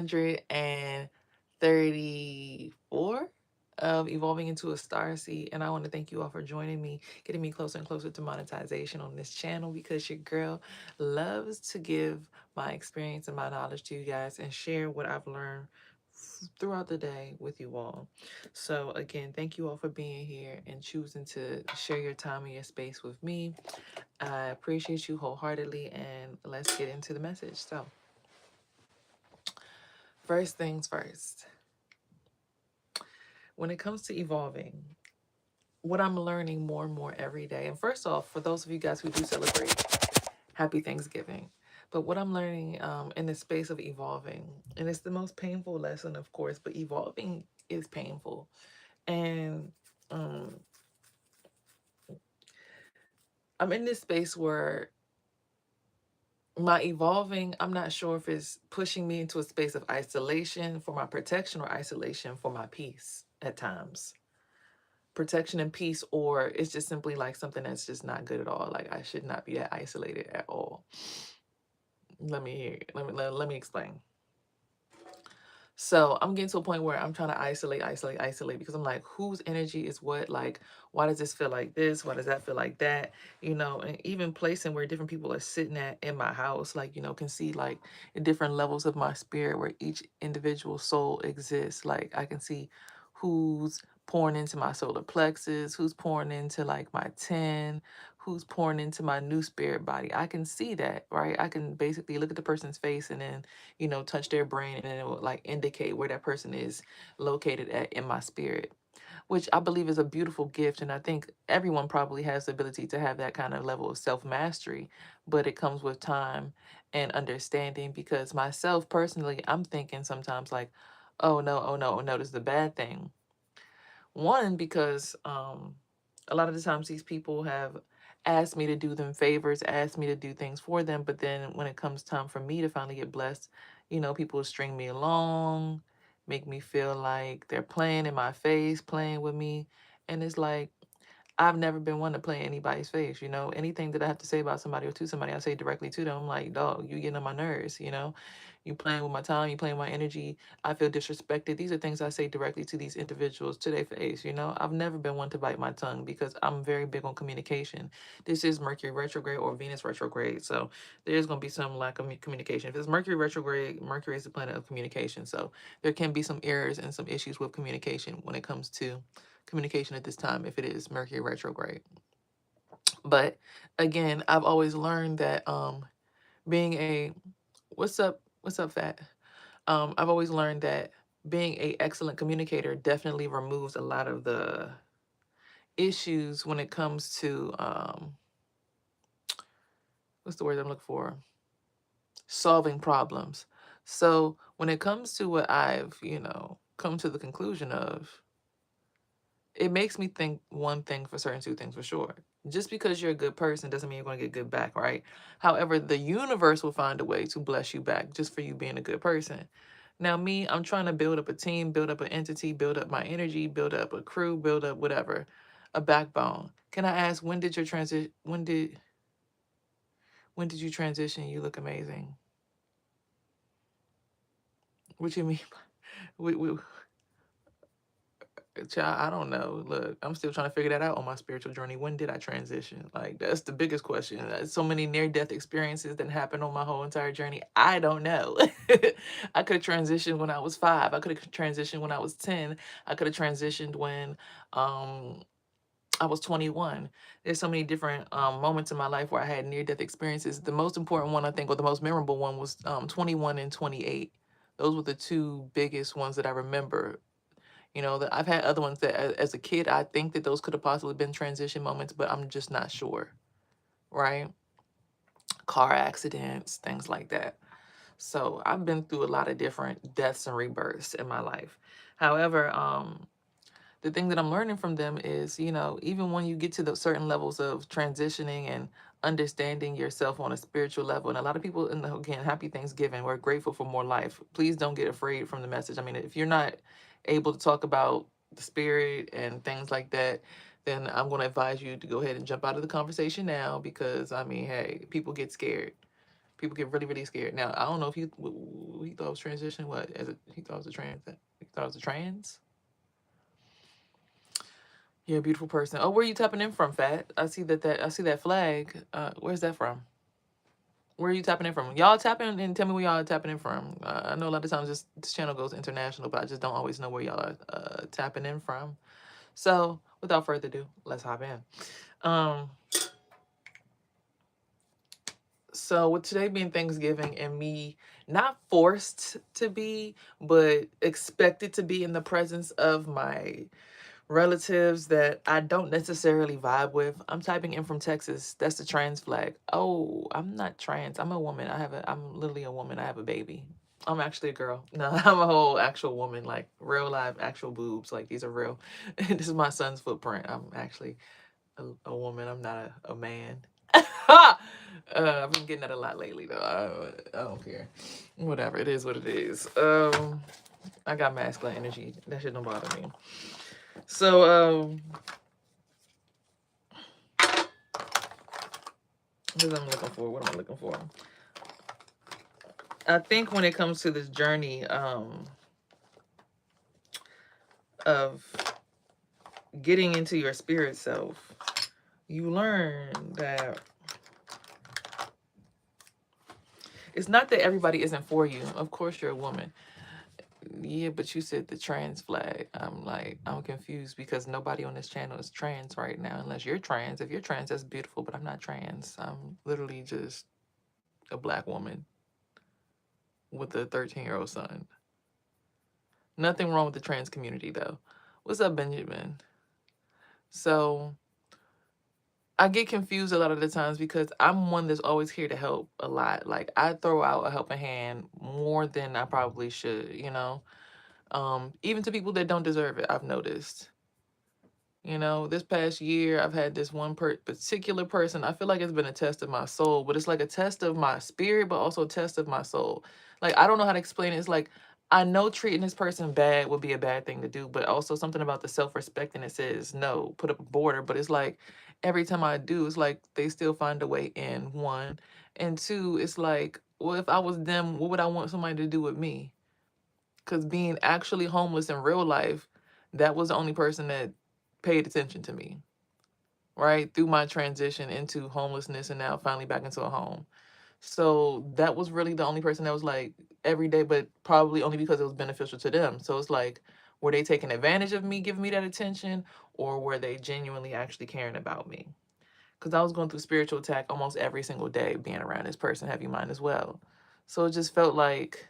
134 of evolving into a star seed. And I want to thank you all for joining me, getting me closer and closer to monetization on this channel because your girl loves to give my experience and my knowledge to you guys and share what I've learned throughout the day with you all. So again, thank you all for being here and choosing to share your time and your space with me. I appreciate you wholeheartedly, and let's get into the message. So, first things first, when it comes to evolving, what I'm learning more and more every day, and first off, for those of you guys who do celebrate, happy Thanksgiving. But what I'm learning in the space of evolving, and it's the most painful lesson, of course, but evolving is painful. And um, I'm in this space where my evolving, I'm not sure if it's pushing me into a space of isolation for my protection or isolation for my peace at times. Protection and peace, or it's just simply like something that's just not good at all. Like I should not be that isolated at all. Let me hear. Let me explain. So I'm getting to a point where I'm trying to isolate because I'm like, whose energy is what? Like, why does this feel like this? Why does that feel like that? You know, and even placing where different people are sitting at in my house, like, you know, can see like the different levels of my spirit where each individual soul exists. Like I can see who's pouring into my solar plexus, who's pouring into like my 10, who's pouring into my new spirit body. I can see that, right? I can basically look at the person's face and then touch their brain, and then it will like indicate where that person is located at in my spirit, which I believe is a beautiful gift. And I think everyone probably has the ability to have that kind of level of self mastery, but it comes with time and understanding. Because myself personally, I'm thinking sometimes like, oh no, oh no, oh no, this is a bad thing. One, because a lot of the times these people have asked me to do them favors, asked me to do things for them, but then when it comes time for me to finally get blessed, people string me along, make me feel like they're playing in my face, playing with me. And it's like, I've never been one to play in anybody's face, Anything that I have to say about somebody or to somebody, I say directly to them. I'm like, dog, you getting on my nerves. You playing with my time, you playing with my energy. I feel disrespected. These are things I say directly to these individuals, to their face. I've never been one to bite my tongue because I'm very big on communication. This is Mercury retrograde or Venus retrograde. So there's going to be some lack of communication. If it's Mercury retrograde, Mercury is the planet of communication. So there can be some errors and some issues with communication when it comes to communication at this time if it is Mercury retrograde. But again, I've always learned that being a what's up, Fat? I've always learned that being a excellent communicator definitely removes a lot of the issues when it comes to what's the word I'm looking for? Solving problems. So when it comes to what I've, come to the conclusion of, it makes me think one thing for certain, two things for sure. Just because you're a good person doesn't mean you're going to get good back, right? However, the universe will find a way to bless you back just for you being a good person. Now, me, I'm trying to build up a team, build up an entity, build up my energy, build up a crew, build up whatever, a backbone. Can I ask, when did your transition? When did you transition? You look amazing. What you mean? We, Child, I don't know. Look, I'm still trying to figure that out on my spiritual journey. When did I transition? Like, that's the biggest question. So many near-death experiences that happened on my whole entire journey. I don't know. I could have transitioned when I was 5. I could have transitioned when I was 10. I could have transitioned when um I was 21. There's so many different moments in my life where I had near-death experiences. The most important one, I think, or the most memorable one was 21 and 28. Those were the two biggest ones that I remember. That I've had other ones that as a kid, I think that those could have possibly been transition moments, but I'm just not sure, right? Car accidents, things like that. So I've been through a lot of different deaths and rebirths in my life. However, the thing that I'm learning from them is, even when you get to the certain levels of transitioning and understanding yourself on a spiritual level, and a lot of people, again, happy Thanksgiving, we're grateful for more life. Please don't get afraid from the message. I mean, if you're not able to talk about the spirit and things like that, then I'm going to advise you to go ahead and jump out of the conversation now because, I mean, hey, people get scared. People get really, really scared. Now, I don't know if he thought it was transition. He thought it was a trans. He thought it was a trans. You're a beautiful person. Oh, where are you tapping in from, Fat? I see I see that flag. Where's that from? Where are you tapping in from? Y'all tap in and tell me where y'all are tapping in from. I know a lot of times this channel goes international, but I just don't always know where y'all are tapping in from. So without further ado, let's hop in. So with today being Thanksgiving and me not forced to be, but expected to be in the presence of my relatives that I don't necessarily vibe with. I'm typing in from Texas. That's the trans flag. Oh, I'm not trans. I'm a woman. I'm literally a woman. I have a baby. I'm actually a girl. No, I'm a whole actual woman, like real live actual boobs. Like these are real. This is my son's footprint. I'm actually a woman. I'm not a man. I've been getting that a lot lately though. I don't care. Whatever. It is what it is. I got masculine energy. That shit don't bother me. So, what am I looking for? What am I looking for? I think when it comes to this journey, of getting into your spirit self, you learn that it's not that everybody isn't for you. Of course, you're a woman. Yeah, but you said the trans flag. I'm confused because nobody on this channel is trans right now, unless you're trans. If you're trans, that's beautiful, but I'm not trans. I'm literally just a black woman with a 13-year-old son. Nothing wrong with the trans community, though. What's up, Benjamin? So I get confused a lot of the times because I'm one that's always here to help a lot. Like, I throw out a helping hand more than I probably should, you know? Even to people that don't deserve it, I've noticed. You know, this past year, I've had this one particular person. I feel like it's been a test of my soul, but it's like a test of my spirit, but also a test of my soul. Like, I don't know how to explain it. It's like, I know treating this person bad would be a bad thing to do, but also something about the self-respect and it says, no, put up a border. But it's like, every time I do, it's like they still find a way in, one. And two, it's like, well, if I was them, what would I want somebody to do with me? Because being actually homeless in real life, that was the only person that paid attention to me, right? Through my transition into homelessness and now finally back into a home. So that was really the only person that was like every day, but probably only because it was beneficial to them. So it's like, were they taking advantage of me, giving me that attention, or were they genuinely actually caring about me? Because I was going through spiritual attack almost every single day being around this person, heavy mind as well. So it just felt like,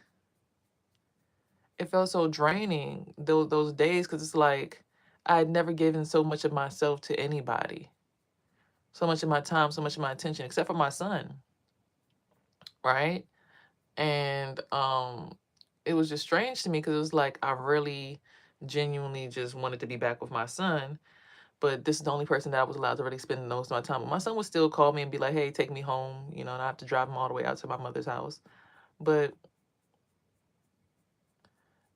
it felt so draining those days because it's like I had never given so much of myself to anybody, so much of my time, so much of my attention, except for my son, right? And it was just strange to me because it was like I really genuinely just wanted to be back with my son, but this is the only person that I was allowed to really spend most of my time with. My son would still call me and be like, hey, take me home, you know, and I have to drive him all the way out to my mother's house. But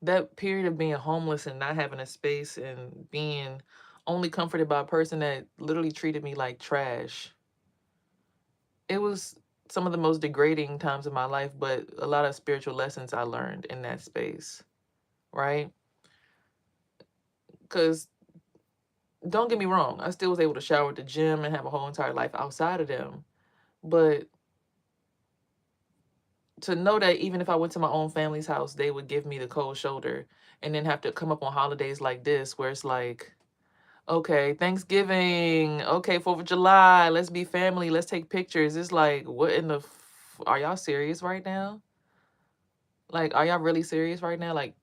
that period of being homeless and not having a space and being only comforted by a person that literally treated me like trash, it was some of the most degrading times of my life, but a lot of spiritual lessons I learned in that space, right? Because don't get me wrong, I still was able to shower at the gym and have a whole entire life outside of them. But to know that even if I went to my own family's house, they would give me the cold shoulder and then have to come up on holidays like this where it's like, okay, Thanksgiving. Okay, 4th of July. Let's be family. Let's take pictures. It's like, what in the are y'all serious right now? Like, are y'all really serious right now? Like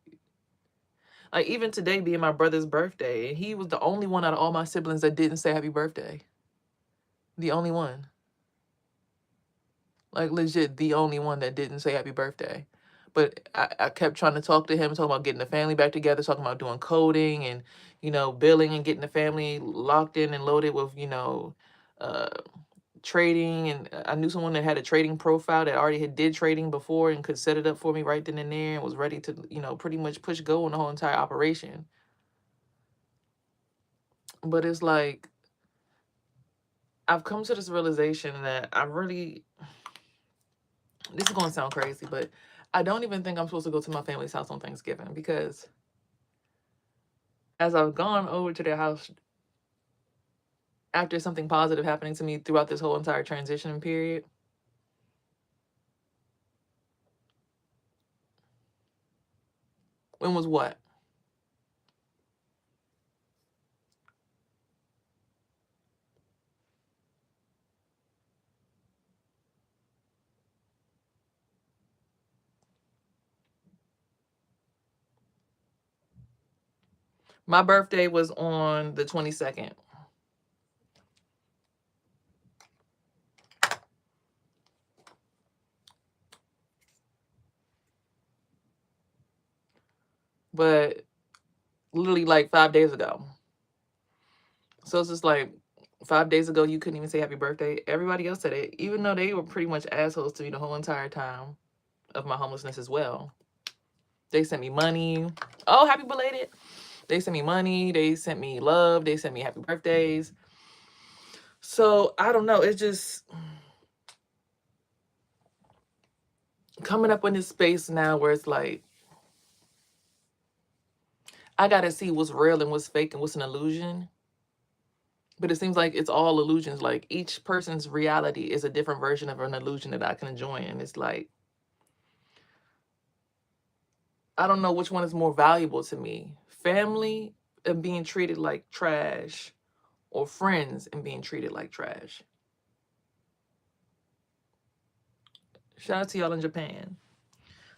even today being my brother's birthday, and he was the only one out of all my siblings that didn't say happy birthday. The only one. Like legit the only one that didn't say happy birthday. But I kept trying to talk to him, talking about getting the family back together, talking about doing coding and, you know, billing and getting the family locked in and loaded with, you know, uh, trading. And I knew someone that had a trading profile that already did trading before and could set it up for me right then and there and was ready to, you know, pretty much push go on the whole entire operation. But it's like, I've come to this realization that I really, This is going to sound crazy, but I don't even think I'm supposed to go to my family's house on Thanksgiving, because as I've gone over to their house after something positive happening to me throughout this whole entire transition period, when was what? My birthday was on the 22nd. But literally like 5 days ago. So it's just like 5 days ago, you couldn't even say happy birthday. Everybody else said it, even though they were pretty much assholes to me the whole entire time of my homelessness as well. They sent me money. Oh, happy belated. They sent me money. They sent me love. They sent me happy birthdays. So I don't know. It's just coming up in this space now where it's like, I got to see what's real and what's fake and what's an illusion. But it seems like it's all illusions. Like each person's reality is a different version of an illusion that I can enjoy. And it's like, I don't know which one is more valuable to me. Family and being treated like trash, or friends and being treated like trash. Shout out to y'all in Japan.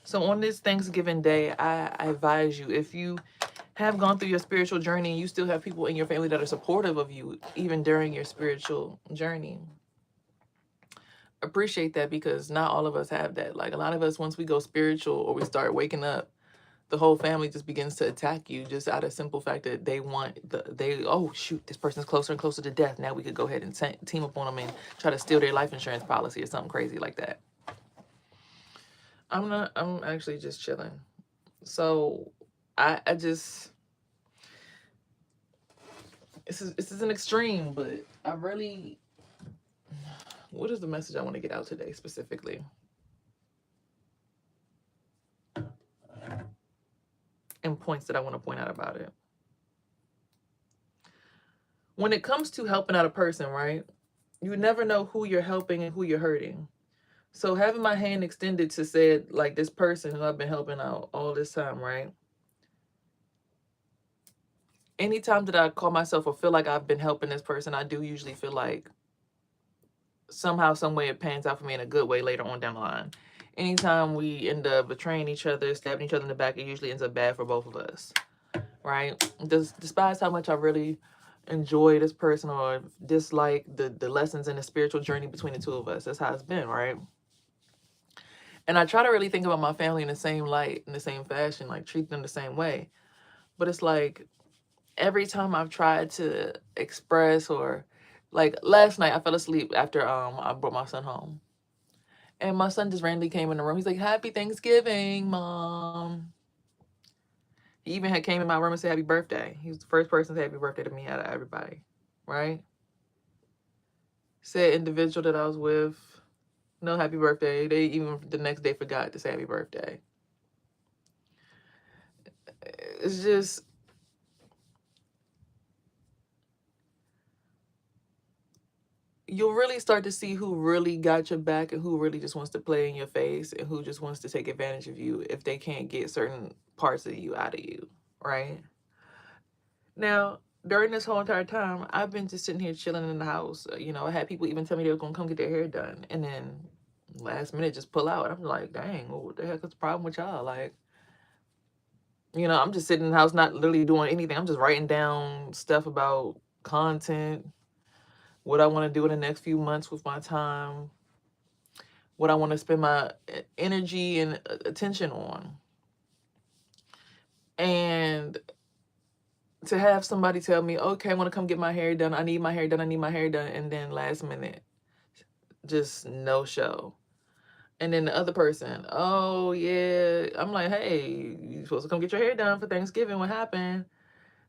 So on this Thanksgiving Day, I advise you, if you have gone through your spiritual journey and you still have people in your family that are supportive of you, even during your spiritual journey, appreciate that, because not all of us have that. Like a lot of us, once we go spiritual or we start waking up, the whole family just begins to attack you just out of simple fact that they want oh shoot, this person's closer and closer to death. Now we could go ahead and team up on them and try to steal their life insurance policy or something crazy like that. I'm actually just chilling. So I just, this is an extreme, but I really, what is the message I want to get out today specifically? And points that I want to point out about it. When it comes to helping out a person, right? You never know who you're helping and who you're hurting. So having my hand extended to say, like, this person who I've been helping out all this time, right? Anytime that I call myself or feel like I've been helping this person, I do usually feel like somehow, some way it pans out for me in a good way later on down the line. Anytime we end up betraying each other, stabbing each other in the back, it usually ends up bad for both of us, right? Despite how much I really enjoy this person or dislike the lessons in the spiritual journey between the two of us, that's how it's been, right? And I try to really think about my family in the same light, in the same fashion, like treat them the same way. But it's like every time I've tried to express, or like last night I fell asleep after I brought my son home. And my son just randomly came in the room. He's like, "Happy Thanksgiving, Mom." He even had came in my room and said happy birthday. He was the first person to say happy birthday to me out of everybody, right? Said individual that I was with, no happy birthday. They even the next day forgot to say happy birthday. It's just, you'll really start to see who really got your back and who really just wants to play in your face and who just wants to take advantage of you if they can't get certain parts of you out of you, right? Now, during this whole entire time, I've been just sitting here chilling in the house. I had people even tell me they were gonna come get their hair done, and then last minute just pull out. I'm like, dang, well, what the heck is the problem with y'all? Like, I'm just sitting in the house, not literally doing anything. I'm just writing down stuff about content, what I want to do in the next few months with my time, what I want to spend my energy and attention on. And to have somebody tell me, okay, I want to come get my hair done. I need my hair done. I need my hair done. And then last minute, just no show. And then the other person, oh yeah. I'm like, hey, you supposed to come get your hair done for Thanksgiving. What happened?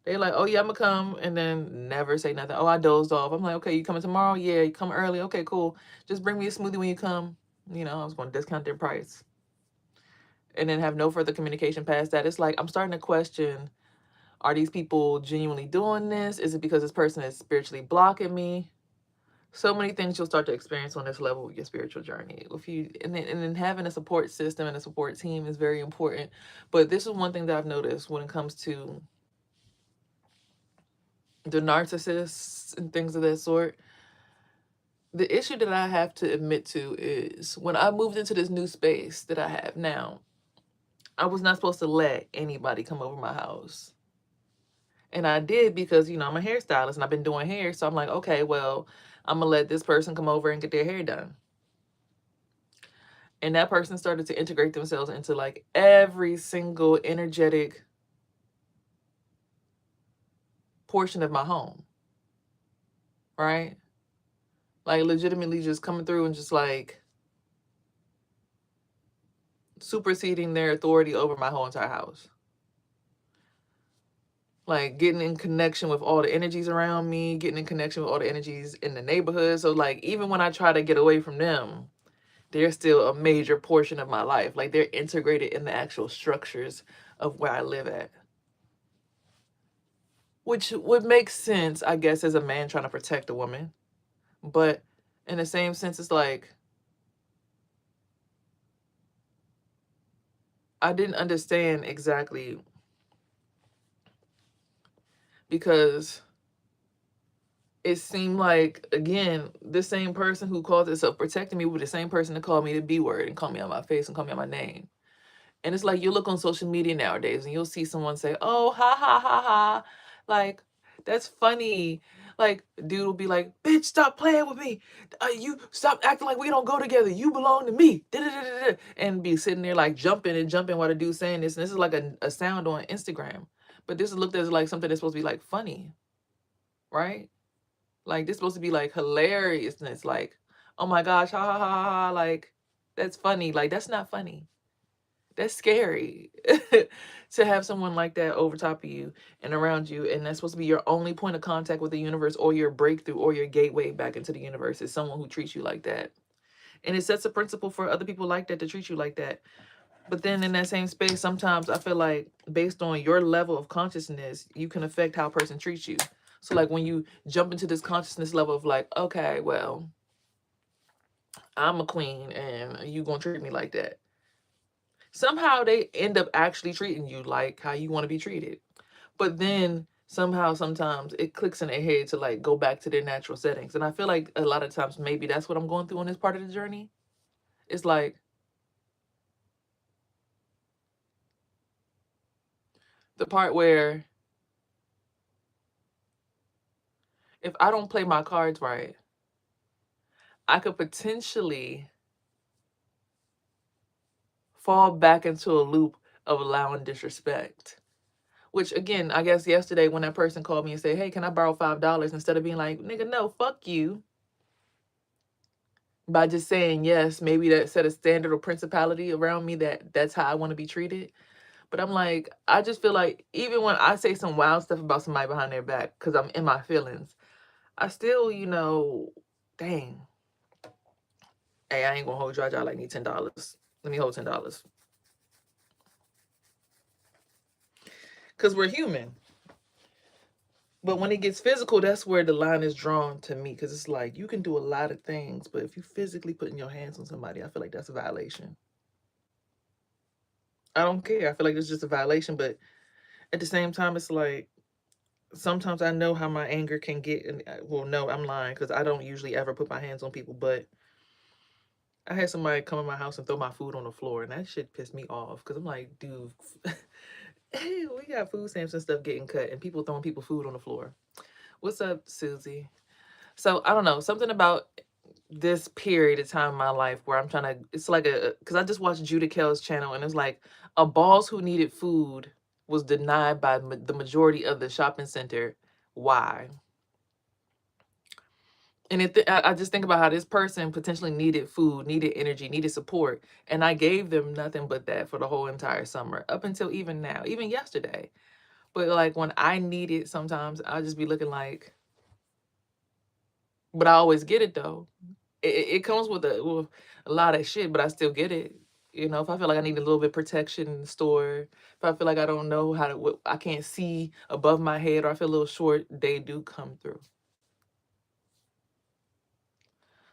They're like, oh yeah, I'm gonna come. And then never say nothing. Oh, I dozed off. I'm like, okay, you coming tomorrow? Yeah, you come early. Okay, cool. Just bring me a smoothie when you come. I was going to discount their price and then have no further communication past that. It's like I'm starting to question, are these people genuinely doing this? Is it because this person is spiritually blocking me? So many things you'll start to experience on this level with your spiritual journey. If you and then having a support system and a support team is very important. But this is one thing that I've noticed when it comes to the narcissists and things of that sort. The issue that I have to admit to is when I moved into this new space that I have now, I was not supposed to let anybody come over my house. And I did because, I'm a hairstylist and I've been doing hair. So I'm like, okay, well, I'm going to let this person come over and get their hair done. And that person started to integrate themselves into like every single energetic portion of my home. Right? Like legitimately just coming through and just like superseding their authority over my whole entire house. Like getting in connection with all the energies around me, getting in connection with all the energies in the neighborhood. So like even when I try to get away from them, they're still a major portion of my life. Like they're integrated in the actual structures of where I live at. Which would make sense, I guess, as a man trying to protect a woman. But in the same sense, it's like I didn't understand exactly because it seemed like, again, the same person who calls itself protecting me was the same person that called me the B word and called me on my face and called me on my name. And it's like you look on social media nowadays and you'll see someone say, oh, ha, ha, ha, ha. Like, that's funny. Like, dude will be like, bitch, stop playing with me. You stop acting like we don't go together. You belong to me. Da-da-da-da-da. And be sitting there like jumping and jumping while the dude's saying this. And this is like a sound on Instagram. But this is looked as like something that's supposed to be like funny, right? Like this supposed to be like hilariousness. Like, oh my gosh, ha ha ha ha, ha. Like, that's funny. Like, that's not funny. That's scary to have someone like that over top of you and around you. And that's supposed to be your only point of contact with the universe or your breakthrough or your gateway back into the universe is someone who treats you like that. And it sets a principle for other people like that to treat you like that. But then in that same space, sometimes I feel like based on your level of consciousness, you can affect how a person treats you. So like when you jump into this consciousness level of like, okay, well, I'm a queen and you gonna treat me like that. Somehow they end up actually treating you like how you want to be treated. But then somehow sometimes it clicks in their head to like go back to their natural settings. And I feel like a lot of times maybe that's what I'm going through on this part of the journey. It's like the part where if I don't play my cards right, I could potentially fall back into a loop of allowing disrespect. Which again, I guess yesterday when that person called me and said, hey, can I borrow $5? Instead of being like, nigga, no, fuck you. By just saying yes, maybe that set a standard or principality around me that that's how I want to be treated. But I'm like, I just feel like even when I say some wild stuff about somebody behind their back, because I'm in my feelings, I still, dang. Hey, I ain't gonna hold you. I like need $10. Let me hold $10. Because we're human. But when it gets physical, that's where the line is drawn to me. Because it's like you can do a lot of things, but if you physically putting your hands on somebody, I feel like that's a violation. I don't care. I feel like it's just a violation. But at the same time, it's like sometimes I know how my anger can get. And well, no, I'm lying because I don't usually ever put my hands on people. But I had somebody come in my house and throw my food on the floor, and that shit pissed me off because I'm like, dude, hey, we got food stamps and stuff getting cut, and people throwing people food on the floor. What's up, Susie? So I don't know, something about this period of time in my life where I'm trying to, it's like because I just watched Judah Kell's channel and it's like a boss who needed food was denied by the majority of the shopping center. Why? And I just think about how this person potentially needed food, needed energy, needed support. And I gave them nothing but that for the whole entire summer, up until even now, even yesterday. But like when I need it, sometimes I'll just be looking like, but I always get it though. it comes with a lot of shit, but I still get it. You know, if I feel like I need a little bit of protection in the store, if I feel like I don't know how to, I can't see above my head, or I feel a little short, they do come through.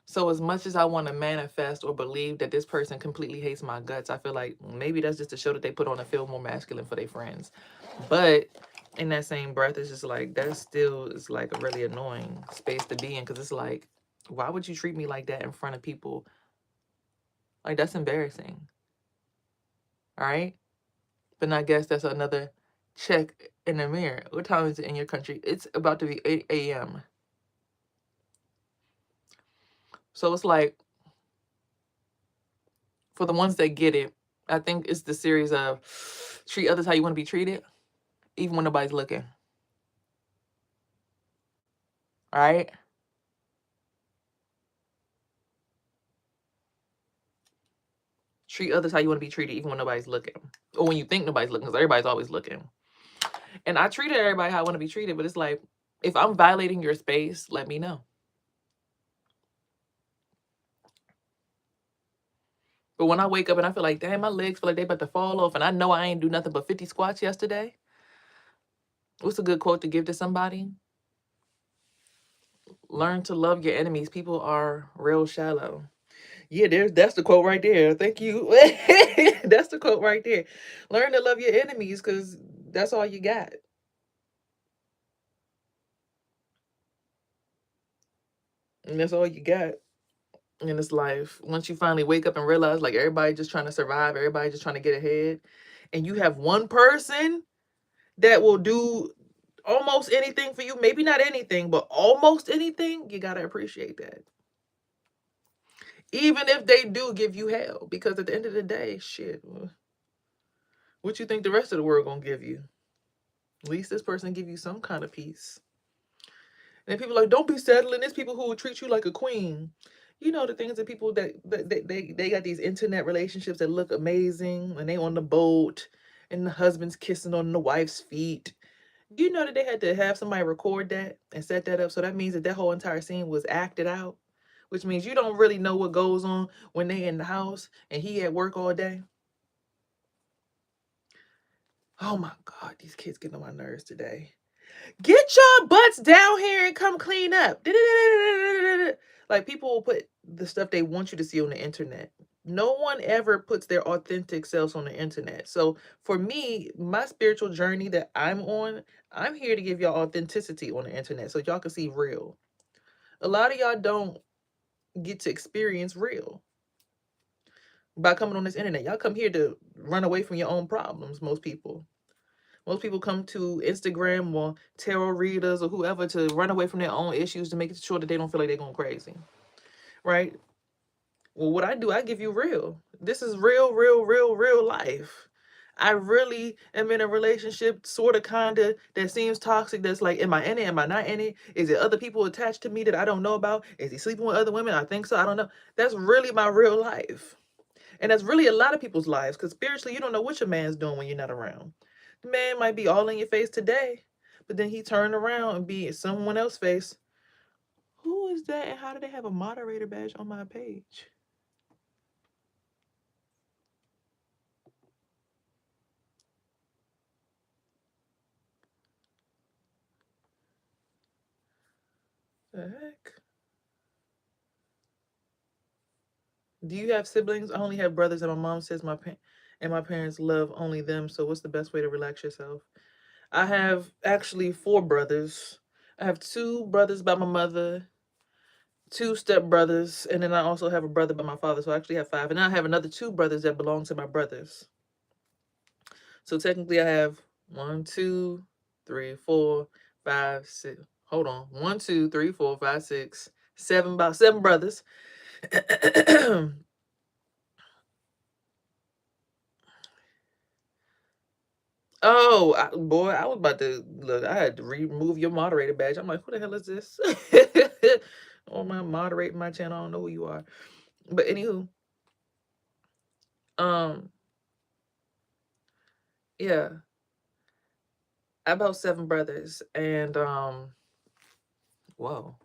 So as much as I want to manifest or believe that this person completely hates my guts, I feel like maybe that's just a show that they put on to feel more masculine for their friends. But in that same breath, it's just like that still is like a really annoying space to be in, because it's like, why would you treat me like that in front of people? Like, that's embarrassing. All right. But I guess that's another check in the mirror. What time is it in your country? It's about to be 8 a.m. So it's like, for the ones that get it, I think it's the series of treat others how you want to be treated, even when nobody's looking. All right. Treat others how you want to be treated, even when nobody's looking, or when you think nobody's looking, because everybody's always looking. And I treated everybody how I want to be treated, but it's like, if I'm violating your space, let me know. But when I wake up and I feel like, damn, my legs feel like they about to fall off, and I know I ain't do nothing but 50 squats yesterday, what's a good quote to give to somebody? Learn to love your enemies. People are real shallow. Yeah, that's the quote right there. Thank you. That's the quote right there. Learn to love your enemies, because that's all you got. And that's all you got in this life. Once you finally wake up and realize, like, everybody just trying to survive, everybody just trying to get ahead, and you have one person that will do almost anything for you, maybe not anything, but almost anything, you got to appreciate that. Even if they do give you hell, because at the end of the day, shit, what you think the rest of the world gonna give you? At least this person give you some kind of peace. And people are like, don't be settling. There's people who will treat you like a queen. You know, the things that people they got these internet relationships that look amazing, and they on the boat, and the husband's kissing on the wife's feet. You know that they had to have somebody record that and set that up. So that means that that whole entire scene was acted out, which means you don't really know what goes on when they in the house and he at work all day. Oh my God, these kids getting on my nerves today. Get your butts down here and come clean up. Like, people will put the stuff they want you to see on the internet. No one ever puts their authentic selves on the internet. So for me, my spiritual journey that I'm on, I'm here to give y'all authenticity on the internet so y'all can see real. A lot of y'all don't get to experience real by coming on this internet. Y'all come here to run away from your own problems, most people. Most people come to Instagram or tarot readers or whoever to run away from their own issues, to make sure that they don't feel like they're going crazy. Right? Well, what I do, I give you real. This is real, real, real, real life. I really am in a relationship, sort of, kind of, that seems toxic. That's like, am I in it? Am I not in it? Is it other people attached to me that I don't know about? Is he sleeping with other women? I think so. I don't know. That's really my real life. And that's really a lot of people's lives, because spiritually, you don't know what your man's doing when you're not around. The man might be all in your face today, but then he turned around and be in someone else's face. Who is that, and how do they have a moderator badge on my page? The heck? Do you have siblings? I only have brothers, and my mom says my parents love only them. So what's the best way to relax yourself? I have actually 4 brothers. I have 2 brothers by my mother, 2 stepbrothers, and then I also have a brother by my father. So I actually have 5. And I have another 2 brothers that belong to my brothers. So technically I have 1, 2, 3, 4, 5, 6. Hold on. 1, 2, 3, 4, 5, 6, 7, about 7 brothers. Oh, boy, I was about to look. I had to remove your moderator badge. I'm like, who the hell is this? Oh, my moderating my channel. I don't know who you are. But anywho, um, yeah, about 7 brothers, and whoa,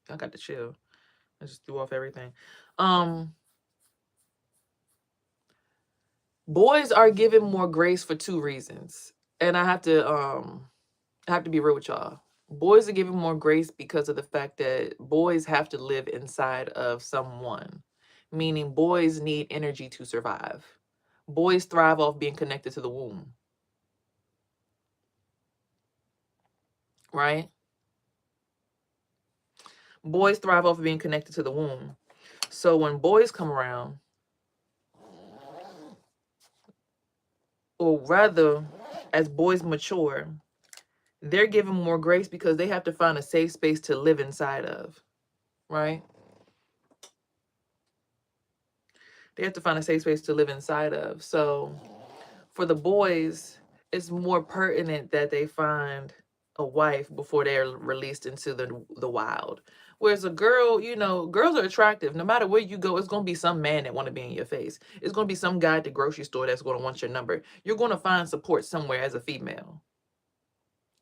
I got to chill. I just threw off everything. Boys are given more grace for two reasons. And I have to be real with y'all. Boys are given more grace because of the fact that boys have to live inside of someone, meaning boys need energy to survive. Boys thrive off being connected to the womb, right? Boys thrive off being connected to the womb. So when boys come around, or rather, as boys mature, they're given more grace because they have to find a safe space to live inside of, right? They have to find a safe space to live inside of. So for the boys, it's more pertinent that they find a wife before they're released into the wild. Whereas a girl, you know, girls are attractive. No matter where you go, it's going to be some man that want to be in your face. It's going to be some guy at the grocery store that's going to want your number. You're going to find support somewhere as a female.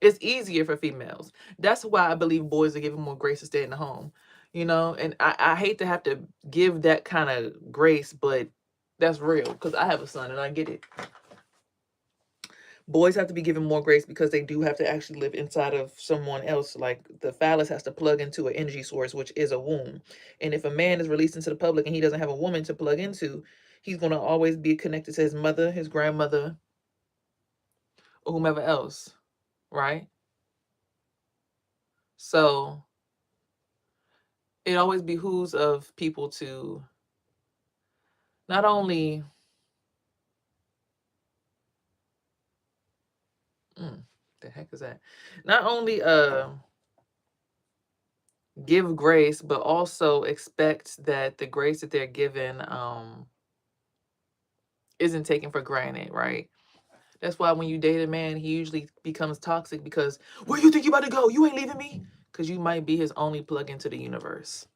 It's easier for females. That's why I believe boys are given more grace to stay in the home, you know. And I hate to have to give that kind of grace, but that's real because I have a son and I get it. Boys have to be given more grace because they do have to actually live inside of someone else. Like the phallus has to plug into an energy source, which is a womb. And if a man is released into the public and he doesn't have a woman to plug into, he's going to always be connected to his mother, his grandmother, or whomever else, right? So it always behooves of people to not only the heck is that? Not only give grace, but also expect that the grace that they're given isn't taken for granted, right? That's why when you date a man, he usually becomes toxic because where you think you about to go? You ain't leaving me. Because you might be his only plug into the universe.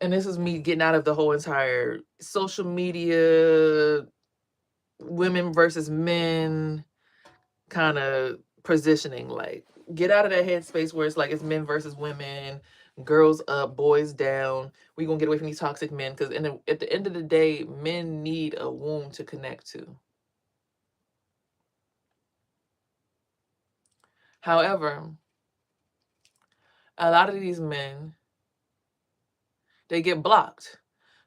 And this is me getting out of the whole entire social media, women versus men kind of positioning. Like, get out of that headspace where it's like it's men versus women, girls up, boys down. We gonna get away from these toxic men because at the end of the day, men need a womb to connect to. However, a lot of these men, they get blocked.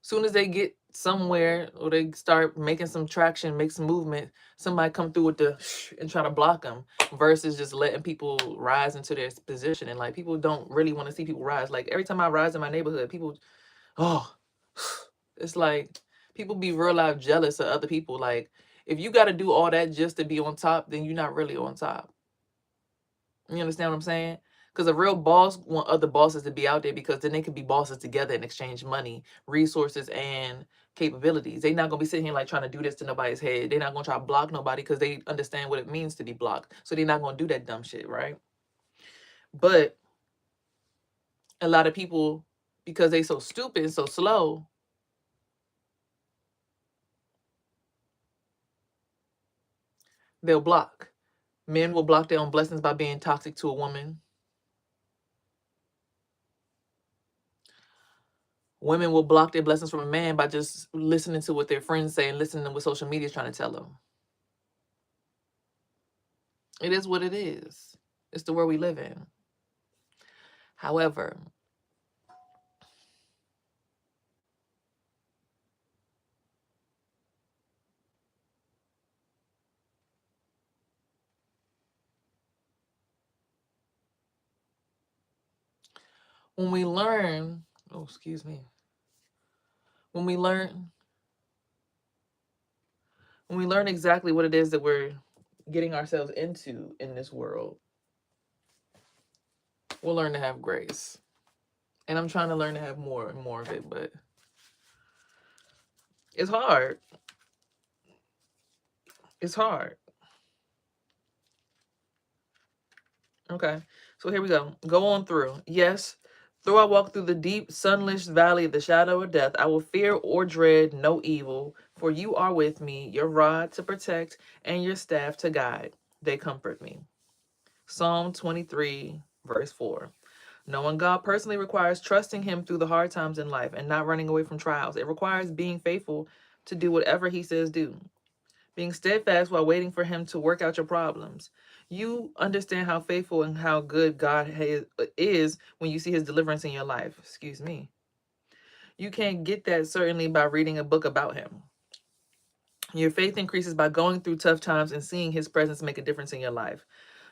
Soon as they get somewhere or they start making some traction, make some movement, somebody come through with the and try to block them versus just letting people rise into their position. And like people don't really want to see people rise. Like every time I rise in my neighborhood, people, oh, it's like people be real life jealous of other people. Like if you got to do all that just to be on top, then you're not really on top. You understand what I'm saying? Because a real boss want other bosses to be out there because then they can be bosses together and exchange money, resources, and capabilities. They're not gonna be sitting here like trying to do this to nobody's head. They're not gonna try to block nobody because they understand what it means to be blocked. So they're not gonna do that dumb shit, right? But a lot of people, because they so stupid and so slow, they'll block. Men will block their own blessings by being toxic to a woman. Women will block their blessings from a man by just listening to what their friends say and listening to what social media is trying to tell them. It is what it is. It's the world we live in. However, when we learn, oh, excuse me, when we learn exactly what it is that we're getting ourselves into in this world, we'll learn to have grace. And I'm trying to learn to have more and more of it, but it's hard. It's hard. Okay, so here we go. Go on through. Yes, though I walk through the deep, sunless valley of the shadow of death, I will fear or dread no evil, for you are with me, your rod to protect and your staff to guide. They comfort me. Psalm 23, verse 4. Knowing God personally requires trusting Him through the hard times in life and not running away from trials. It requires being faithful to do whatever He says do, being steadfast while waiting for Him to work out your problems. You understand how faithful and how good God is when you see His deliverance in your life. Excuse me. You can't get that certainly by reading a book about Him. Your faith increases by going through tough times and seeing His presence make a difference in your life.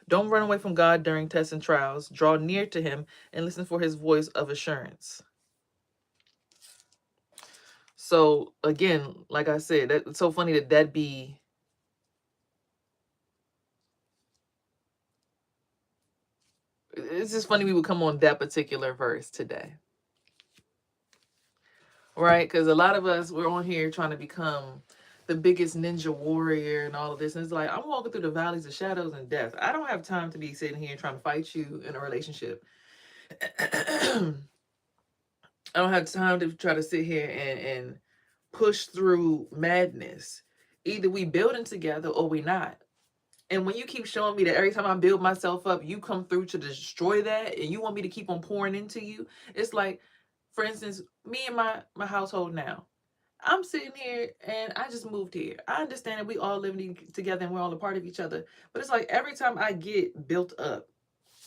Don't run away from God during tests and trials. Draw near to Him and listen for His voice of assurance. So again, like I said, it's so funny that be. It's just funny we would come on that particular verse today, right? Because a lot of us, we're on here trying to become the biggest ninja warrior and all of this. And it's like, I'm walking through the valleys of shadows and death. I don't have time to be sitting here trying to fight you in a relationship. I don't have time to try to sit here and push through madness. Either we building together or we not. And when you keep showing me that every time I build myself up, you come through to destroy that, and you want me to keep on pouring into you, it's like, for instance, me and my household now. I'm sitting here and I just moved here. I understand that we all living together and we're all a part of each other. But it's like every time I get built up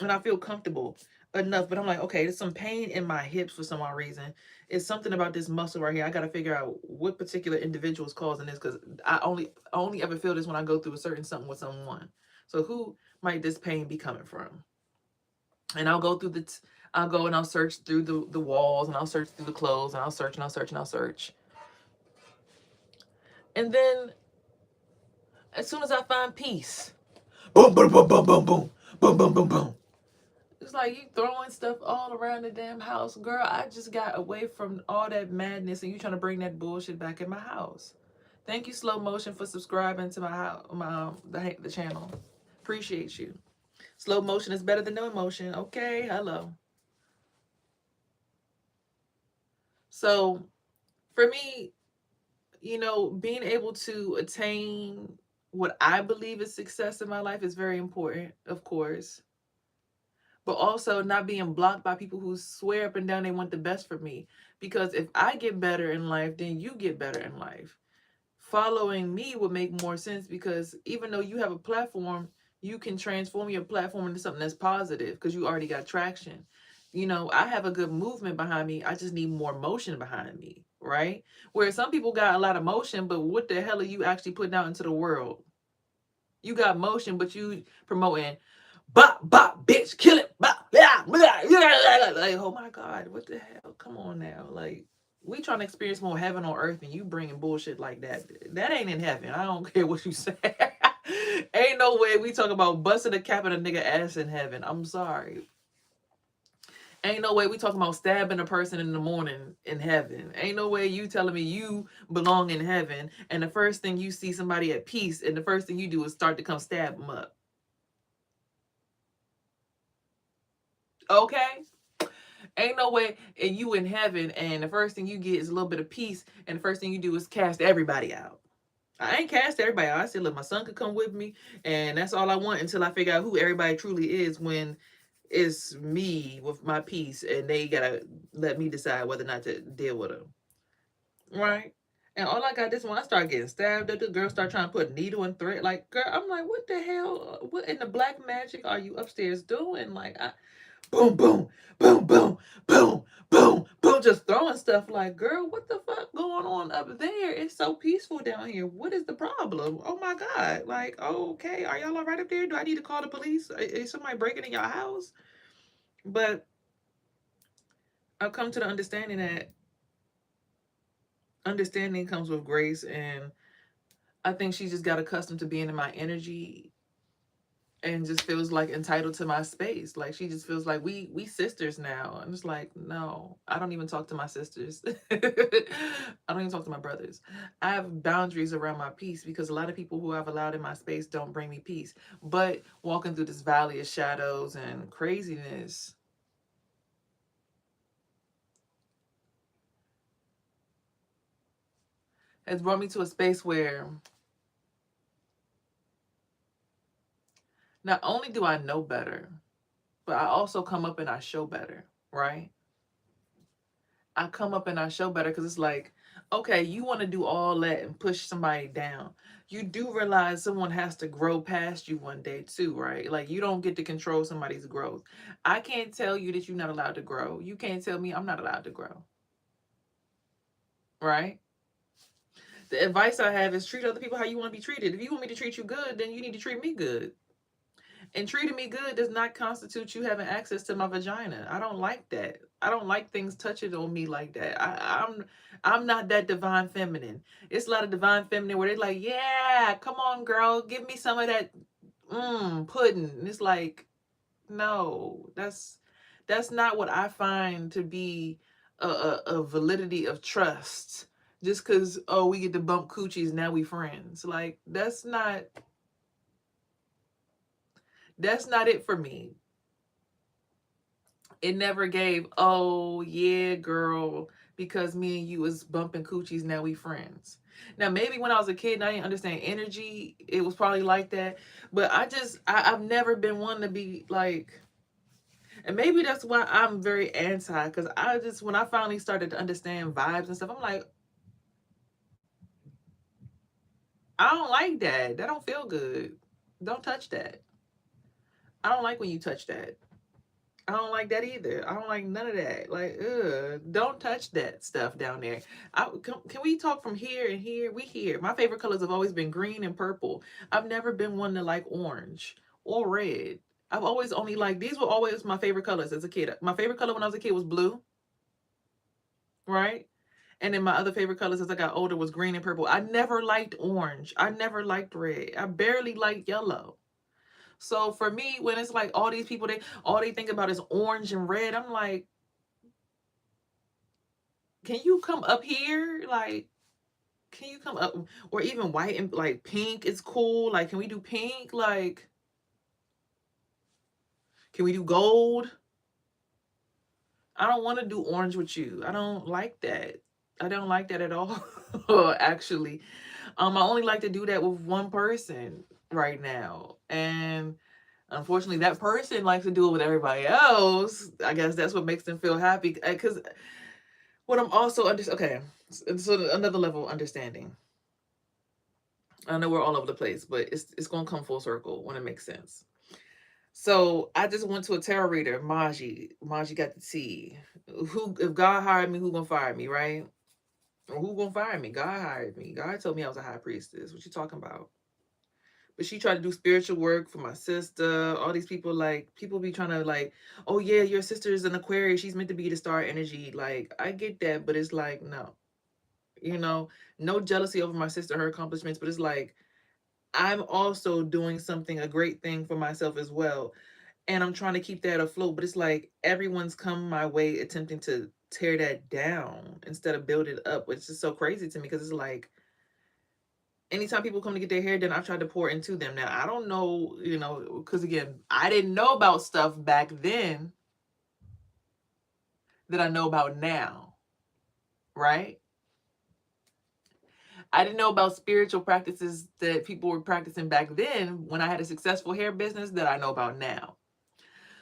and I feel comfortable enough, but I'm like, okay, there's some pain in my hips for some odd reason. It's something about this muscle right here. I got to figure out what particular individual is causing this, because I only ever feel this when I go through a certain something with someone. So who might this pain be coming from? And I'll go through I'll go and I'll search through the walls, and I'll search through the clothes, and I'll search and I'll search and I'll search. And then as soon as I find peace, boom, boom, boom, boom, boom, boom, boom, boom, boom, boom. It's like you throwing stuff all around the damn house. Girl, I just got away from all that madness and you trying to bring that bullshit back in my house. Thank you, Slow Motion, for subscribing to my house, the channel. Appreciate you. Slow motion is better than no emotion. Okay, hello. So for me, being able to attain what I believe is success in my life is very important, of course. But also not being blocked by people who swear up and down they want the best for me. Because if I get better in life, then you get better in life. Following me would make more sense, because even though you have a platform, you can transform your platform into something that's positive because you already got traction. I have a good movement behind me. I just need more motion behind me, right? Where some people got a lot of motion, but what the hell are you actually putting out into the world? You got motion, but you promoting bop, bop, bitch, kill it, bop, yeah, like, oh my God, what the hell? Come on now. Like, we trying to experience more heaven on earth, and you bringing bullshit like that. That ain't in heaven. I don't care what you say. Ain't no way we talk about busting a cap in a nigga ass in heaven. I'm sorry. Ain't no way we talking about stabbing a person in the morning in heaven. Ain't no way you telling me you belong in heaven, and the first thing you see somebody at peace, and the first thing you do is start to come stab them up. Okay? Ain't no way and you in heaven and the first thing you get is a little bit of peace, and the first thing you do is cast everybody out. I ain't cast everybody out. I said, look, my son could come with me, and that's all I want until I figure out who everybody truly is, when it's me with my peace, and they gotta let me decide whether or not to deal with them. Right? And all I got this when I start getting stabbed up, the girl start trying to put needle and thread. Like, girl, I'm like, what the hell? What in the black magic are you upstairs doing? Like, boom, boom, boom, boom, boom, boom, boom, just throwing stuff. Like, girl, what the fuck going on up there? It's so peaceful down here. What is the problem? Oh my God. Like, okay, are y'all all right up there? Do I need to call the police? Is somebody breaking in your house? But I've come to the understanding that understanding comes with grace, and I think she just got accustomed to being in my energy and just feels like entitled to my space. Like, she just feels like we sisters now. I'm just like, no, I don't even talk to my sisters. I don't even talk to my brothers. I have boundaries around my peace, because a lot of people who I've allowed in my space don't bring me peace. But walking through this valley of shadows and craziness has brought me to a space where not only do I know better, but I also come up and I show better, right? I come up and I show better because it's like, okay, you want to do all that and push somebody down. You do realize someone has to grow past you one day too, right? Like you don't get to control somebody's growth. I can't tell you that you're not allowed to grow. You can't tell me I'm not allowed to grow, right? The advice I have is treat other people how you want to be treated. If you want me to treat you good, then you need to treat me good. And treating me good does not constitute you having access to my vagina. I don't like that. I don't like things touching on me like that. I'm not that divine feminine. It's a lot of divine feminine where they're like, yeah, come on, girl, give me some of that pudding. And it's like, no, that's not what I find to be a validity of trust. Just because, oh, we get to bump coochies, now we friends. Like, that's not it for me. It never gave, oh yeah, girl, because me and you was bumping coochies, now we friends. Now maybe when I was a kid and I didn't understand energy, it was probably like that. But I've never been one to be like, and maybe that's why I'm very anti, because I just, when I finally started to understand vibes and stuff, I'm like, I don't like that. That don't feel good. Don't touch that. I don't like when you touch that. I don't like that either. I don't like none of that. Like, don't touch that stuff down there. Can we talk from here and here? We here. My favorite colors have always been green and purple. I've never been one to like orange or red. I've always only liked, these were always my favorite colors as a kid. My favorite color when I was a kid was blue, right? And then my other favorite colors as I got older was green and purple. I never liked orange. I never liked red. I barely liked yellow. So for me, when it's like all these people, all they think about is orange and red, I'm like, can you come up here? Like, can you come up? Or even white and like pink is cool. Like, can we do pink? Like, can we do gold? I don't want to do orange with you. I don't like that. I don't like that at all. Actually, I only like to do that with one person right now, and unfortunately, that person likes to do it with everybody else. I guess that's what makes them feel happy. Because what I'm also okay, so another level of understanding. I know we're all over the place, but it's gonna come full circle when it makes sense. So I just went to a tarot reader, Maji. Maji got the tea. Who, if God hired me, who gonna fire me, right? Or who gonna fire me? God hired me. God told me I was a high priestess. What you talking about? But she tried to do spiritual work for my sister. All these people, like, people be trying to like, oh yeah, your sister is an Aquarius. She's meant to be the star energy. Like, I get that, but it's like, no, you know, no jealousy over my sister, her accomplishments, but it's like, I'm also doing something, a great thing for myself as well. And I'm trying to keep that afloat. But it's like everyone's come my way attempting to tear that down instead of build it up, which is so crazy to me because it's like anytime people come to get their hair done, I've tried to pour into them. Now, I don't know, because again, I didn't know about stuff back then that I know about now, right? I didn't know about spiritual practices that people were practicing back then when I had a successful hair business that I know about now.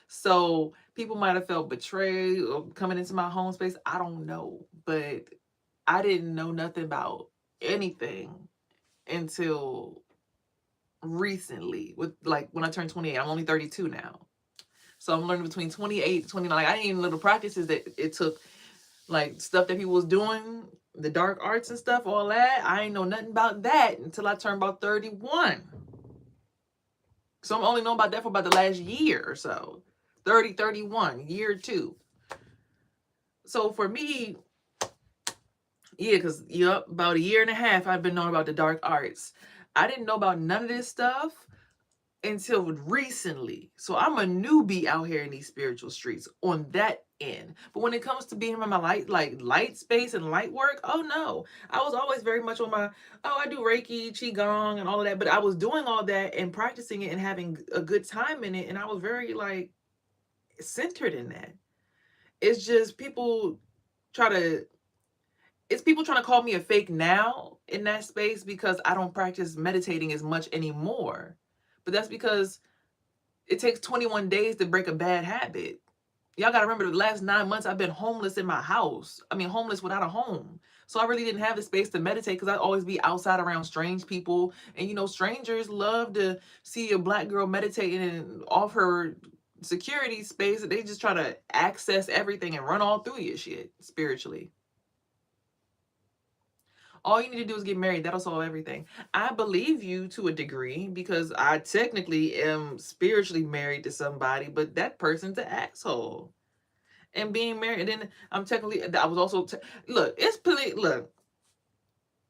So people might have felt betrayed or coming into my home space. I don't know. But I didn't know nothing about anything until recently, with like when I turned 28. I'm only 32 now. So I'm learning between 28 and 29. Like, I didn't even know the practices that it took, like stuff that people was doing, the dark arts and stuff, all that. I ain't know nothing about that until I turned about 31. So I'm only knowing about that for about the last year or so. 30, 31, year two. So for me, yeah, because about a year and a half I've been knowing about the dark arts. I didn't know about none of this stuff until recently. So I'm a newbie out here in these spiritual streets on that end. But when it comes to being in my light space and light work, oh no. I was always very much on my, I do Reiki, Qigong and all of that. But I was doing all that and practicing it and having a good time in it. And I was very like centered in that. It's just try to people trying to call me a fake now in that space because I don't practice meditating as much anymore. But that's because it takes 21 days to break a bad habit. Y'all got to remember the last 9 months I've been homeless in my house. I mean, homeless without a home. So I really didn't have the space to meditate because I'd always be outside around strange people. And, you know, strangers love to see a black girl meditating and off her security space. They just try to access everything and run all through your shit spiritually. All you need to do is get married. That'll solve everything. I believe you to a degree because I technically am spiritually married to somebody, but that person's an asshole. And being married, and then I'm technically, I was also, look, look,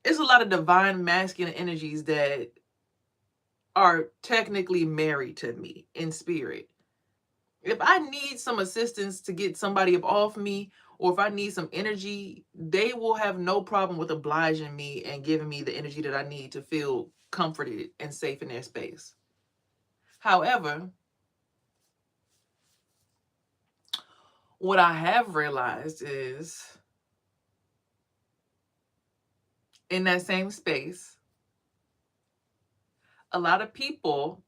it's a lot of divine masculine energies that are technically married to me in spirit. If I need some assistance to get somebody up off me, or if I need some energy, they will have no problem with obliging me and giving me the energy that I need to feel comforted and safe in their space. However, what I have realized is in that same space, a lot of people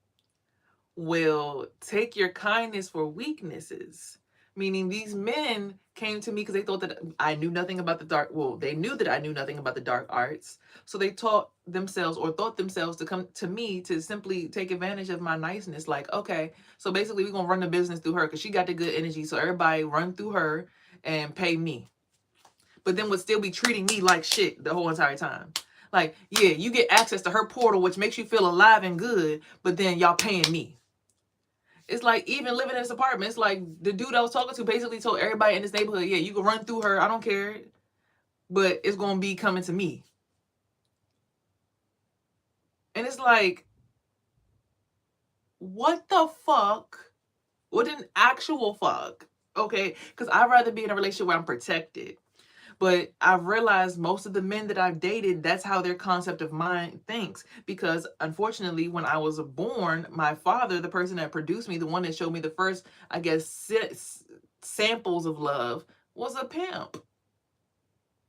will take your kindness for weaknesses. Meaning these men came to me because they thought that I knew nothing about the dark. Well, they knew that I knew nothing about the dark arts. So they taught themselves or thought themselves to come to me to simply take advantage of my niceness. Like, okay, so basically we're going to run the business through her because she got the good energy. So everybody run through her and pay me. But then would still be treating me like shit the whole entire time. Like, yeah, you get access to her portal, which makes you feel alive and good, but then y'all paying me. It's like even living in this apartment, it's like the dude I was talking to basically told everybody in this neighborhood, yeah, you can run through her, I don't care, but it's going to be coming to me. And it's like, what the fuck? What an actual fuck? Okay, because I'd rather be in a relationship where I'm protected. But I've realized most of the men that I've dated, that's how their concept of mine thinks. Because unfortunately, when I was born, my father, the person that produced me, the one that showed me the first, I guess, samples of love, was a pimp.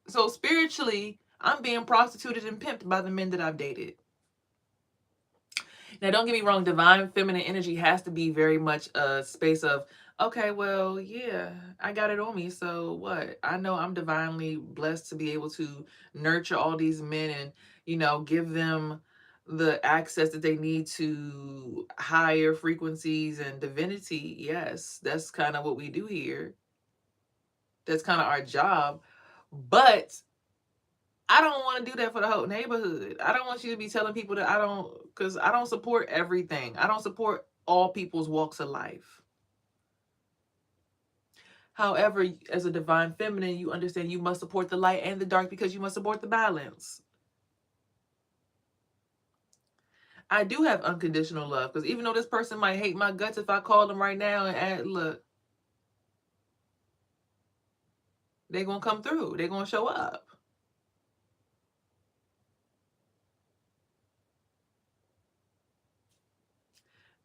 So spiritually, I'm being prostituted and pimped by the men that I've dated. Now, don't get me wrong, divine feminine energy has to be very much a space of, okay, well, yeah, I got it on me. So what? I know I'm divinely blessed to be able to nurture all these men and, you know, give them the access that they need to higher frequencies and divinity. Yes, that's kind of what we do here. That's kind of our job. But I don't want to do that for the whole neighborhood. I don't want you to be telling people that because I don't support everything. I don't support all people's walks of life. However, as a divine feminine, you understand you must support the light and the dark because you must support the balance. I do have unconditional love because even though this person might hate my guts, if I call them right now and look, they're going to come through. They're going to show up.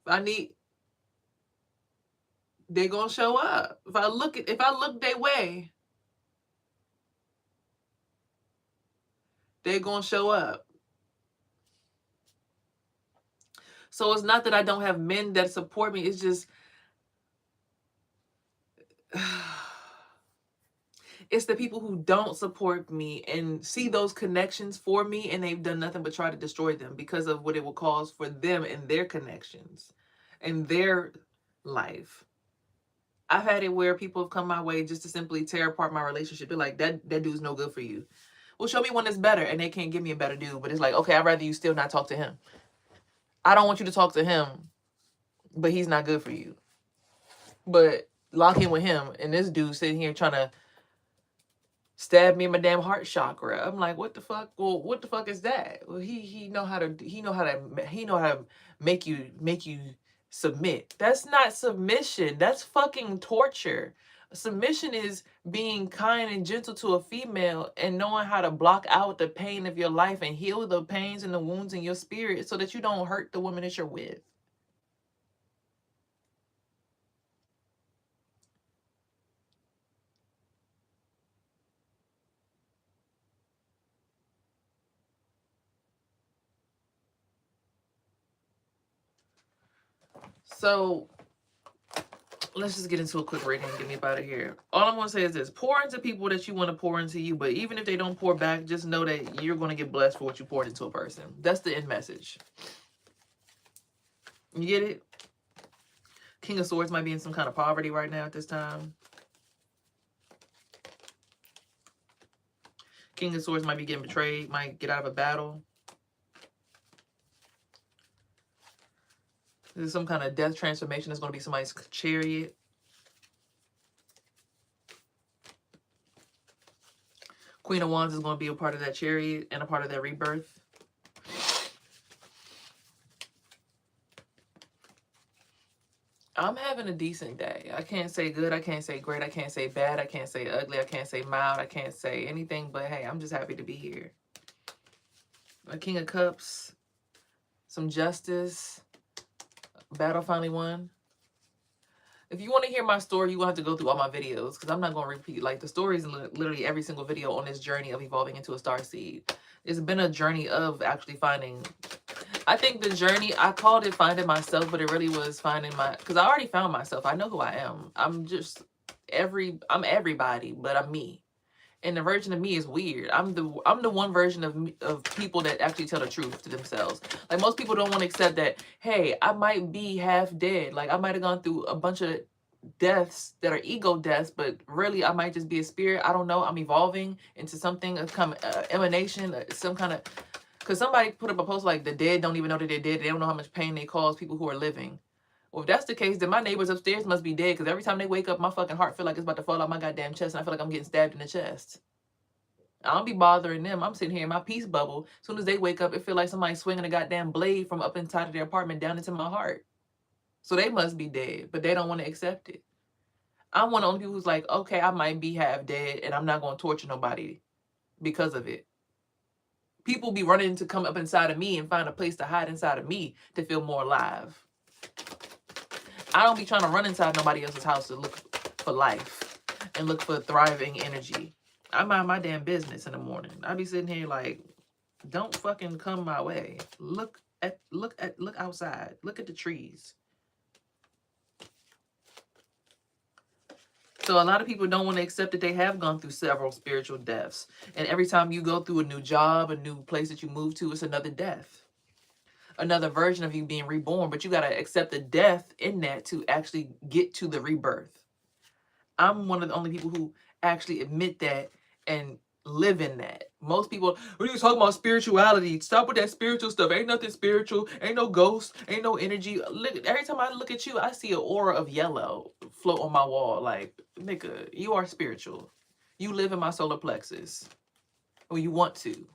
If I need, they're going to show up. If I look their way, they're going to show up. So it's not that I don't have men that support me. It's just, it's the people who don't support me and see those connections for me, and they've done nothing but try to destroy them because of what it will cause for them and their connections and their life. I've had it where people have come my way just to simply tear apart my relationship. They're like, that dude's no good for you. Well, show me one that's better, and they can't give me a better dude. But it's like, okay, I'd rather you still not talk to him. I don't want you to talk to him, but he's not good for you. But lock in with him, and this dude sitting here trying to stab me in my damn heart chakra. I'm like, what the fuck? Well, what the fuck is that? Well, he know how to make you submit. That's not submission. That's fucking torture. Submission is being kind and gentle to a female and knowing how to block out the pain of your life and heal the pains and the wounds in your spirit so that you don't hurt the woman that you're with. So let's just get into a quick reading and get me up out of here. All I'm going to say is this. Pour into people that you want to pour into you, but even if they don't pour back, just know that you're going to get blessed for what you poured into a person. That's the end message. You get it? King of Swords might be in some kind of poverty right now at this time. King of Swords might be getting betrayed, might get out of a battle. There's some kind of death transformation. There's going to be somebody's chariot. Queen of Wands is going to be a part of that chariot and a part of that rebirth. I'm having a decent day. I can't say good. I can't say great. I can't say bad. I can't say ugly. I can't say mild. I can't say anything. But hey, I'm just happy to be here. A King of Cups. Some justice. Battle finally won. If you want to hear my story, you're going to have to go through all my videos. Because I'm not going to repeat. Like, the story is literally every single video on this journey of evolving into a starseed. It's been a journey of actually finding... I think the journey, I called it finding myself, but it really was finding my, because I already found myself. I know who I am. I'm everybody, but I'm me. And the version of me is weird. I'm the one version of people that actually tell the truth to themselves. Like, most people don't want to accept that, hey, I might be half dead. Like, I might have gone through a bunch of deaths that are ego deaths, but really I might just be a spirit. I don't know. I'm evolving into something, emanation, some kind of... Because somebody put up a post like, the dead don't even know that they're dead. They don't know how much pain they cause people who are living. Well, if that's the case, then my neighbors upstairs must be dead. Because every time they wake up, my fucking heart feel like it's about to fall out my goddamn chest. And I feel like I'm getting stabbed in the chest. I don't be bothering them. I'm sitting here in my peace bubble. As soon as they wake up, it feel like somebody's swinging a goddamn blade from up inside of their apartment down into my heart. So they must be dead. But they don't want to accept it. I'm one of the only people who's like, okay, I might be half dead. And I'm not going to torture nobody because of it. People be running to come up inside of me and find a place to hide inside of me to feel more alive. I don't be trying to run inside nobody else's house to look for life and look for thriving energy. I mind my damn business in the morning. I be sitting here like, don't fucking come my way. Look outside. Look at the trees. So a lot of people don't want to accept that they have gone through several spiritual deaths. And every time you go through a new job, a new place that you move to, it's another death. Another version of you being reborn. But you got to accept the death in that to actually get to the rebirth. I'm one of the only people who actually admit that and live in that. Most people, what are you talking about spirituality? Stop with that spiritual stuff. Ain't nothing spiritual. Ain't no ghost. Ain't no energy. Look, every time I look at you, I see an aura of yellow float on my wall. Like, nigga, you are spiritual. You live in my solar plexus. Or you want to.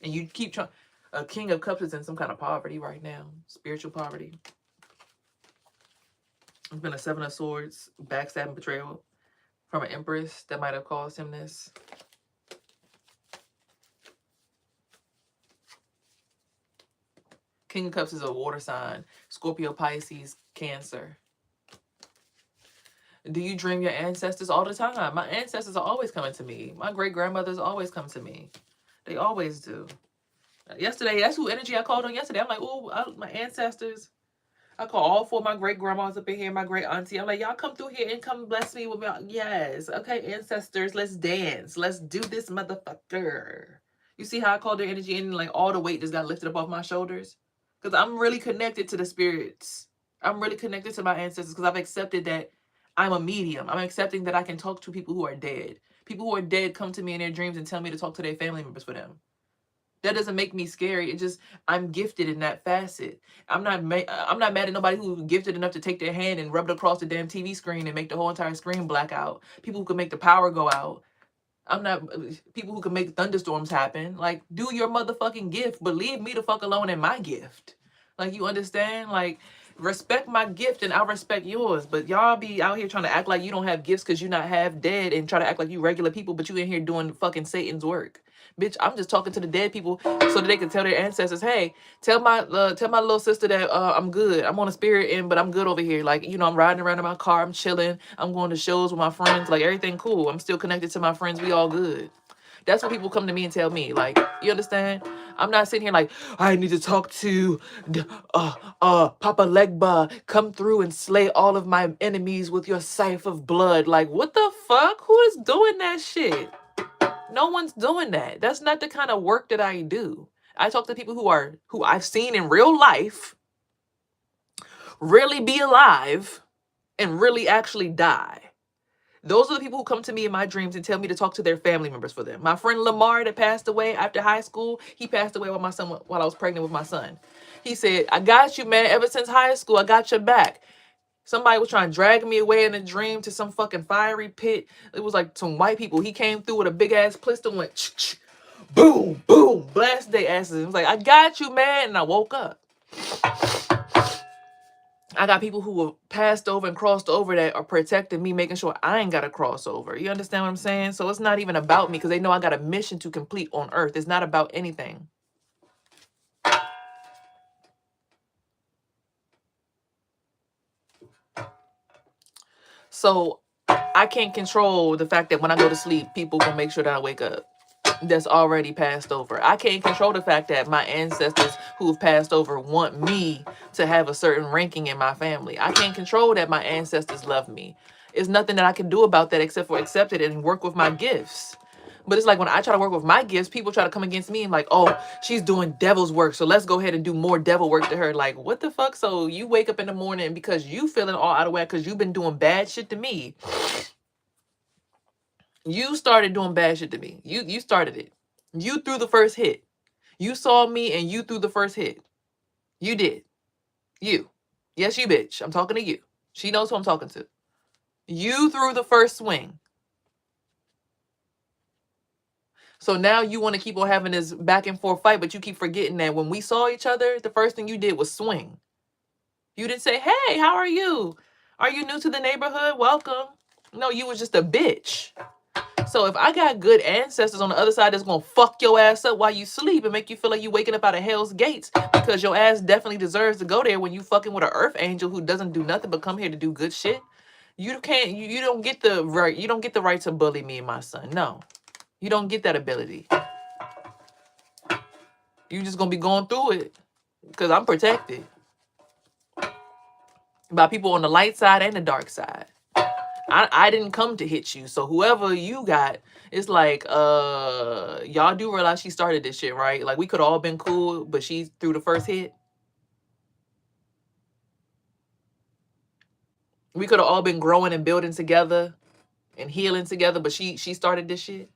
And you keep trying. A King of Cups is in some kind of poverty right now. Spiritual poverty. There's been a Seven of Swords, backstabbing, betrayal from an Empress that might have caused him this. King of Cups is a water sign. Scorpio, Pisces, Cancer. Do you dream your ancestors all the time? My ancestors are always coming to me. My great-grandmothers always come to me. They always do. Yesterday, that's who energy I called on yesterday. I'm like, oh, my ancestors. I call all four of my great-grandmas up in here, my great-auntie. I'm like, y'all come through here and come bless me with my... Yes. Okay, ancestors, let's dance. Let's do this motherfucker. You see how I called their energy in and like all the weight just got lifted up off my shoulders? Because I'm really connected to the spirits. I'm really connected to my ancestors because I've accepted that I'm a medium. I'm accepting that I can talk to people who are dead. People who are dead come to me in their dreams and tell me to talk to their family members for them. That doesn't make me scary. It just, I'm gifted in that facet. I'm not mad at nobody who's gifted enough to take their hand and rub it across the damn TV screen and make the whole entire screen black out. People who can make the power go out. I'm not, people who can make thunderstorms happen. Like, do your motherfucking gift, but leave me the fuck alone in my gift. Like, you understand? Like, respect my gift and I'll respect yours. But y'all be out here trying to act like you don't have gifts because you're not half dead and try to act like you regular people, but you in here doing fucking Satan's work. Bitch, I'm just talking to the dead people so that they can tell their ancestors, hey, tell my little sister that I'm good. I'm on a spirit end, but I'm good over here. Like, you know, I'm riding around in my car. I'm chilling. I'm going to shows with my friends. Like, everything cool. I'm still connected to my friends. We all good. That's what people come to me and tell me. Like, you understand? I'm not sitting here like, I need to talk to Papa Legba. Come through and slay all of my enemies with your scythe of blood. Like, what the fuck? Who is doing that shit? No one's doing that. That's not the kind of work that I do. I talk to people who I've seen in real life really be alive and really actually die. Those are the people who come to me in my dreams and tell me to talk to their family members for them. My friend Lamar that passed away after high school, he passed away with my son while I was pregnant with my son. He said, I got you, man. Ever since high school, I got your back. Somebody was trying to drag me away in a dream to some fucking fiery pit. It was like some white people. He came through with a big ass pistol and went boom, boom, blast their asses. It was like, I got you, man. And I woke up. I got people who were passed over and crossed over that are protecting me, making sure I ain't got to cross over. You understand what I'm saying? So it's not even about me because they know I got a mission to complete on earth. It's not about anything. So I can't control the fact that when I go to sleep, people will make sure that I wake up. That's already passed over. I can't control the fact that my ancestors who have passed over want me to have a certain ranking in my family. I can't control that my ancestors love me. There's nothing that I can do about that except for accept it and work with my gifts. But it's like when I try to work with my gifts, people try to come against me and like, oh, she's doing devil's work, so let's go ahead and do more devil work to her. Like, what the fuck? So you wake up in the morning and because you feeling all out of whack because you've been doing bad shit to me. You started doing bad shit to me. You started it. You threw the first hit. You saw me and you threw the first hit. You did. You. Yes, you bitch. I'm talking to you. She knows who I'm talking to. You threw the first swing. So now you want to keep on having this back and forth fight, but you keep forgetting that when we saw each other, the first thing you did was swing. You didn't say, hey, how are you? Are you new to the neighborhood? Welcome. No, you was just a bitch. So if I got good ancestors on the other side that's going to fuck your ass up while you sleep and make you feel like you waking up out of hell's gates because your ass definitely deserves to go there when you fucking with an earth angel who doesn't do nothing but come here to do good shit, you can't, you don't get the right, you don't get the right to bully me and my son. No, you don't get that ability. You just going to be going through it because I'm protected by people on the light side and the dark side. I didn't come to hit you. So whoever you got, it's like, y'all do realize she started this shit, right? Like we could have all been cool, but she threw the first hit. We could have all been growing and building together and healing together, but she started this shit.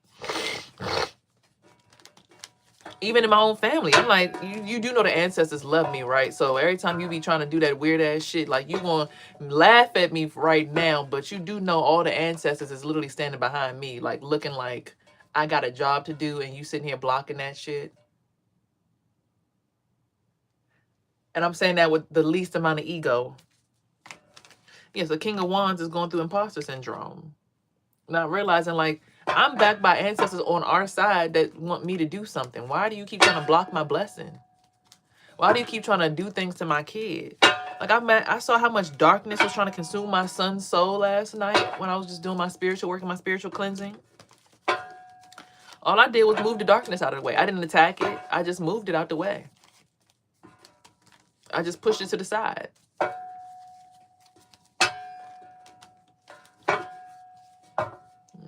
Even in my own family, I'm like, you do know the ancestors love me, right? So every time you be trying to do that weird ass shit, like you gonna laugh at me right now, but you do know all the ancestors is literally standing behind me, like looking like I got a job to do and you sitting here blocking that shit. And I'm saying that with the least amount of ego. Yes, the King of Wands is going through imposter syndrome. Not realizing like I'm backed by ancestors on our side that want me to do something. Why do you keep trying to block my blessing? Why do you keep trying to do things to my kid? Like I saw how much darkness was trying to consume my son's soul last night when I was just doing my spiritual work and my spiritual cleansing. All I did was move the darkness out of the way. I didn't attack it. I just moved it out the way. I just pushed it to the side.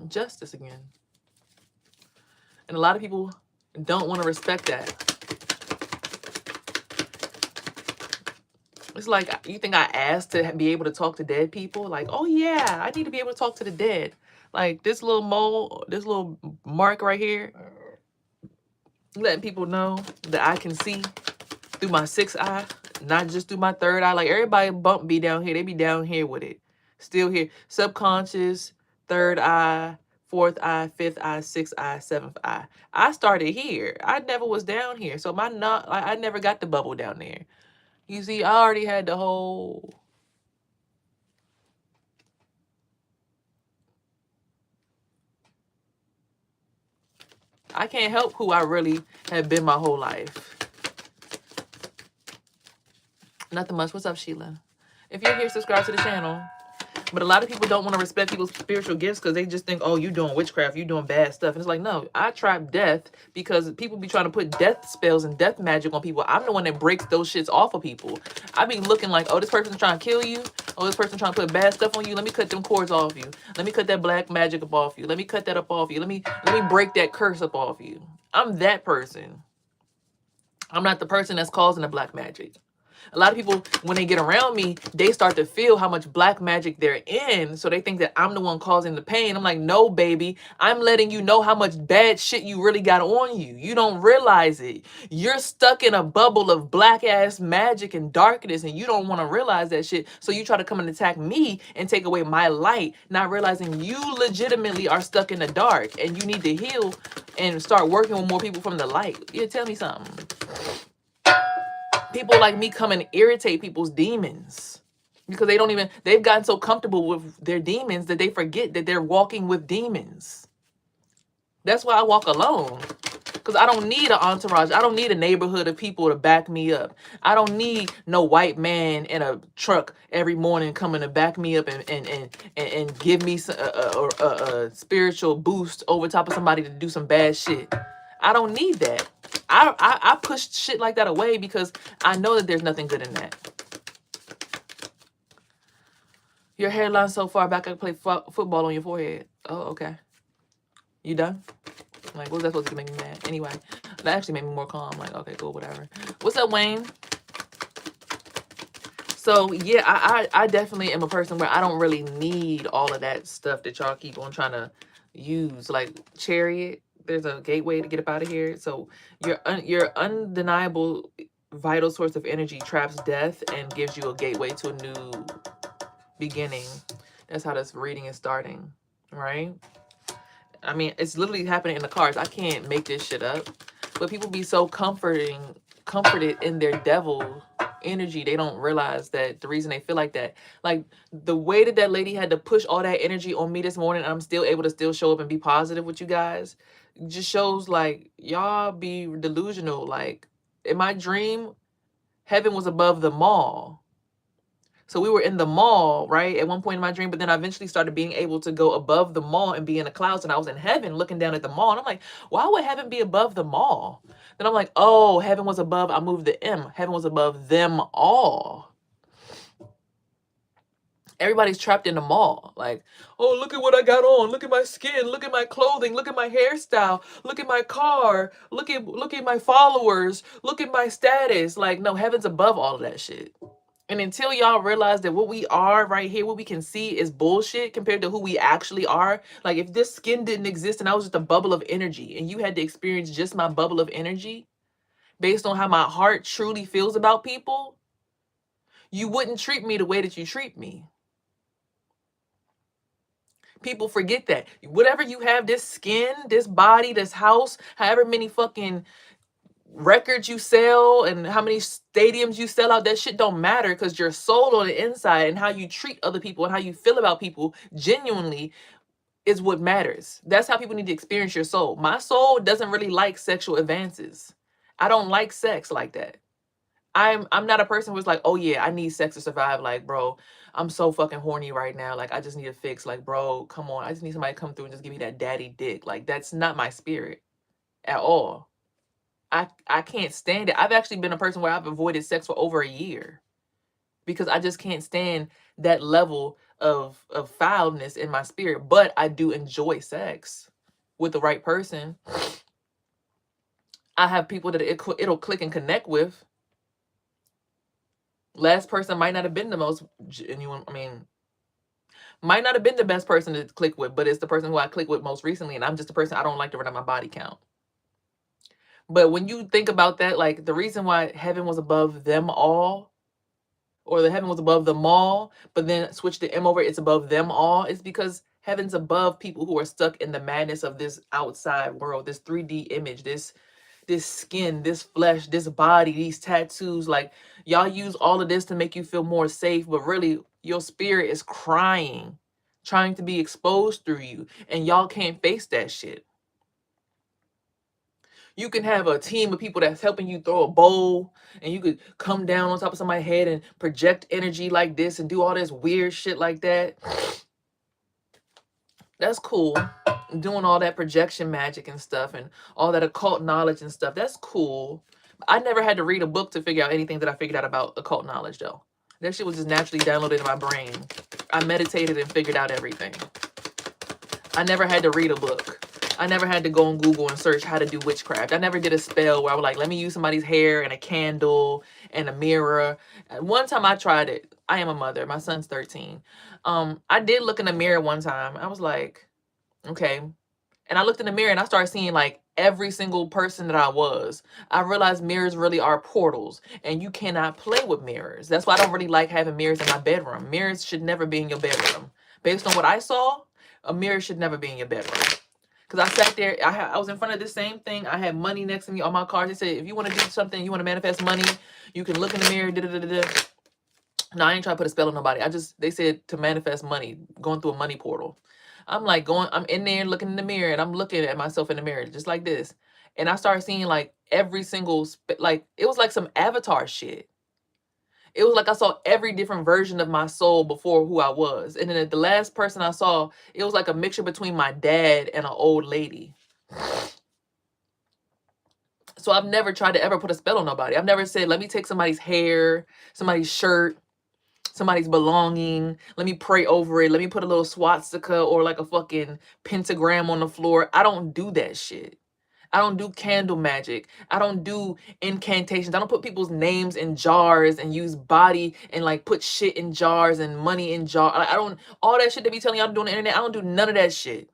Justice again. And a lot of people don't want to respect that. It's like, you think I asked to be able to talk to dead people? Like, oh yeah, I need to be able to talk to the dead. Like this little mole, this little mark right here, letting people know that I can see through my sixth eye, not just through my third eye. Like everybody bump be down here. They be down here with it. Still here. Subconscious, third eye, fourth eye, fifth eye, sixth eye, seventh eye. I started here. I never was down here. So I never got the bubble down there. You see, I already had the whole... I can't help who I really have been my whole life. Nothing much. What's up, Sheila? If you're here, subscribe to the channel. But a lot of people don't want to respect people's spiritual gifts because they just think, oh, you doing witchcraft, you doing bad stuff. And it's like, no, I trap death because people be trying to put death spells and death magic on people. I'm the one that breaks those shits off of people. I be looking like, oh, this person's trying to kill you. Oh, this person trying to put bad stuff on you. Let me cut them cords off you. Let me cut that black magic up off you. Let me cut that up off you. Let me break that curse up off you. I'm that person. I'm not the person that's causing the black magic. A lot of people, when they get around me, they start to feel how much black magic they're in. So they think that I'm the one causing the pain. I'm like, no, baby. I'm letting you know how much bad shit you really got on you. You don't realize it. You're stuck in a bubble of black ass magic and darkness, and you don't want to realize that shit. So you try to come and attack me and take away my light, not realizing you legitimately are stuck in the dark and you need to heal and start working with more people from the light. Yeah, tell me something. People like me come and irritate people's demons because they've gotten so comfortable with their demons that they forget that they're walking with demons. That's why I walk alone, because I don't need an entourage. I don't need a neighborhood of people to back me up. I don't need no white man in a truck every morning coming to back me up and give me a spiritual boost over top of somebody to do some bad shit. I don't need that. I push shit like that away because I know that there's nothing good in that. Your hairline so far back I can play football on your forehead. Oh, okay. You done? Like, what was that supposed to make me mad? Anyway, that actually made me more calm. Like, okay, cool, whatever. What's up, Wayne? So, yeah, I definitely am a person where I don't really need all of that stuff that y'all keep on trying to use. Like, Chariot, there's a gateway to get up out of here. So, your undeniable vital source of energy traps death and gives you a gateway to a new beginning. That's how this reading is starting, right? I mean, it's literally happening in the cards. I can't make this shit up. But people be so comforted in their devil energy, they don't realize that the reason they feel like that, like the way that lady had to push all that energy on me this morning, I'm still able to still show up and be positive with you guys, just shows like y'all be delusional. Like in my dream, heaven was above the mall. So we were in the mall, right, at one point in my dream, but then I eventually started being able to go above the mall and be in the clouds, and I was in heaven looking down at the mall. And I'm like, why would heaven be above the mall? Then I'm like, oh, heaven was above, I moved the M. Heaven was above them all. Everybody's trapped in the mall. Like, oh, look at what I got on. Look at my skin. Look at my clothing. Look at my hairstyle. Look at my car. Look at my followers. Look at my status. Like, no, heaven's above all of that shit. And until y'all realize that what we are right here, what we can see is bullshit compared to who we actually are. Like if this skin didn't exist and I was just a bubble of energy and you had to experience just my bubble of energy based on how my heart truly feels about people, you wouldn't treat me the way that you treat me. People forget that. Whatever you have, this skin, this body, this house, however many fucking records you sell and how many stadiums you sell out, that shit don't matter, because your soul on the inside and how you treat other people and how you feel about people genuinely is what matters. That's how people need to experience your soul. My soul doesn't really like sexual advances. I don't like sex like that. I'm not a person who's like, oh yeah, I need sex to survive. Like, bro, I'm so fucking horny right now. Like, I just need a fix. Like, bro, come on. I just need somebody to come through and just give me that daddy dick. Like, that's not my spirit at all. I can't stand it. I've actually been a person where I've avoided sex for over a year because I just can't stand that level of foulness in my spirit. But I do enjoy sex with the right person. I have people that it'll click and connect with. Last person might not have been the most genuine. I mean, might not have been the best person to click with, but it's the person who I click with most recently. And I'm just a person I don't like to run out my body count. But when you think about that, like the reason why heaven was above them all, or the heaven was above the mall, but then switch the M over, it's above them all, is because heaven's above people who are stuck in the madness of this outside world, this 3D image, this skin, this flesh, this body, these tattoos. Like y'all use all of this to make you feel more safe, but really your spirit is crying, trying to be exposed through you, and y'all can't face that shit. You can have a team of people that's helping you throw a bowl, and you could come down on top of somebody's head and project energy like this and do all this weird shit like that. That's cool. Doing all that projection magic and stuff and all that occult knowledge and stuff. That's cool. I never had to read a book to figure out anything that I figured out about occult knowledge, though. That shit was just naturally downloaded in my brain. I meditated and figured out everything. I never had to read a book. I never had to go on Google and search how to do witchcraft. I never did a spell where I was like, let me use somebody's hair and a candle and a mirror. One time I tried it. I am a mother. My son's 13. I did look in the mirror one time. I was like, okay. And I looked in the mirror and I started seeing like every single person that I was. I realized mirrors really are portals, and you cannot play with mirrors. That's why I don't really like having mirrors in my bedroom. Mirrors should never be in your bedroom. Based on what I saw, a mirror should never be in your bedroom. Because I sat there, I was in front of the same thing. I had money next to me on my cards. They said, if you want to do something, you want to manifest money, you can look in the mirror. No, I ain't trying to put a spell on nobody. They said to manifest money, going through a money portal. I'm in there looking in the mirror, and I'm looking at myself in the mirror just like this. And I started seeing like every single, like, it was like some avatar shit. It was like I saw every different version of my soul before who I was. And then the last person I saw, it was like a mixture between my dad and an old lady. So I've never tried to ever put a spell on nobody. I've never said, let me take somebody's hair, somebody's shirt, somebody's belonging. Let me pray over it. Let me put a little swastika or like a fucking pentagram on the floor. I don't do that shit. I don't do candle magic. I don't do incantations. I don't put people's names in jars and use body and like put shit in jars and money in jars. I don't, all that shit they be telling y'all to do on the internet. I don't do none of that shit.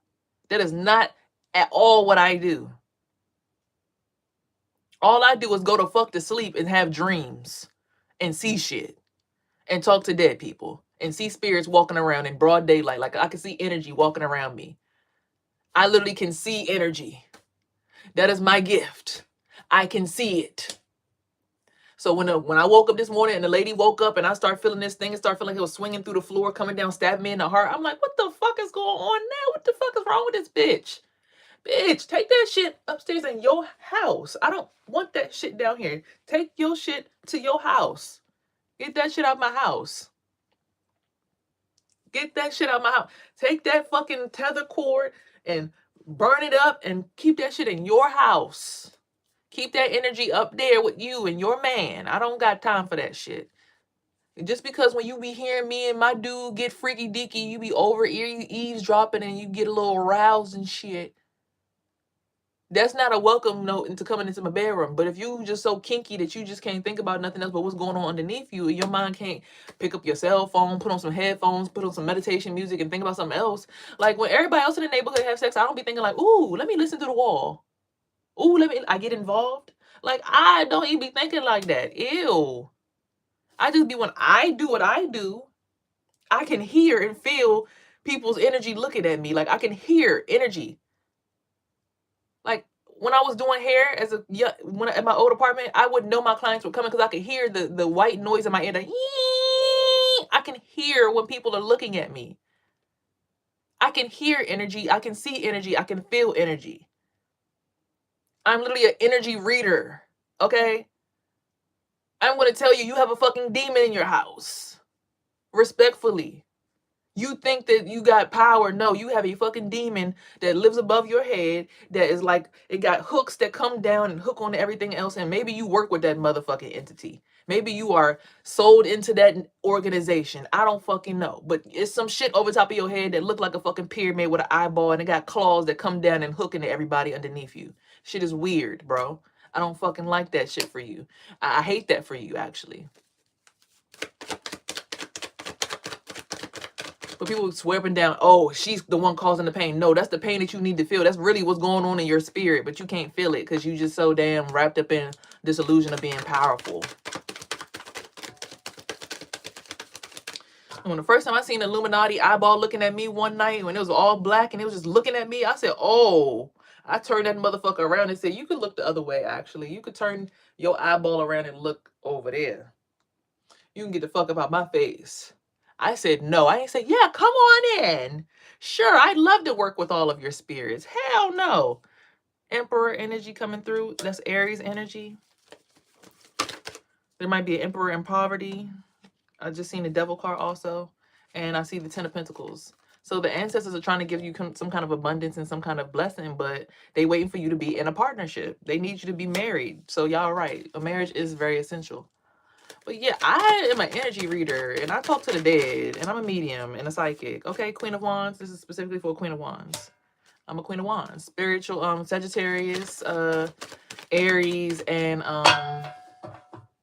That is not at all what I do. All I do is go to fuck to sleep and have dreams and see shit and talk to dead people and see spirits walking around in broad daylight. Like I can see energy walking around me. I literally can see energy. That is my gift. I can see it. So when I woke up this morning and the lady woke up and I start feeling this thing and start feeling like it was swinging through the floor, coming down, stabbing me in the heart, I'm like, what the fuck is going on now? What the fuck is wrong with this bitch? Bitch, take that shit upstairs in your house. I don't want that shit down here. Take your shit to your house. Get that shit out of my house. Get that shit out of my house. Take that fucking tether cord and burn it up and keep that shit in your house. Keep that energy up there with you and your man. I don't got time for that shit. Just because when you be hearing me and my dude get freaky deaky, you be over eavesdropping and you get a little aroused and shit. That's not a welcome note into coming into my bedroom. But if you just so kinky that you just can't think about nothing else but what's going on underneath you, and your mind can't pick up your cell phone, put on some headphones, put on some meditation music and think about something else. Like when everybody else in the neighborhood have sex, I don't be thinking like, ooh, let me listen to the wall. Ooh, I get involved. Like I don't even be thinking like that. Ew. I just be, when I do what I do, I can hear and feel people's energy looking at me. Like I can hear energy. Like when I was doing hair at my old apartment, I would know my clients were coming because I could hear the white noise in my ear. I can hear when people are looking at me. I can hear energy. I can see energy. I can feel energy. I'm literally an energy reader. Okay? I'm going to tell you, you have a fucking demon in your house. Respectfully. You think that you got power. No, you have a fucking demon that lives above your head that is like, it got hooks that come down and hook on everything else. And maybe you work with that motherfucking entity. Maybe you are sold into that organization. I don't fucking know. But it's some shit over top of your head that look like a fucking pyramid with an eyeball and it got claws that come down and hook into everybody underneath you. Shit is weird, bro. I don't fucking like that shit for you. I hate that for you, actually. But people swearing down, oh, she's the one causing the pain. No, that's the pain that you need to feel. That's really what's going on in your spirit, but you can't feel it because you just so damn wrapped up in this illusion of being powerful. When the first time I seen the Illuminati eyeball looking at me one night when it was all black and it was just looking at me, I said, oh, I turned that motherfucker around and said, you could look the other way, actually. You could turn your eyeball around and look over there. You can get the fuck up out my face. I said, no. I ain't say, yeah, come on in. Sure, I'd love to work with all of your spirits. Hell no. Emperor energy coming through. That's Aries energy. There might be an Emperor in poverty. I just seen the Devil card also. And I see the Ten of Pentacles. So the ancestors are trying to give you some kind of abundance and some kind of blessing, but they waiting for you to be in a partnership. They need you to be married. So y'all right. A marriage is very essential. But yeah, I am an energy reader and I talk to the dead and I'm a medium and a psychic. Okay, Queen of Wands. This is specifically for Queen of Wands. I'm a Queen of Wands. Spiritual Sagittarius, Aries, and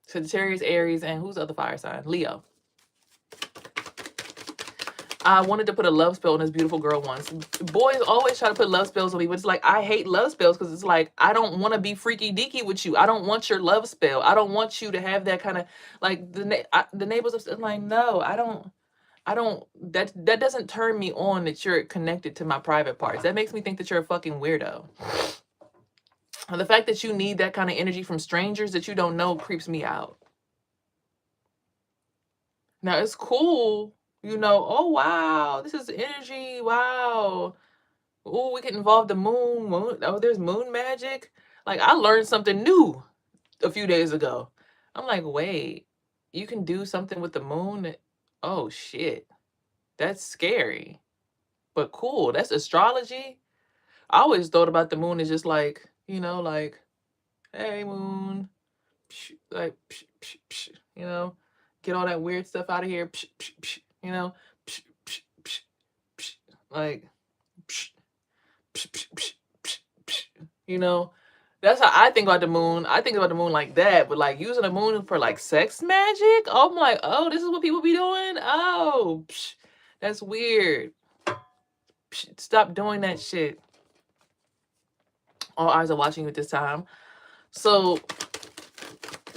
Sagittarius, Aries, and who's the other fire sign? Leo. I wanted to put a love spell on this beautiful girl once. Boys always try to put love spells on me, but it's like, I hate love spells because it's like, I don't want to be freaky deaky with you. I don't want your love spell. I don't want you to have that kind of, like, the neighbors are like, no, I don't, that doesn't turn me on that you're connected to my private parts. That makes me think that you're a fucking weirdo. And the fact that you need that kind of energy from strangers that you don't know creeps me out. Now, it's cool, you know, oh, wow, this is energy, wow. Oh, we can involve the moon. Oh, there's moon magic. Like, I learned something new a few days ago. I'm like, wait, you can do something with the moon? Oh, shit. That's scary. But cool. That's astrology. I always thought about the moon as just like, you know, like, hey, moon. Psh, like, psh, psh, psh, you know, get all that weird stuff out of here. Psh, psh, psh, you know, psh, psh, psh, psh, like, psh, psh, psh, psh, psh, psh, you know. That's how I think about the moon. I think about the moon like that, but like using the moon for like sex magic, I'm like, oh, this is what people be doing? Oh, psh, that's weird. Psh, stop doing that shit. All eyes are watching you at this time. So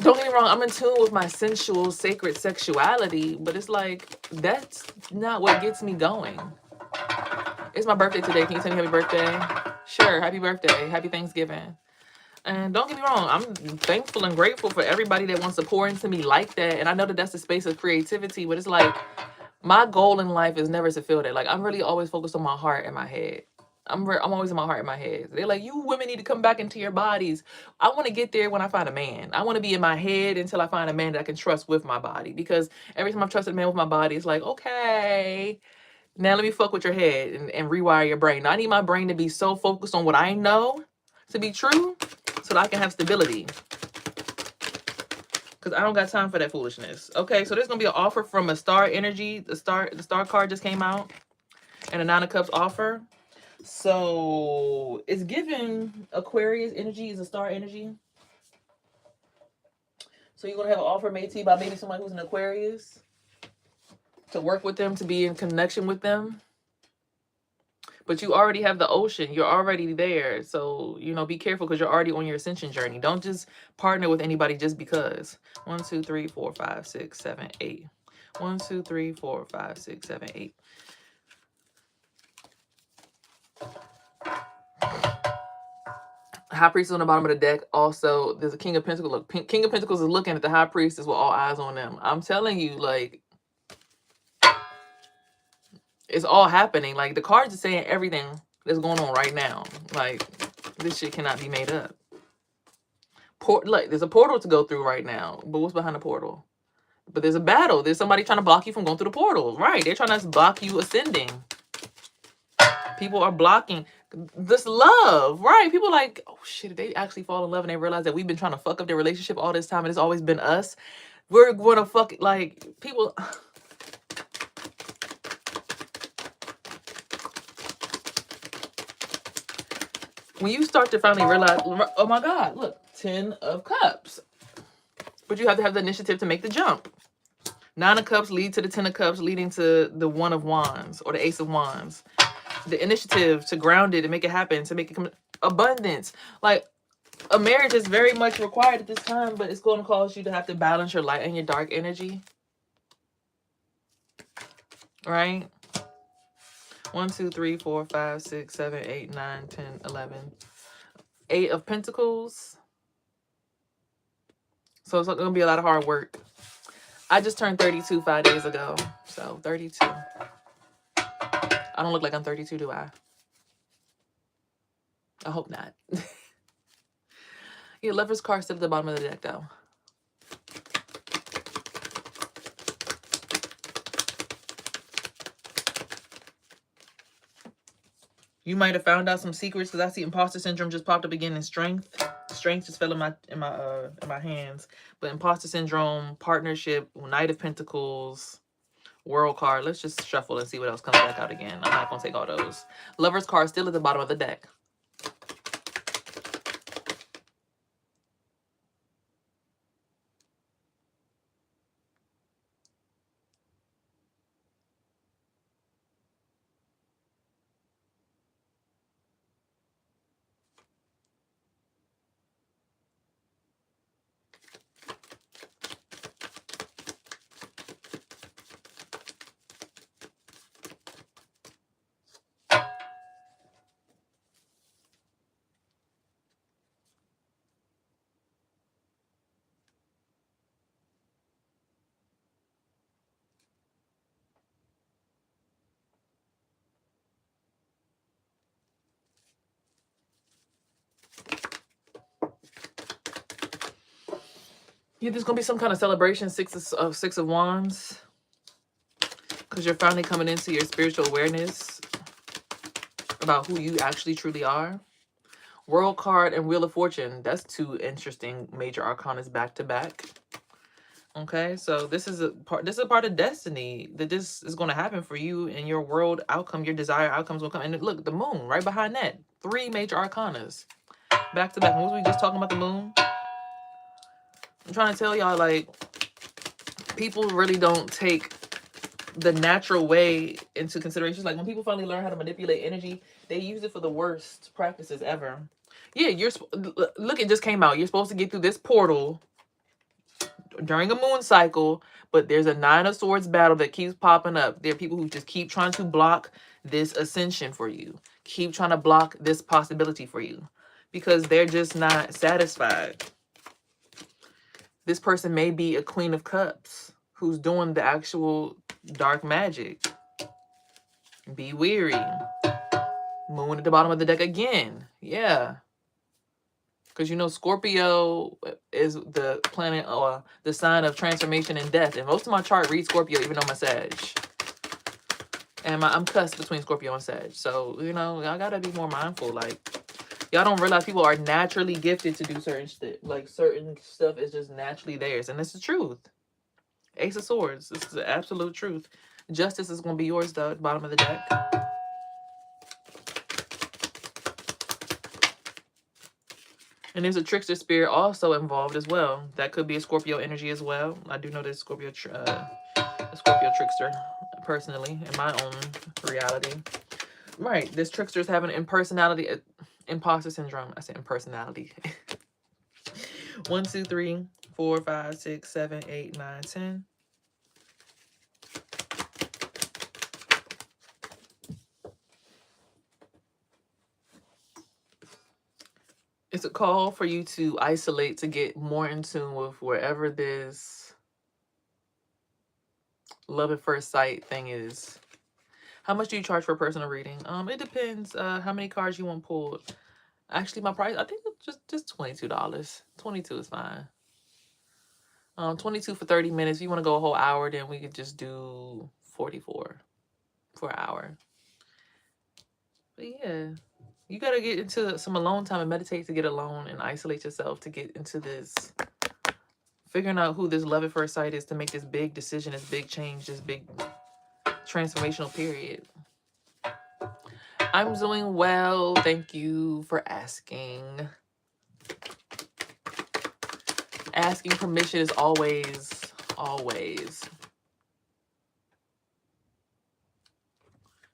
don't get me wrong, I'm in tune with my sensual, sacred sexuality, but it's like, that's not what gets me going. It's my birthday today. Can you tell me happy birthday? Sure, happy birthday. Happy Thanksgiving. And don't get me wrong, I'm thankful and grateful for everybody that wants to pour into me like that. And I know that that's the space of creativity, but it's like, my goal in life is never to feel that. Like, I'm really always focused on my heart and my head. I'm always in my heart and my head. They're like, you women need to come back into your bodies. I want to get there when I find a man. I want to be in my head until I find a man that I can trust with my body. Because every time I've trusted a man with my body, it's like, okay, now let me fuck with your head and rewire your brain. Now, I need my brain to be so focused on what I know to be true so that I can have stability. Because I don't got time for that foolishness. Okay, so there's going to be an offer from a star energy. The star card just came out. And a Nine of Cups offer. So it's given Aquarius energy is a star energy. So you're going to have an offer made to you by maybe somebody who's an Aquarius. To work with them, to be in connection with them. But you already have the ocean. You're already there. So, you know, be careful because you're already on your ascension journey. Don't just partner with anybody just because. 1, 2, 3, 4, 5, 6, 7, 8. 1, 2, 3, 4, 5, 6, 7, 8. High Priestess on the bottom of the deck. Also, there's a King of Pentacles. Look, King of Pentacles is looking at the High Priestess with all eyes on them. I'm telling you, like, it's all happening. Like, the cards are saying everything that's going on right now. Like, this shit cannot be made up. Like, there's a portal to go through right now. But what's behind the portal? But there's a battle. There's somebody trying to block you from going through the portal. Right. They're trying to block you ascending. People are blocking this love, right? People like, oh shit, if they actually fall in love and they realize that we've been trying to fuck up their relationship all this time and it's always been us, we're gonna fuck, like, people. When you start to finally realize, oh my God, look, 10 of Cups. But you have to have the initiative to make the jump. 9 of Cups lead to the 10 of Cups, leading to the 1 of Wands or the Ace of Wands. The initiative to ground it and make it happen, to make it come abundance. Like, a marriage is very much required at this time, but it's going to cause you to have to balance your light and your dark energy. Right? 1, 2, 3, 4, 5, 6, 7, 8, 9, 10, 11. 8 of Pentacles. So it's going to be a lot of hard work. I just turned 32 5 days ago. So 32. I don't look like I'm 32, do I? I hope not. Yeah, Lover's card still at the bottom of the deck, though. You might have found out some secrets, because I see imposter syndrome just popped up again in strength. Strength just fell in my hands. But imposter syndrome, partnership, Knight of Pentacles, World card. Let's just shuffle and see what else comes back out again. I'm not gonna take all those. Lover's card still at the bottom of the deck. Yeah, there's gonna be some kind of celebration. Six of Wands, because you're finally coming into your spiritual awareness about who you actually truly are. World card and Wheel of Fortune. That's two interesting major arcanas back to back. Okay, so this is a part of destiny, that this is going to happen for you, and your world outcome, your desired outcomes will come. And look, the moon right behind that. Three major arcanas back to back. What was we just talking about, the moon? I'm trying to tell y'all, like, people really don't take the natural way into consideration. Like, when people finally learn how to manipulate energy, they use it for the worst practices ever. Yeah, look, it just came out. You're supposed to get through this portal during a moon cycle, but there's a Nine of Swords battle that keeps popping up. There are people who just keep trying to block this ascension for you, keep trying to block this possibility for you, because they're just not satisfied. This person may be a Queen of Cups who's doing the actual dark magic. Be weary. Moon at the bottom of the deck again. Yeah. Because, you know, Scorpio is the planet, or the sign of transformation and death. And most of my chart reads Scorpio, even though I'm a Sag. And I'm cussed between Scorpio and Sag. So, you know, y'all got to be more mindful. Like, y'all don't realize people are naturally gifted to do certain stuff. Like, certain stuff is just naturally theirs. And it's the truth. Ace of Swords. This is the absolute truth. Justice is going to be yours, though, at the bottom of the deck. And there's a trickster spirit also involved as well. That could be a Scorpio energy as well. I do know there's a Scorpio trickster, personally, in my own reality. Right, this trickster is having imposter syndrome. I said impersonality. 1, 2, 3, 4, 5, 6, 7, 8, 9, 10. It's a call for you to isolate, to get more in tune with wherever this love at first sight thing is. How much do you charge for a personal reading? It depends how many cards you want pulled. Actually, my price, I think it's just $22. 22 is fine. 22 for 30 minutes. If you want to go a whole hour, then we could just do 44 for an hour. But yeah, you got to get into some alone time and meditate to get alone and isolate yourself to get into this, figuring out who this love at first sight is, to make this big decision, this big change, this big transformational period. I'm doing well. Thank you for asking. Asking permission is always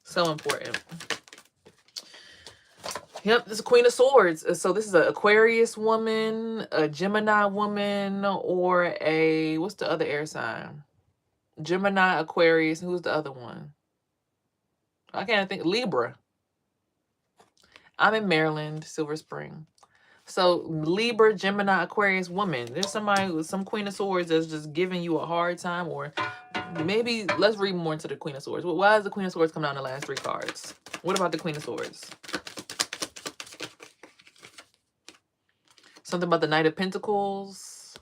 so important. Yep, this is Queen of Swords. So this is an Aquarius woman, a Gemini woman, or a, what's the other air sign? Gemini, Aquarius, and who's the other one? I can't think. Libra. I'm in Maryland, Silver Spring. So Libra, Gemini, Aquarius woman. There's somebody with some Queen of Swords that's just giving you a hard time, or maybe let's read more into the Queen of Swords. Why is the Queen of Swords come down the last 3 cards? What about the Queen of Swords? Something about the Knight of Pentacles.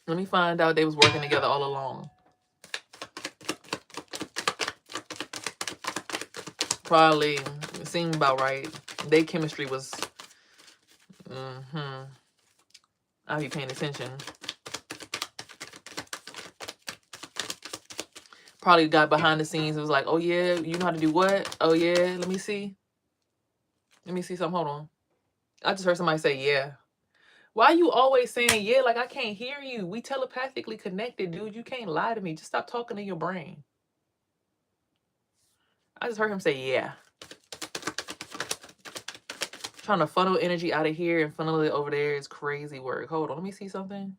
Let me find out they was working together all along. Probably seemed about right. Their chemistry was, I'll be paying attention. Probably got behind the scenes and was like, oh yeah, you know how to do what? Oh yeah, let me see. Let me see something, hold on. I just heard somebody say yeah. Why you always saying yeah like I can't hear you? We telepathically connected, dude. You can't lie to me. Just stop talking to your brain. I just heard him say yeah. Trying to funnel energy out of here and funnel it over there is crazy work. Hold on, let me see something.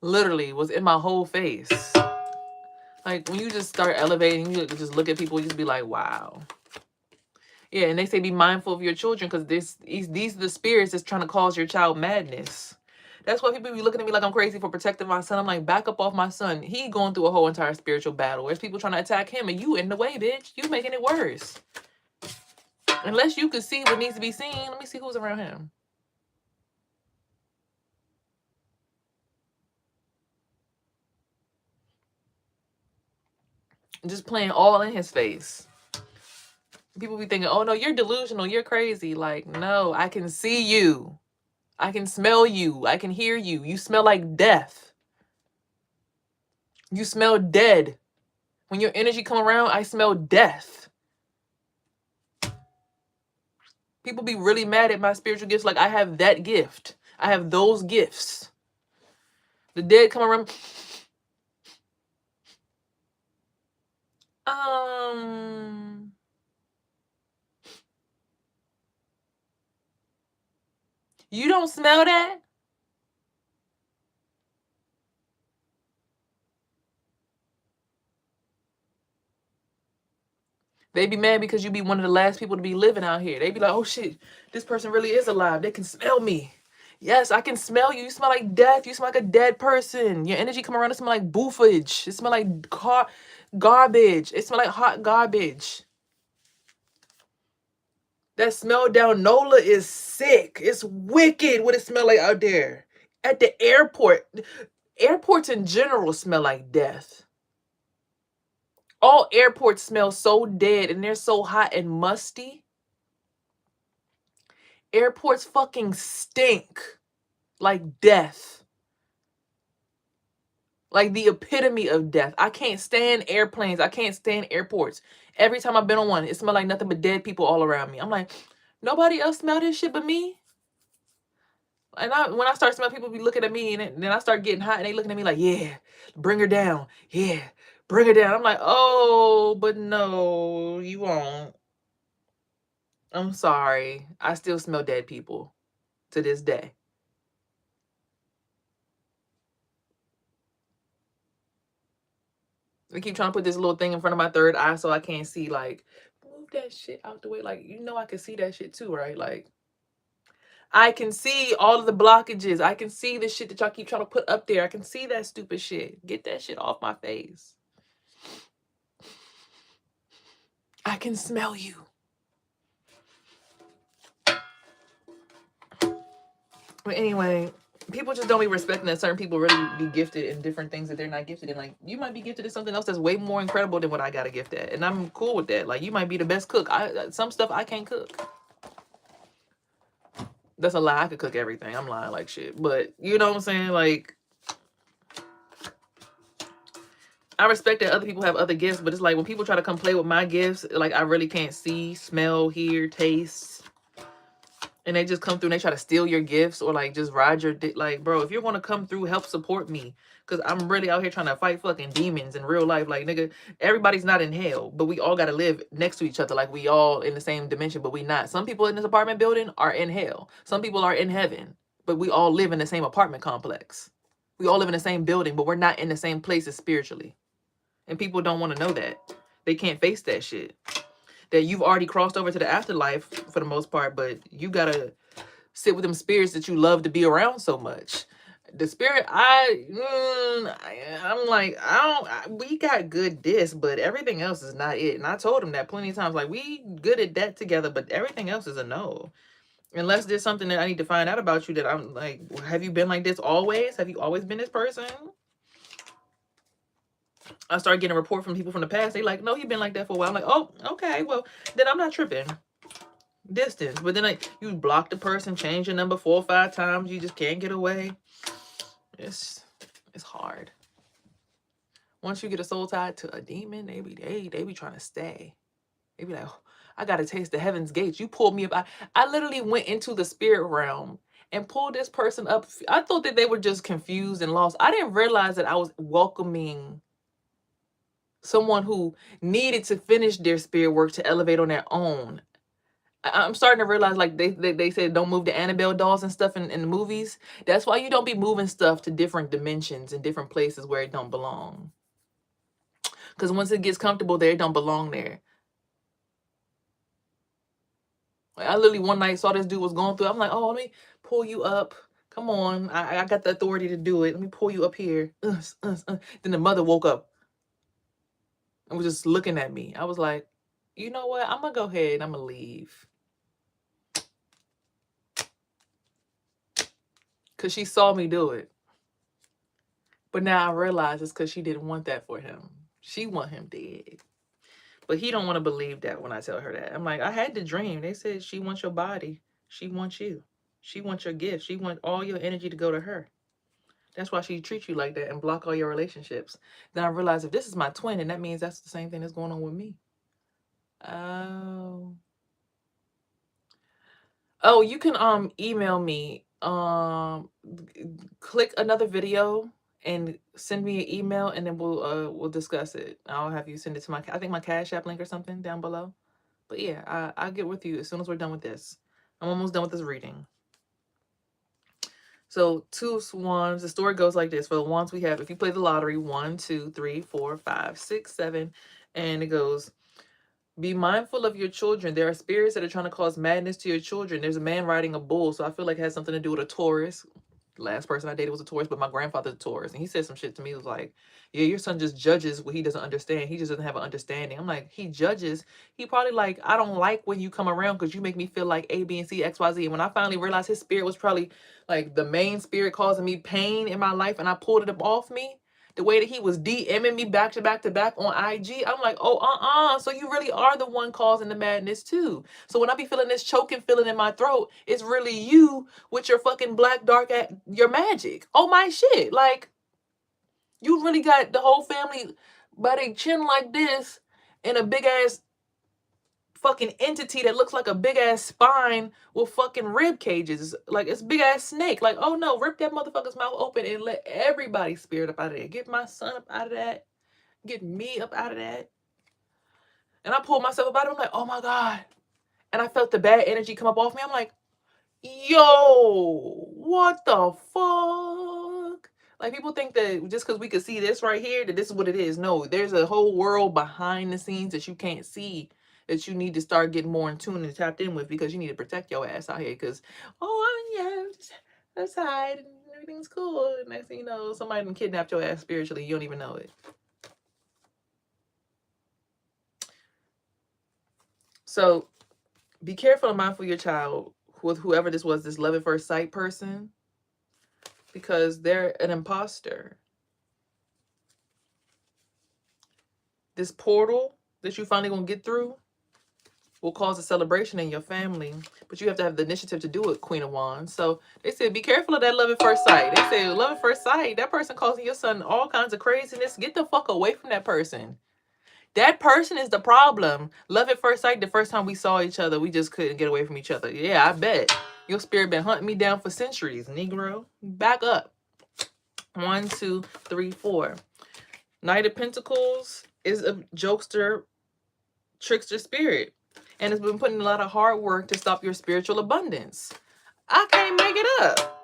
Literally was in my whole face. Like when you just start elevating, you just look at people, you just be like, wow. Yeah, and they say be mindful of your children because these are the spirits that's trying to cause your child madness. That's why people be looking at me like I'm crazy for protecting my son. I'm like, back up off my son. He going through a whole entire spiritual battle. There's people trying to attack him and you in the way, bitch. You making it worse. Unless you can see what needs to be seen. Let me see who's around him. Just playing all in his face. People be thinking, oh no, you're delusional. You're crazy. Like, no, I can see you. I can smell you. I can hear you. You smell like death. You smell dead. When your energy come around, I smell death. People be really mad at my spiritual gifts. Like, I have that gift. I have those gifts. The dead come around. You don't smell that? They be mad because you be one of the last people to be living out here. They be like, oh shit, this person really is alive. They can smell me. Yes, I can smell you. You smell like death. You smell like a dead person. Your energy come around, it smell like boofage. It smell like garbage. It smell like hot garbage. That smell down NOLA is sick. It's wicked what it smell like out there. At the airport. Airports in general smell like death. All airports smell so dead and they're so hot and musty. Airports fucking stink like death. Like the epitome of death. I can't stand airplanes. I can't stand airports. Every time I've been on one, it smells like nothing but dead people all around me. I'm like, nobody else smell this shit but me? And when I start smelling, people be looking at me, and then I start getting hot, and they looking at me like, yeah, bring her down. Yeah, bring her down. I'm like, oh, but no, you won't. I'm sorry. I still smell dead people to this day. I keep trying to put this little thing in front of my third eye so I can't see. Like, move that shit out the way. Like, you know I can see that shit too, right? Like, I can see all of the blockages. I can see the shit that y'all keep trying to put up there. I can see that stupid shit. Get that shit off my face. I can smell you. But anyway, people just don't be respecting that certain people really be gifted in different things that they're not gifted in. Like, you might be gifted in something else that's way more incredible than what I got a gift at. And I'm cool with that. Like, you might be the best cook. Some stuff I can't cook. That's a lie. I could cook everything. I'm lying like shit. But you know what I'm saying? Like, I respect that other people have other gifts, but it's like when people try to come play with my gifts, like I really can't see, smell, hear, taste. And they just come through and they try to steal your gifts or like just ride your dick. Like, bro, if you're going to come through, help support me. Because I'm really out here trying to fight fucking demons in real life. Like, nigga, everybody's not in hell, but we all got to live next to each other. Like, we all in the same dimension, but we not. Some people in this apartment building are in hell. Some people are in heaven, but we all live in the same apartment complex. We all live in the same building, but we're not in the same places spiritually. And people don't want to know that. They can't face that shit. That you've already crossed over to the afterlife for the most part, but you gotta sit with them spirits that you love to be around so much. The spirit, I'm like, we got good this, but everything else is not it. And I told him that plenty of times, like, we good at that together, but everything else is a no. Unless there's something that I need to find out about you that I'm like, have you been like this always? Have you always been this person? I started getting a report from people from the past. They like, no, you've been like that for a while. I'm like, oh, okay, well, then I'm not tripping. Distance. But then like you block the person, change your number 4 or 5 times, you just can't get away. It's hard. Once you get a soul tied to a demon, they be trying to stay. They be like, oh, I gotta taste the heaven's gates. You pulled me up. I literally went into the spirit realm and pulled this person up. I thought that they were just confused and lost. I didn't realize that I was welcoming someone who needed to finish their spirit work to elevate on their own. I'm starting to realize, like they said, don't move the Annabelle dolls and stuff in the movies. That's why you don't be moving stuff to different dimensions and different places where it don't belong. Because once it gets comfortable there, it don't belong there. Like, I literally one night saw this dude was going through. I'm like, oh, let me pull you up. Come on, I got the authority to do it. Let me pull you up here. Then the mother woke up and was just looking at me. I was like, you know what? I'm gonna go ahead and I'm gonna leave. Because she saw me do it. But now I realize it's because she didn't want that for him. She want him dead. But he don't want to believe that when I tell her that. I'm like, I had the dream. They said she wants your body. She wants you. She wants your gift. She wants all your energy to go to her. That's why she treats you like that and block all your relationships. Then I realized if this is my twin, then that means that's the same thing that's going on with me. Oh. Oh, you can email me. Click another video and send me an email, and then we'll discuss it. I'll have you send it to my, I think my Cash App link or something down below. But yeah, I'll get with you as soon as we're done with this. I'm almost done with this reading. So 2 swans. The story goes like this. For the wands we have, if you play the lottery, 1, 2, 3, 4, 5, 6, 7, and it goes, be mindful of your children. There are spirits that are trying to cause madness to your children. There's a man riding a bull, so I feel like it has something to do with a Taurus. The last person I dated was a Taurus, but my grandfather's a Taurus. And he said some shit to me. It was like, yeah, your son just judges what he doesn't understand. He just doesn't have an understanding. I'm like, he judges. He probably like, I don't like when you come around because you make me feel like A, B, and C, X, Y, Z. And when I finally realized his spirit was probably like the main spirit causing me pain in my life and I pulled it up off me, the way that he was DMing me back to back to back on IG, I'm like, oh, so you really are the one causing the madness too. So when I be feeling this choking feeling in my throat, it's really you with your fucking black dark at your magic. Oh my shit. Like, you really got the whole family by their chin like this and a big ass fucking entity that looks like a big ass spine with fucking rib cages. Like, it's big ass snake. Like, oh no, rip that motherfucker's mouth open and let everybody spirit up out of there. Get my son up out of that. Get me up out of that. And I pulled myself up out of it. I'm like, oh my God. And I felt the bad energy come up off me. I'm like, yo, what the fuck? Like, people think that just because we could see this right here, that this is what it is. No, there's a whole world behind the scenes that you can't see, that you need to start getting more in tune and tapped in with, because you need to protect your ass out here. Because, oh, yeah, let's hide and everything's cool. And next thing you know, somebody done kidnapped your ass spiritually. You don't even know it. So be careful and mindful of your child, with whoever this was, this love at first sight person, because they're an imposter. This portal that you finally gonna get through will cause a celebration in your family, but you have to have the initiative to do it, Queen of Wands. So they said, be careful of that love at first sight. They said, love at first sight, that person causing your son all kinds of craziness. Get the fuck away from that person. That person is the problem. Love at first sight, the first time we saw each other, we just couldn't get away from each other. Yeah, I bet. Your spirit been hunting me down for centuries, Negro. Back up. 1, 2, 3, 4. Knight of Pentacles is a jokester, trickster spirit. And it's been putting a lot of hard work to stop your spiritual abundance. I can't make it up.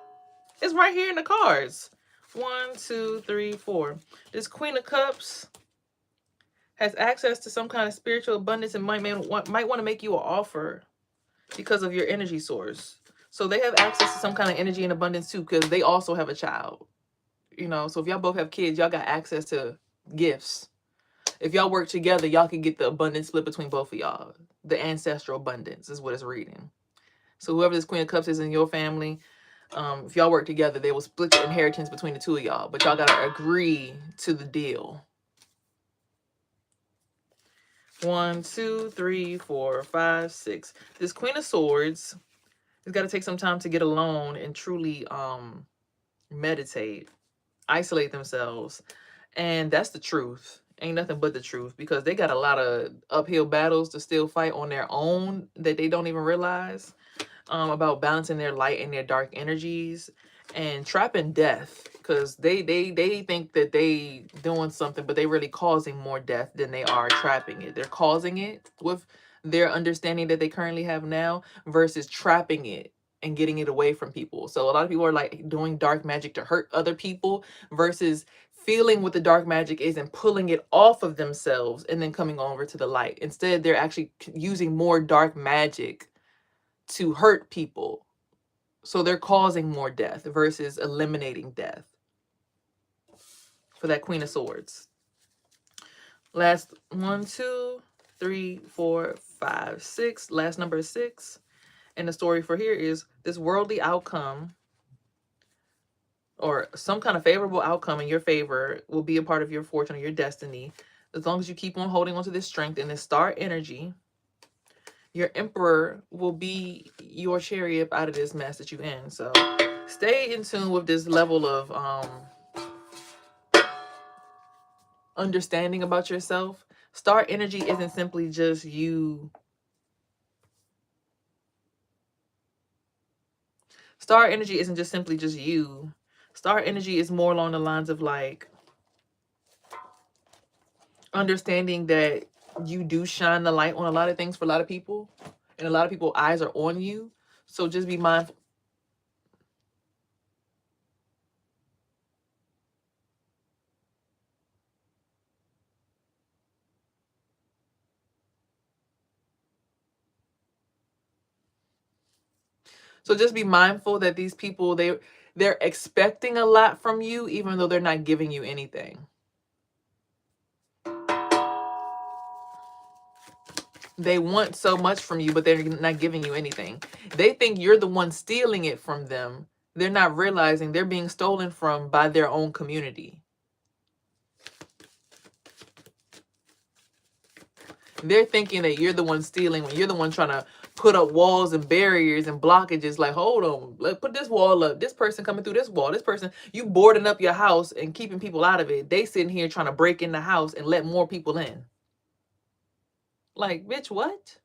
It's right here in the cards. 1, 2, 3, 4. This Queen of Cups has access to some kind of spiritual abundance and might want to make you an offer because of your energy source. So they have access to some kind of energy and abundance too, because they also have a child. You know, so if y'all both have kids, y'all got access to gifts. If y'all work together, y'all can get the abundance split between both of y'all. The ancestral abundance is what it's reading. So whoever this Queen of Cups is in your family, if y'all work together, they will split the inheritance between the two of y'all. But y'all gotta agree to the deal. 1, 2, 3, 4, 5, 6. This Queen of Swords has got to take some time to get alone and truly meditate, isolate themselves. And that's the truth. Ain't nothing but the truth, because they got a lot of uphill battles to still fight on their own that they don't even realize, about balancing their light and their dark energies and trapping death, because they think that they doing something, but they really causing more death than they are trapping it. They're causing it with their understanding that they currently have now versus trapping it and getting it away from people. So a lot of people are like doing dark magic to hurt other people versus feeling what the dark magic is and pulling it off of themselves and then coming over to the light. Instead, they're actually using more dark magic to hurt people. So they're causing more death versus eliminating death for that Queen of Swords. Last 1, 2, 3, 4, 5, 6. Last number is 6. And the story for here is this worldly outcome or some kind of favorable outcome in your favor will be a part of your fortune or your destiny. As long as you keep on holding on to this strength and this star energy, your emperor will be your chariot out of this mess that you're in. So stay in tune with this level of understanding about yourself. Star energy isn't simply just you. Star energy isn't just simply just you. Star energy is more along the lines of like understanding that you do shine the light on a lot of things for a lot of people, and a lot of people's eyes are on you. So just be mindful. So just be mindful that these people, they're expecting a lot from you, even though they're not giving you anything. They want so much from you, but they're not giving you anything. They think you're the one stealing it from them. They're not realizing they're being stolen from by their own community. They're thinking that you're the one stealing when you're the one trying to put up walls and barriers and blockages. Like, hold on, let's put this wall up. This person coming through this wall. This person, you boarding up your house and keeping people out of it. They sitting here trying to break in the house and let more people in. Like, bitch, what?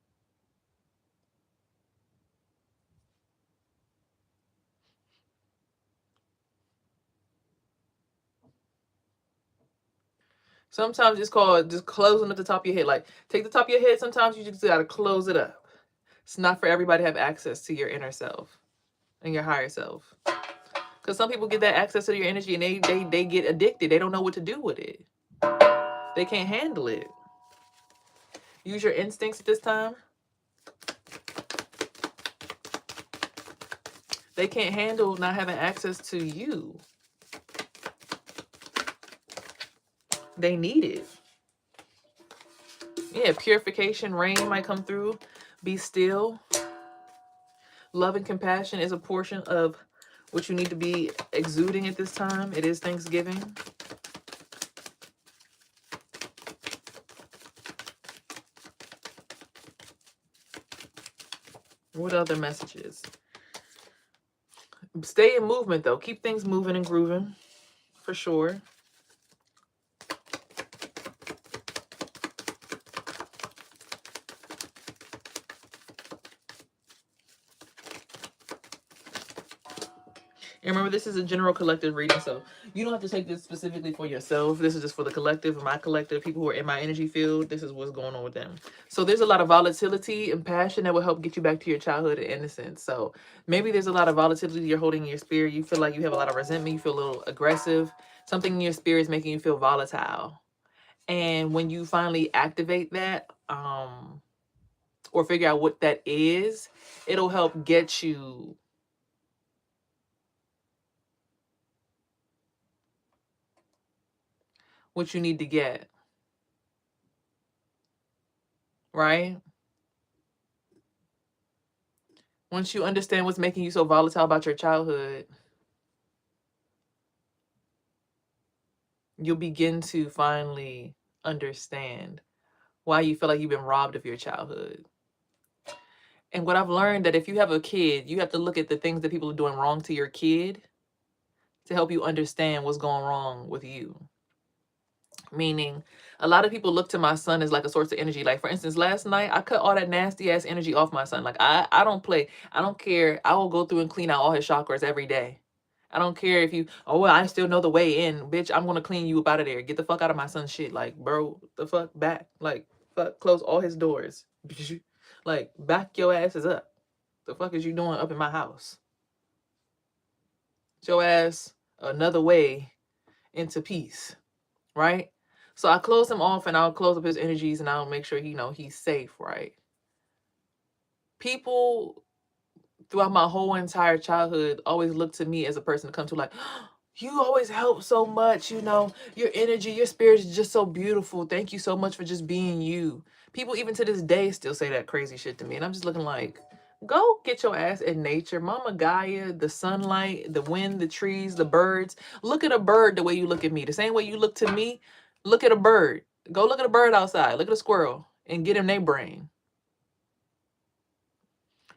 Sometimes it's called just closing at the top of your head. Like, take the top of your head. Sometimes you just got to close it up. It's not for everybody to have access to your inner self and your higher self. Because some people get that access to your energy and they get addicted. They don't know what to do with it. They can't handle it. Use your instincts at this time. They can't handle not having access to you. They need it. Yeah, purification, rain might come through. Be still. Love and compassion is a portion of what you need to be exuding at this time. It is Thanksgiving. What other messages? Stay in movement, though. Keep things moving and grooving, for sure. And remember, this is a general collective reading, so you don't have to take this specifically for yourself. This is just for the collective, my collective, people who are in my energy field. This is what's going on with them. So there's a lot of volatility and passion that will help get you back to your childhood and innocence. So maybe there's a lot of volatility you're holding in your spirit. You feel like you have a lot of resentment. You feel a little aggressive. Something in your spirit is making you feel volatile. And when you finally activate that, or figure out what that is, it'll help get you what you need to get, right? Once you understand what's making you so volatile about your childhood, you'll begin to finally understand why you feel like you've been robbed of your childhood. And what I've learned, that if you have a kid, you have to look at the things that people are doing wrong to your kid to help you understand what's going wrong with you. Meaning, a lot of people look to my son as like a source of energy. Like, for instance, last night I cut all that nasty ass energy off my son. Like, I don't play. I don't care. I will go through and clean out all his chakras every day. I don't care if you, oh, well, I still know the way in. Bitch, I'm going to clean you up out of there. Get the fuck out of my son's shit. Like, bro, the fuck back. Like, fuck, close all his doors. Like, back your asses up. The fuck is you doing up in my house? Get your ass another way into peace, right? So I close him off, and I'll close up his energies, and I'll make sure he's safe, right? People throughout my whole entire childhood always looked to me as a person to come to, like, you always help so much, your energy, your spirit is just so beautiful. Thank you so much for just being you. People even to this day still say that crazy shit to me, and I'm just looking like, go get your ass in nature. Mama Gaia, the sunlight, the wind, the trees, the birds. Look at a bird the way you look at me. The same way you look to me, look at a bird. Go look at a bird outside. Look at a squirrel and get in their brain.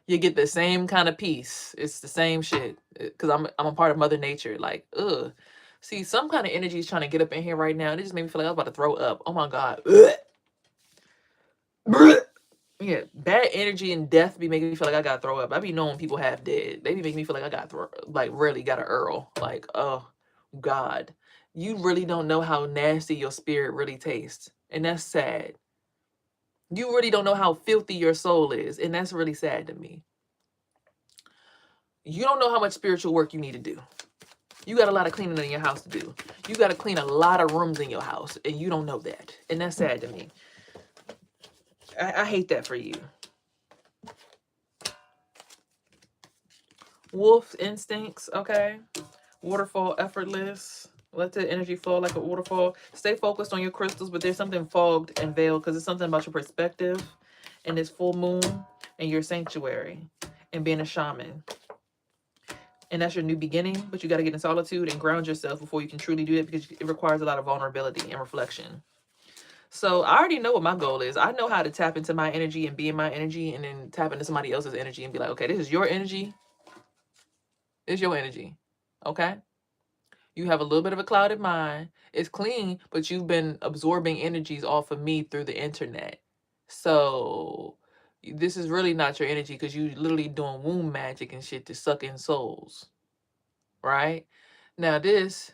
You get the same kind of peace. It's the same shit. Because I'm a part of Mother Nature. Like, ugh. See, some kind of energy is trying to get up in here right now. And it just made me feel like I was about to throw up. Oh my God. Yeah, bad energy and death be making me feel like I gotta throw up. I be knowing people have dead. They be making me feel like I got like really got a Earl. Like, oh God, you really don't know how nasty your spirit really tastes, and that's sad. You really don't know how filthy your soul is, and that's really sad to me. You don't know how much spiritual work you need to do. You got a lot of cleaning in your house to do. You got to clean a lot of rooms in your house, and you don't know that, and that's sad to me. I hate that for you. Wolf instincts, okay? Waterfall effortless. Let the energy flow like a waterfall. Stay focused on your crystals, but there's something fogged and veiled because it's something about your perspective and this full moon and your sanctuary and being a shaman. And that's your new beginning, but you got to get in solitude and ground yourself before you can truly do it, because it requires a lot of vulnerability and reflection. So I already know what my goal is. I know how to tap into my energy and be in my energy, and then tap into somebody else's energy and be like, okay, this is your energy. It's your energy. Okay? You have a little bit of a clouded mind. It's clean, but you've been absorbing energies off of me through the internet. So this is really not your energy, because you literally doing womb magic and shit to suck in souls. Right? Now this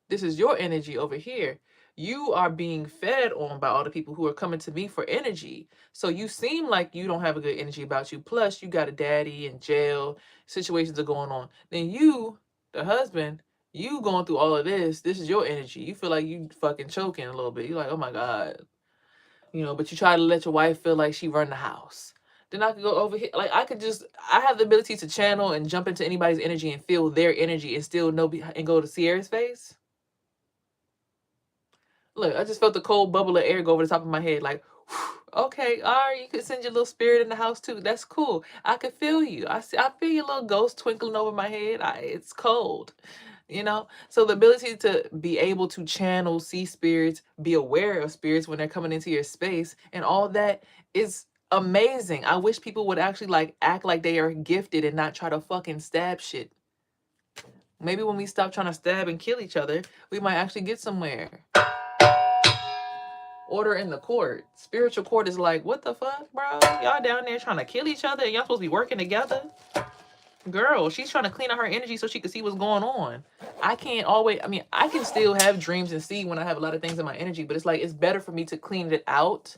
is your energy over here. You are being fed on by all the people who are coming to me for energy. So you seem like you don't have a good energy about you. Plus, you got a daddy in jail. Situations are going on. Then you, the husband, you going through all of this. This is your energy. You feel like you fucking choking a little bit. You're like, oh my God. But you try to let your wife feel like she run the house. Then I could go over here. Like, I have the ability to channel and jump into anybody's energy and feel their energy and still know and go to Sierra's face. Look, I just felt the cold bubble of air go over the top of my head. Like, okay, all right, you could send your little spirit in the house too. That's cool. I could feel you. I feel your little ghost twinkling over my head. It's cold, So the ability to be able to channel, see spirits, be aware of spirits when they're coming into your space, and all that is amazing. I wish people would actually like act like they are gifted and not try to fucking stab shit. Maybe when we stop trying to stab and kill each other, we might actually get somewhere. Order in the court. Spiritual court is like, what the fuck, bro? Y'all down there trying to kill each other and y'all supposed to be working together? Girl, she's trying to clean out her energy so she can see what's going on. I can still have dreams and see when I have a lot of things in my energy, but it's like, it's better for me to clean it out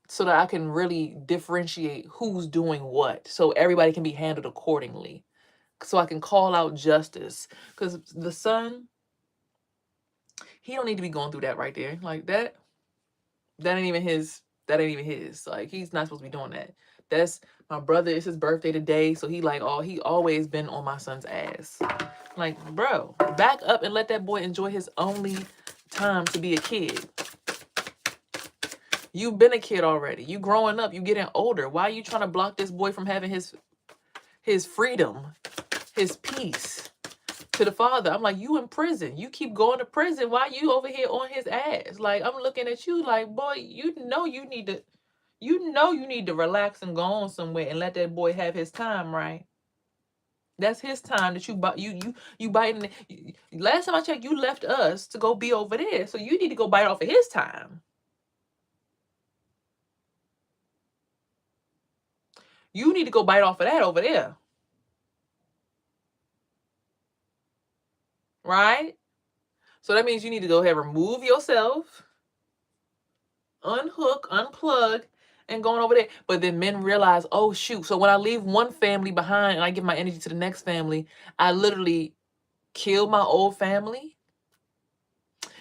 so that I can really differentiate who's doing what, so everybody can be handled accordingly. So I can call out justice. Because the sun, He don't need to be going through that right there. Like that ain't even his. That ain't even his. Like he's not supposed to be doing that. That's my brother. It's his birthday today, so he like he always been on my son's ass. Like, bro, back up and let that boy enjoy his only time to be a kid. You've been a kid already. You growing up. You getting older. Why are you trying to block this boy from having his freedom, his peace to the father? I'm like, you in prison. You keep going to prison. Why you over here on his ass? Like, I'm looking at you like, boy, you know you need to relax and go on somewhere and let that boy have his time, right? That's his time that you biting. Last time I checked, you left us to go be over there. So you need to go bite off of his time. You need to go bite off of that over there. Right? So that means you need to go ahead and remove yourself, unhook, unplug, and going over there. But then men realize, oh shoot. So when I leave one family behind and I give my energy to the next family, I literally kill my old family.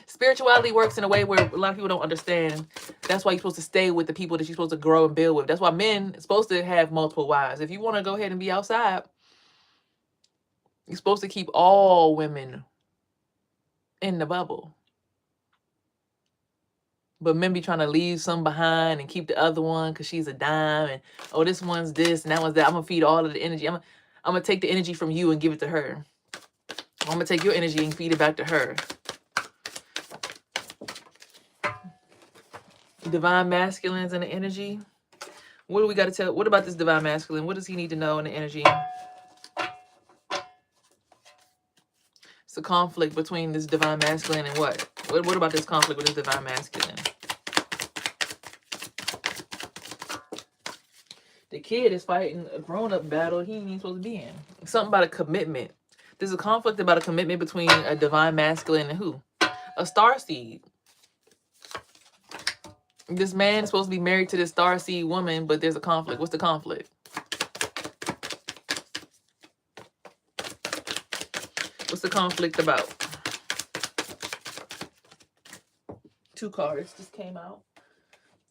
Spirituality works in a way where a lot of people don't understand. That's why you're supposed to stay with the people that you're supposed to grow and build with. That's why men are supposed to have multiple wives. If you want to go ahead and be outside, you're supposed to keep all women in the bubble. But men be trying to leave some behind and keep the other one because she's a dime. And, oh, this one's this and that one's that. I'm going to feed all of the energy. I'm going to take the energy from you and give it to her. I'm going to take your energy and feed it back to her. Divine masculines and the energy. What do we got to tell? What about this divine masculine? What does he need to know in the energy? It's a conflict between this divine masculine and what? What about this conflict with this divine masculine? The kid is fighting a grown-up battle he ain't even supposed to be in. Something about a commitment. There's a conflict about a commitment between a divine masculine and who? A starseed. This man is supposed to be married to this starseed woman, but there's a conflict. What's the conflict? What's the conflict about? 2 cards just came out.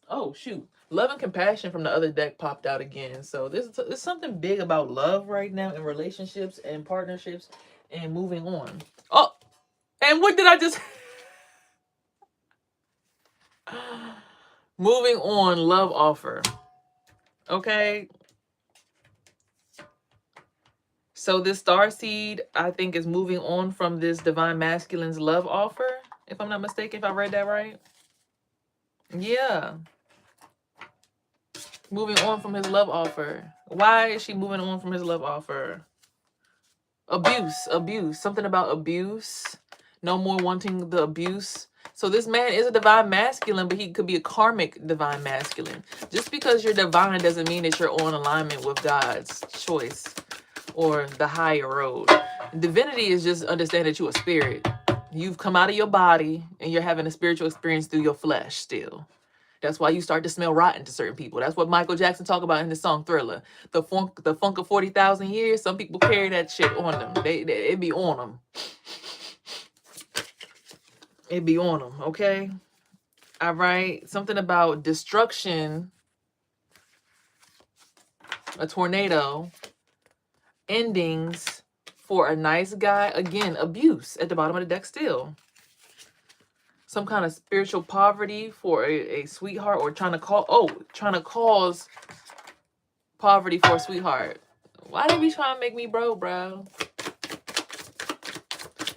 Oh, shoot. Love and compassion from the other deck popped out again. So there's something big about love right now in relationships and partnerships and moving on. Oh, and what did I just... Moving on, love offer. Okay. So this starseed, I think, is moving on from this divine masculine's love offer. If I'm not mistaken, if I read that right. Yeah. Moving on from his love offer. Why is she moving on from his love offer? Abuse. Something about abuse. No more wanting the abuse. So this man is a divine masculine, but he could be a karmic divine masculine. Just because you're divine doesn't mean that you're on alignment with God's choice or the higher road. Divinity is just understand that you're a spirit. You've come out of your body and you're having a spiritual experience through your flesh still. That's why you start to smell rotten to certain people. That's what Michael Jackson talked about in the song Thriller. The funk of 40,000 years. Some people carry that shit on them. It be on them. It be on them, okay? All right. Something about destruction. A tornado. Endings for a nice guy. Again, abuse at the bottom of the deck still. Some kind of spiritual poverty for a sweetheart, or trying to cause poverty for a sweetheart. Why they be trying to make me broke, bro?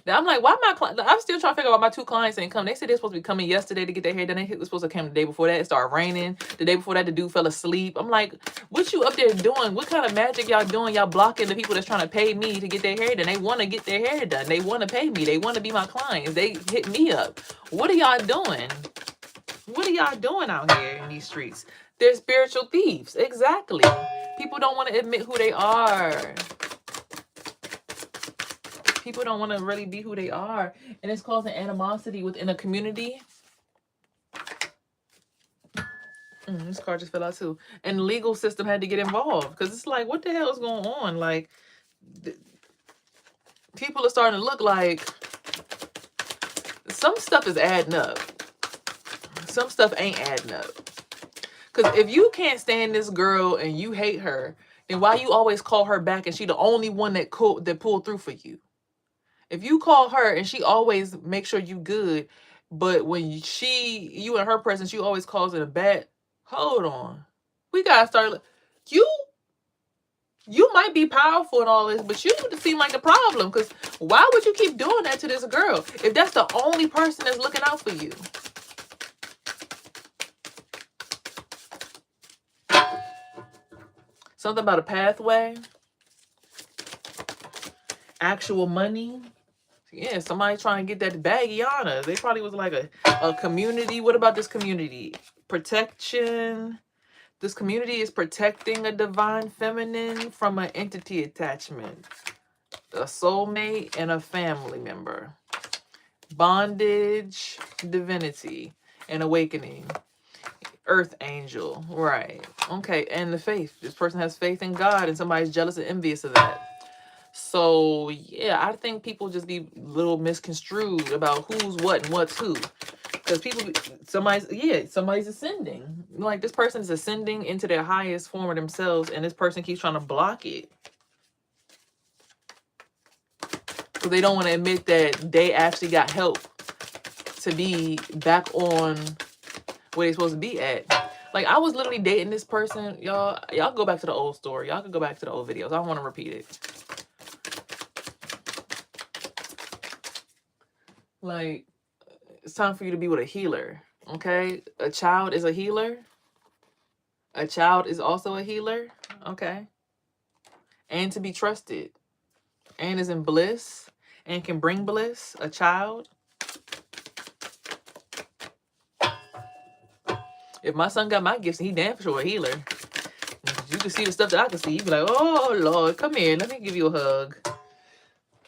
Now I'm like, why I'm still trying to figure out why my 2 clients ain't come. They said they're supposed to be coming yesterday to get their hair done. They were supposed to come the day before that. It started raining. The day before that, the dude fell asleep. I'm like, what you up there doing? What kind of magic y'all doing? Y'all blocking the people that's trying to pay me to get their hair done. They want to get their hair done. They want to pay me. They want to be my clients. They hit me up. What are y'all doing? What are y'all doing out here in these streets? They're spiritual thieves. Exactly. People don't want to admit who they are. People don't want to really be who they are. And it's causing animosity within a community. This card just fell out too. And the legal system had to get involved. Because it's like, what the hell is going on? Like, people are starting to look like some stuff is adding up. Some stuff ain't adding up. Because if you can't stand this girl and you hate her, then why you always call her back and she the only one that pulled through for you? If you call her and she always makes sure you good, but when you in her presence, you always calls it a bad. Hold on, we gotta start. You might be powerful and all this, but you seem like the problem. Because why would you keep doing that to this girl if that's the only person that's looking out for you? Something about a pathway, actual money. Yeah, somebody trying to get that baggiana. They probably was like a community. What about this community? Protection. This community is protecting a divine feminine from an entity attachment, a soulmate, and a family member. Bondage, divinity, and awakening. Earth angel. Right. Okay, and the faith. This person has faith in God and somebody's jealous and envious of that. So yeah, I think people just be a little misconstrued about who's what and what's who. Because somebody's ascending. Like this person is ascending into their highest form of themselves, and this person keeps trying to block it. So they don't want to admit that they actually got help to be back on where they're supposed to be at. Like I was literally dating this person, y'all. Y'all go back to the old story. Y'all can go back to the old videos. I don't want to repeat it. Like, it's time for you to be with a healer, okay? A child is a healer. A child is also a healer, okay? And to be trusted. And is in bliss and can bring bliss. A child. If my son got my gifts, he damn sure a healer. You can see the stuff that I can see. You be like, oh, Lord, come here. Let me give you a hug.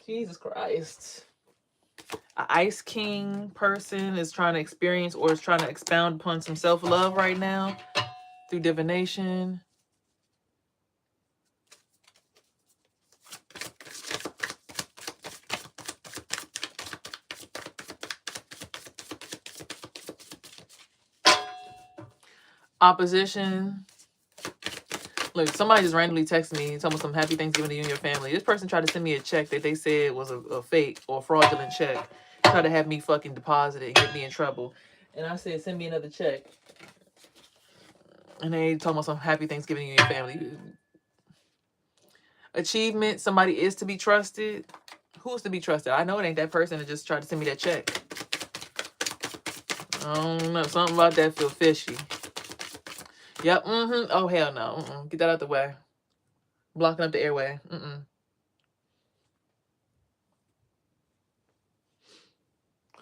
Jesus Christ. An Ice King person is trying to experience or is trying to expound upon some self-love right now through divination. Opposition. Look, somebody just randomly texted me and told me some happy Thanksgiving to you and your family. This person tried to send me a check that they said was a fake or fraudulent check. Tried to have me fucking deposit it and get me in trouble. And I said, send me another check. And they told me some happy Thanksgiving to you and your family. Achievement, somebody is to be trusted. Who's to be trusted? I know it ain't that person that just tried to send me that check. I don't know. Something about that feel fishy. Yep. Oh, hell no. Get that out the way. Blocking up the airway.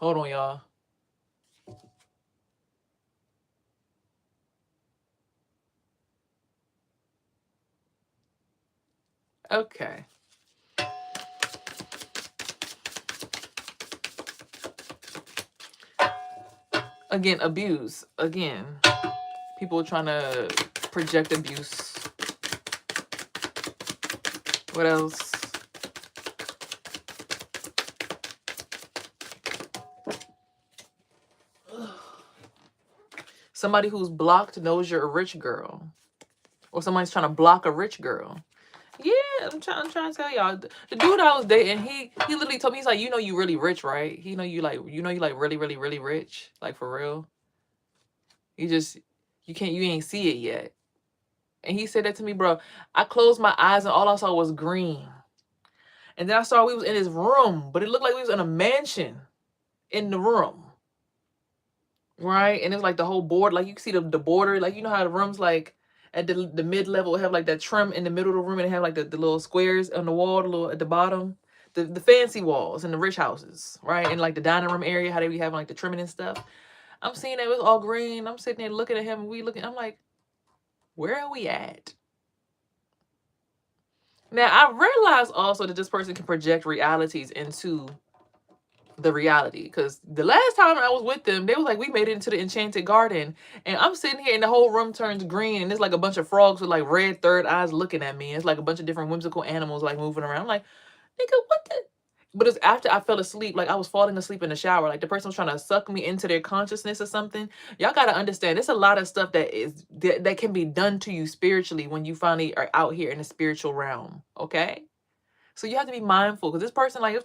Hold on, y'all. Okay. Again, abuse. Again, people trying to project abuse. What else? Somebody who's blocked knows you're a rich girl. Or somebody's trying to block a rich girl. Yeah, I'm trying to tell y'all. The dude I was dating, he literally told me, he's like, you know you really rich, right? You really, really, really rich. Like for real. You ain't see it yet. And he said that to me, bro. I closed my eyes and all I saw was green. And then I saw we was in his room, but it looked like we was in a mansion in the room. Right? And it's like the whole board, like you can see the border, like you know how the rooms like at the mid-level have like that trim in the middle of the room and have like the little squares on the wall, the little at the bottom. The fancy walls in the rich houses, right? And like the dining room area, how they be having like the trimming and stuff. I'm seeing that it was all green. I'm sitting there looking at him and I'm like, where are we at? Now I realized also that this person can project realities into the reality, because the last time I was with them, they was like, we made it into the enchanted garden, and I'm sitting here and the whole room turns green and it's like a bunch of frogs with like red third eyes looking at me. It's like a bunch of different whimsical animals like moving around. I'm like, nigga, what the But it's after I fell asleep, like I was falling asleep in the shower, like the person was trying to suck me into their consciousness or something. Y'all got to understand, there's a lot of stuff that can be done to you spiritually when you finally are out here in the spiritual realm. Okay. So you have to be mindful, because this person, like,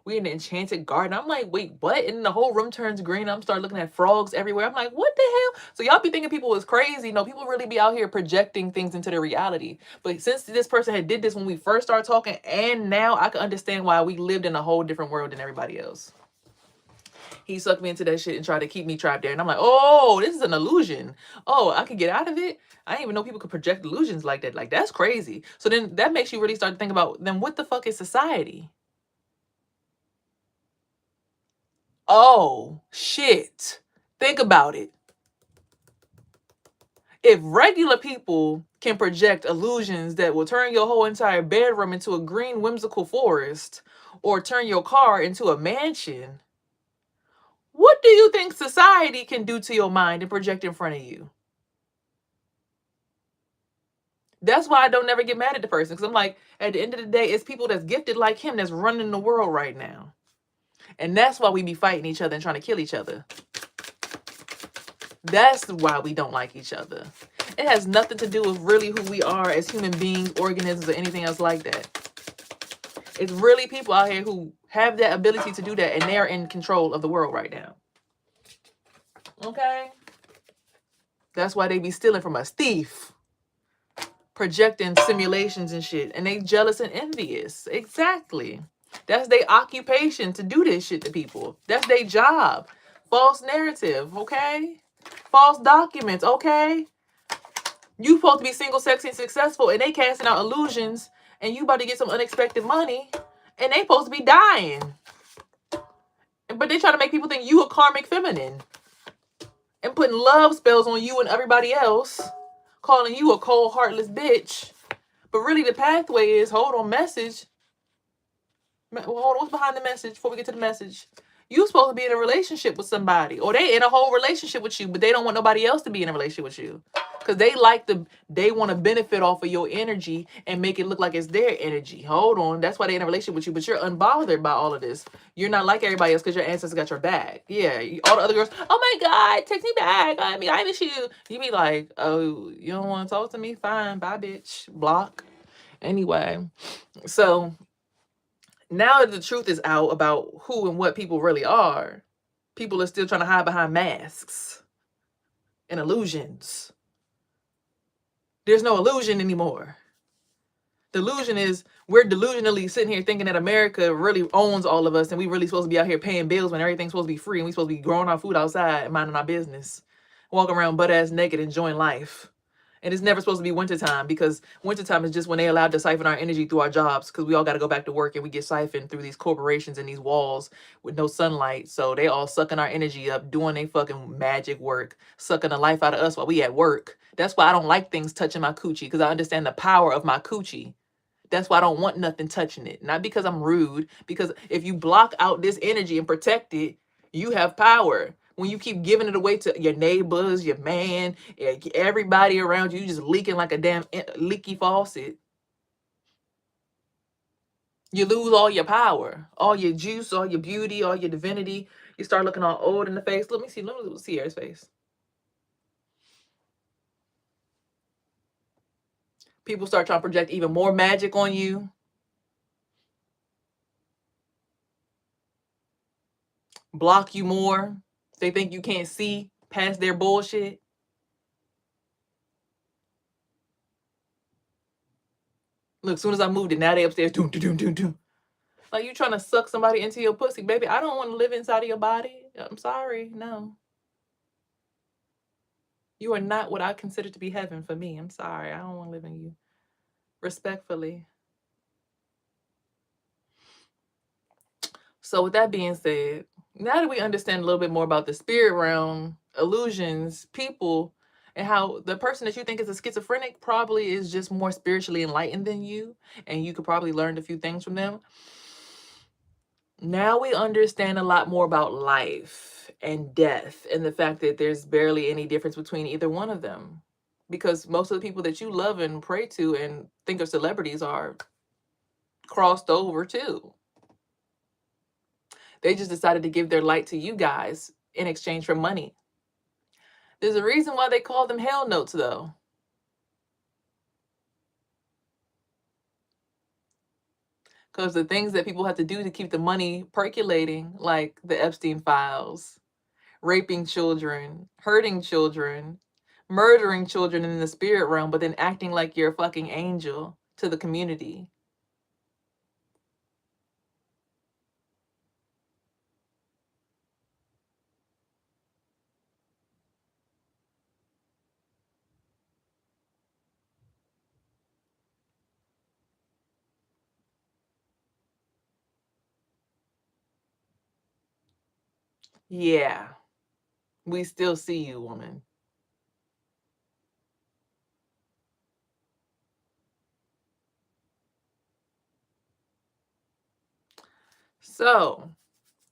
we're in the enchanted garden. I'm like, wait, what? And the whole room turns green. I'm start looking at frogs everywhere. I'm like, what the hell? So y'all be thinking people was crazy. No, people really be out here projecting things into their reality. But since this person had did this when we first started talking, and now I can understand why we lived in a whole different world than everybody else. He sucked me into that shit and tried to keep me trapped there. And I'm like, oh, this is an illusion. Oh, I could get out of it. I didn't even know people could project illusions like that. Like, that's crazy. So then that makes you really start to think about, then what the fuck is society? Oh, shit. Think about it. If regular people can project illusions that will turn your whole entire bedroom into a green whimsical forest or turn your car into a mansion, what do you think society can do to your mind and project in front of you? That's why I don't never get mad at the person, because I'm like, at the end of the day, it's people that's gifted like him that's running the world right now. And that's why we be fighting each other and trying to kill each other. That's why we don't like each other. It has nothing to do with really who we are as human beings, organisms, or anything else like that. It's really people out here who have that ability to do that, and they're in control of the world right now. Okay? That's why they be stealing from us. Thief. Projecting simulations and shit. And they jealous and envious. Exactly. That's their occupation, to do this shit to people. That's their job. False narrative, okay? False documents, okay? You supposed to be single, sexy, and successful, and they casting out illusions, and you about to get some unexpected money, and they supposed to be dying. But they try to make people think you a karmic feminine and putting love spells on you and everybody else, calling you a cold, heartless bitch. But really the pathway is, hold on, message. Hold on, what's behind the message before we get to the message? You supposed to be in a relationship with somebody, or they in a whole relationship with you, but they don't want nobody else to be in a relationship with you. Because they want to benefit off of your energy and make it look like it's their energy. Hold on. That's why they're in a relationship with you, but you're unbothered by all of this. You're not like everybody else because your ancestors got your back. Yeah. All the other girls, oh my God, take me back. I miss you. You be like, oh, you don't want to talk to me? Fine. Bye, bitch. Block. Anyway. So now that the truth is out about who and what people really are, people are still trying to hide behind masks and illusions. There's no illusion anymore. Delusion is, we're delusionally sitting here thinking that America really owns all of us and we really supposed to be out here paying bills when everything's supposed to be free and we supposed to be growing our food outside and minding our business, walking around butt ass naked enjoying life. And it's never supposed to be wintertime, because wintertime is just when they allowed to siphon our energy through our jobs, because we all got to go back to work and we get siphoned through these corporations and these walls with no sunlight. So they all sucking our energy up, doing their fucking magic work, sucking the life out of us while we at work. That's why I don't like things touching my coochie, because I understand the power of my coochie. That's why I don't want nothing touching it. Not because I'm rude, because if you block out this energy and protect it, you have power. When you keep giving it away to your neighbors, your man, everybody around you, just leaking like a damn leaky faucet, you lose all your power, all your juice, all your beauty, all your divinity. You start looking all old in the face. Let me see Sierra's face. People start trying to project even more magic on you. Block you more. They think you can't see past their bullshit. Look, as soon as I moved it, now they upstairs. Doom, doom, doom, doom. Like, you trying to suck somebody into your pussy, baby. I don't want to live inside of your body. I'm sorry. No. You are not what I consider to be heaven for me. I'm sorry. I don't want to live in you. Respectfully. So with that being said, now that we understand a little bit more about the spirit realm, illusions, people, and how the person that you think is a schizophrenic probably is just more spiritually enlightened than you, and you could probably learn a few things from them. Now we understand a lot more about life and death, and the fact that there's barely any difference between either one of them. Because most of the people that you love and pray to and think of celebrities are crossed over too. They just decided to give their light to you guys in exchange for money. There's a reason why they call them hell notes, though. Because the things that people have to do to keep the money percolating, like the Epstein files, raping children, hurting children, murdering children in the spirit realm, but then acting like you're a fucking angel to the community. Yeah, we still see you, woman. So,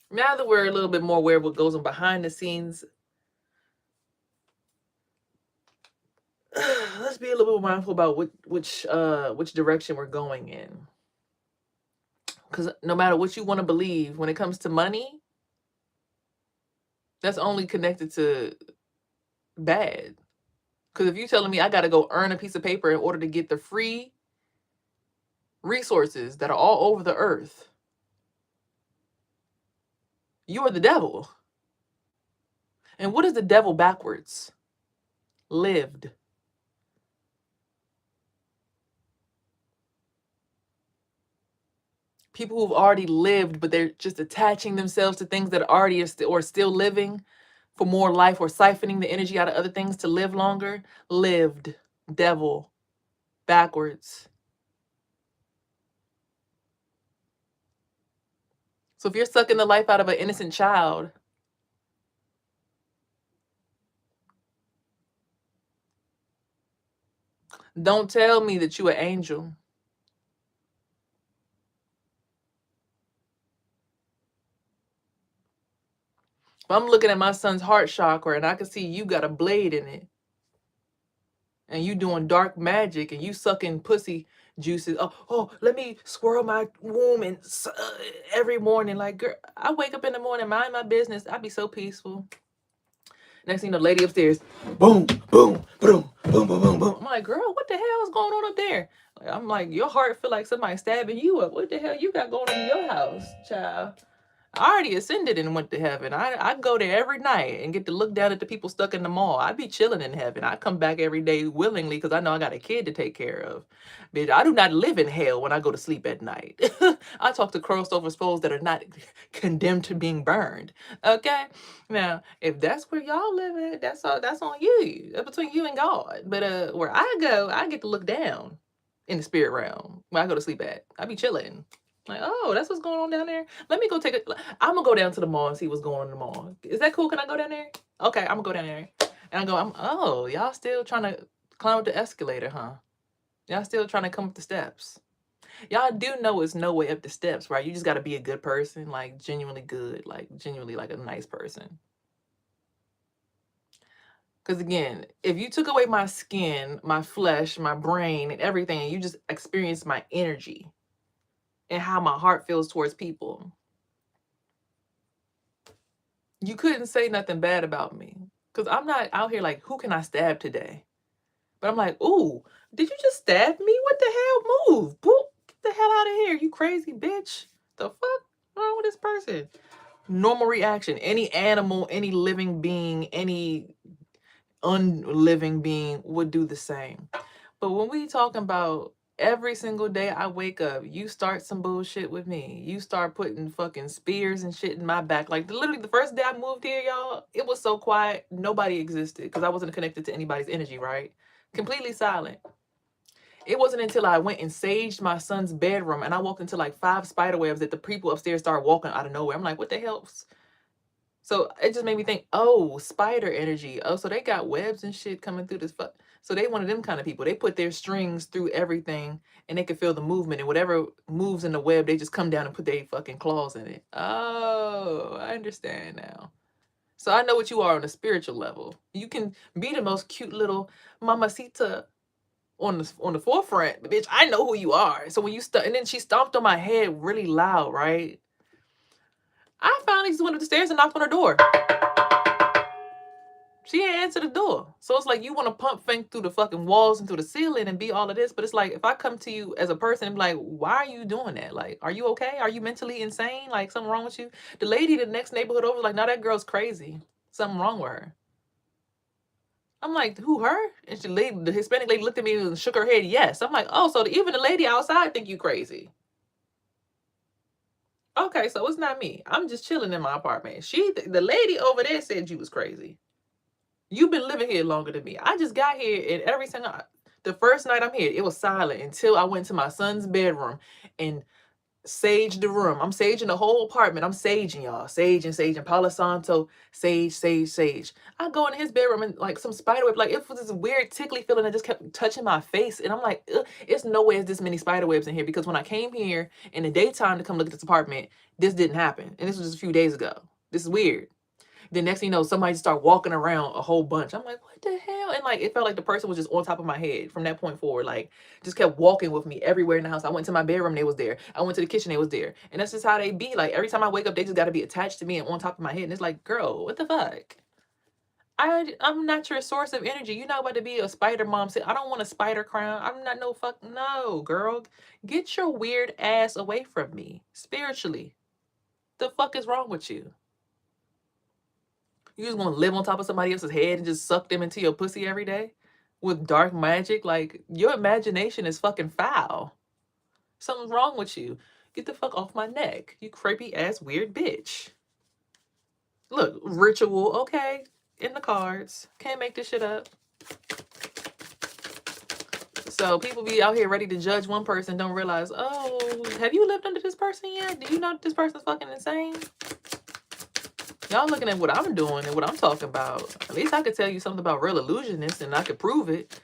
now that we're a little bit more aware of what goes on behind the scenes, let's be a little bit mindful about which direction we're going in. Because no matter what you want to believe, when it comes to money, that's only connected to bad. Because if you're telling me I got to go earn a piece of paper in order to get the free resources that are all over the earth, you are the devil. And what is the devil backwards? Lived. People who've already lived, but they're just attaching themselves to things that already are still living for more life, or siphoning the energy out of other things to live longer. Lived. Devil. Backwards. So if you're sucking the life out of an innocent child, don't tell me that you an angel. If I'm looking at my son's heart chakra and I can see you got a blade in it, and you doing dark magic, and you sucking pussy juices. Oh, let me swirl my womb and every morning, like, girl, I wake up in the morning, mind my business. I be so peaceful. Next thing you know, lady upstairs, boom, boom, boom, boom, boom, boom, boom. I'm like, girl, what the hell is going on up there? I'm like, your heart feel like somebody stabbing you up. What the hell you got going on in your house, child? I already ascended and went to heaven. I go there every night and get to look down at the people stuck in the mall. I be chilling in heaven. I come back every day willingly because I know I got a kid to take care of. Bitch, I do not live in hell when I go to sleep at night. I talk to crossed over souls that are not condemned to being burned. Okay? Now, if that's where y'all live at, that's on you. That's between you and God. But where I go, I get to look down in the spirit realm where I go to sleep at. I be chilling. Like, oh, that's what's going on down there. Let me go take a. I'm gonna go down to the mall and see what's going on in the mall. Is that cool? Can I go down there? Okay, I'm gonna go down there. And I go, oh, y'all still trying to climb up the escalator, huh? Y'all still trying to come up the steps. Y'all do know it's no way up the steps, right? You just gotta be a good person, like genuinely good, like genuinely like a nice person. Because again, if you took away my skin, my flesh, my brain, and everything, and you just experienced my energy and how my heart feels towards people, you couldn't say nothing bad about me. Because I'm not out here like, who can I stab today? But I'm like, ooh, did you just stab me? What the hell? Move. Boop. Get the hell out of here, you crazy bitch. The fuck? What's wrong with this person? Normal reaction. Any animal, any living being, any unliving being would do the same. But when we talking about every single day I wake up, you start some bullshit with me. You start putting fucking spears and shit in my back. Like literally the first day I moved here, y'all, it was so quiet. Nobody existed because I wasn't connected to anybody's energy, right? Completely silent. It wasn't until I went and saged my son's bedroom and I walked into like 5 spider webs that the people upstairs started walking out of nowhere. I'm like, what the hell? So it just made me think, oh, spider energy. Oh, so they got webs and shit coming through this. So they one of them kind of people. They put their strings through everything and they can feel the movement. And whatever moves in the web, they just come down and put their fucking claws in it. Oh, I understand now. So I know what you are on a spiritual level. You can be the most cute little mamacita on the forefront, but bitch, I know who you are. So when you and then she stomped on my head really loud, right? I finally just went up the stairs and knocked on her door. She ain't answer the door. So it's like you want to pump fake through the fucking walls and through the ceiling and be all of this. But it's like, if I come to you as a person and be like, why are you doing that? Like, are you okay? Are you mentally insane? Like, something wrong with you? The lady the next neighborhood over was like, no, that girl's crazy. Something wrong with her. I'm like, who, her? And the Hispanic lady looked at me and shook her head, yes. I'm like, oh, so even the lady outside think you crazy. Okay, so it's not me. I'm just chilling in my apartment. The lady over there said you was crazy. You've been living here longer than me. I just got here, and the first night I'm here, it was silent until I went to my son's bedroom and saged the room. I'm saging the whole apartment. I'm saging, y'all. Saging. Palo Santo, sage. I go in his bedroom and like some spider web, like it was this weird tickly feeling that just kept touching my face. And I'm like, it's no way there's this many spider webs in here, because when I came here in the daytime to come look at this apartment, this didn't happen. And this was just a few days ago. This is weird. Then next thing you know, somebody just start walking around a whole bunch. I'm like, what the hell? And like, it felt like the person was just on top of my head from that point forward. Like, just kept walking with me everywhere in the house. I went to my bedroom, they was there. I went to the kitchen, they was there. And that's just how they be. Like, every time I wake up, they just got to be attached to me and on top of my head. And it's like, girl, what the fuck? I'm not your source of energy. You're not about to be a spider mom. I don't want a spider crown. I'm not no, girl. Get your weird ass away from me spiritually. The fuck is wrong with you? You just want to live on top of somebody else's head and just suck them into your pussy every day with dark magic? Like, your imagination is fucking foul. Something's wrong with you. Get the fuck off my neck, you creepy ass weird bitch. Look, ritual, okay, in the cards. Can't make this shit up. So people be out here ready to judge one person, don't realize, oh, have you lived under this person yet? Do you know that this person's fucking insane? Y'all looking at what I'm doing and what I'm talking about. At least I could tell you something about real illusionists and I could prove it.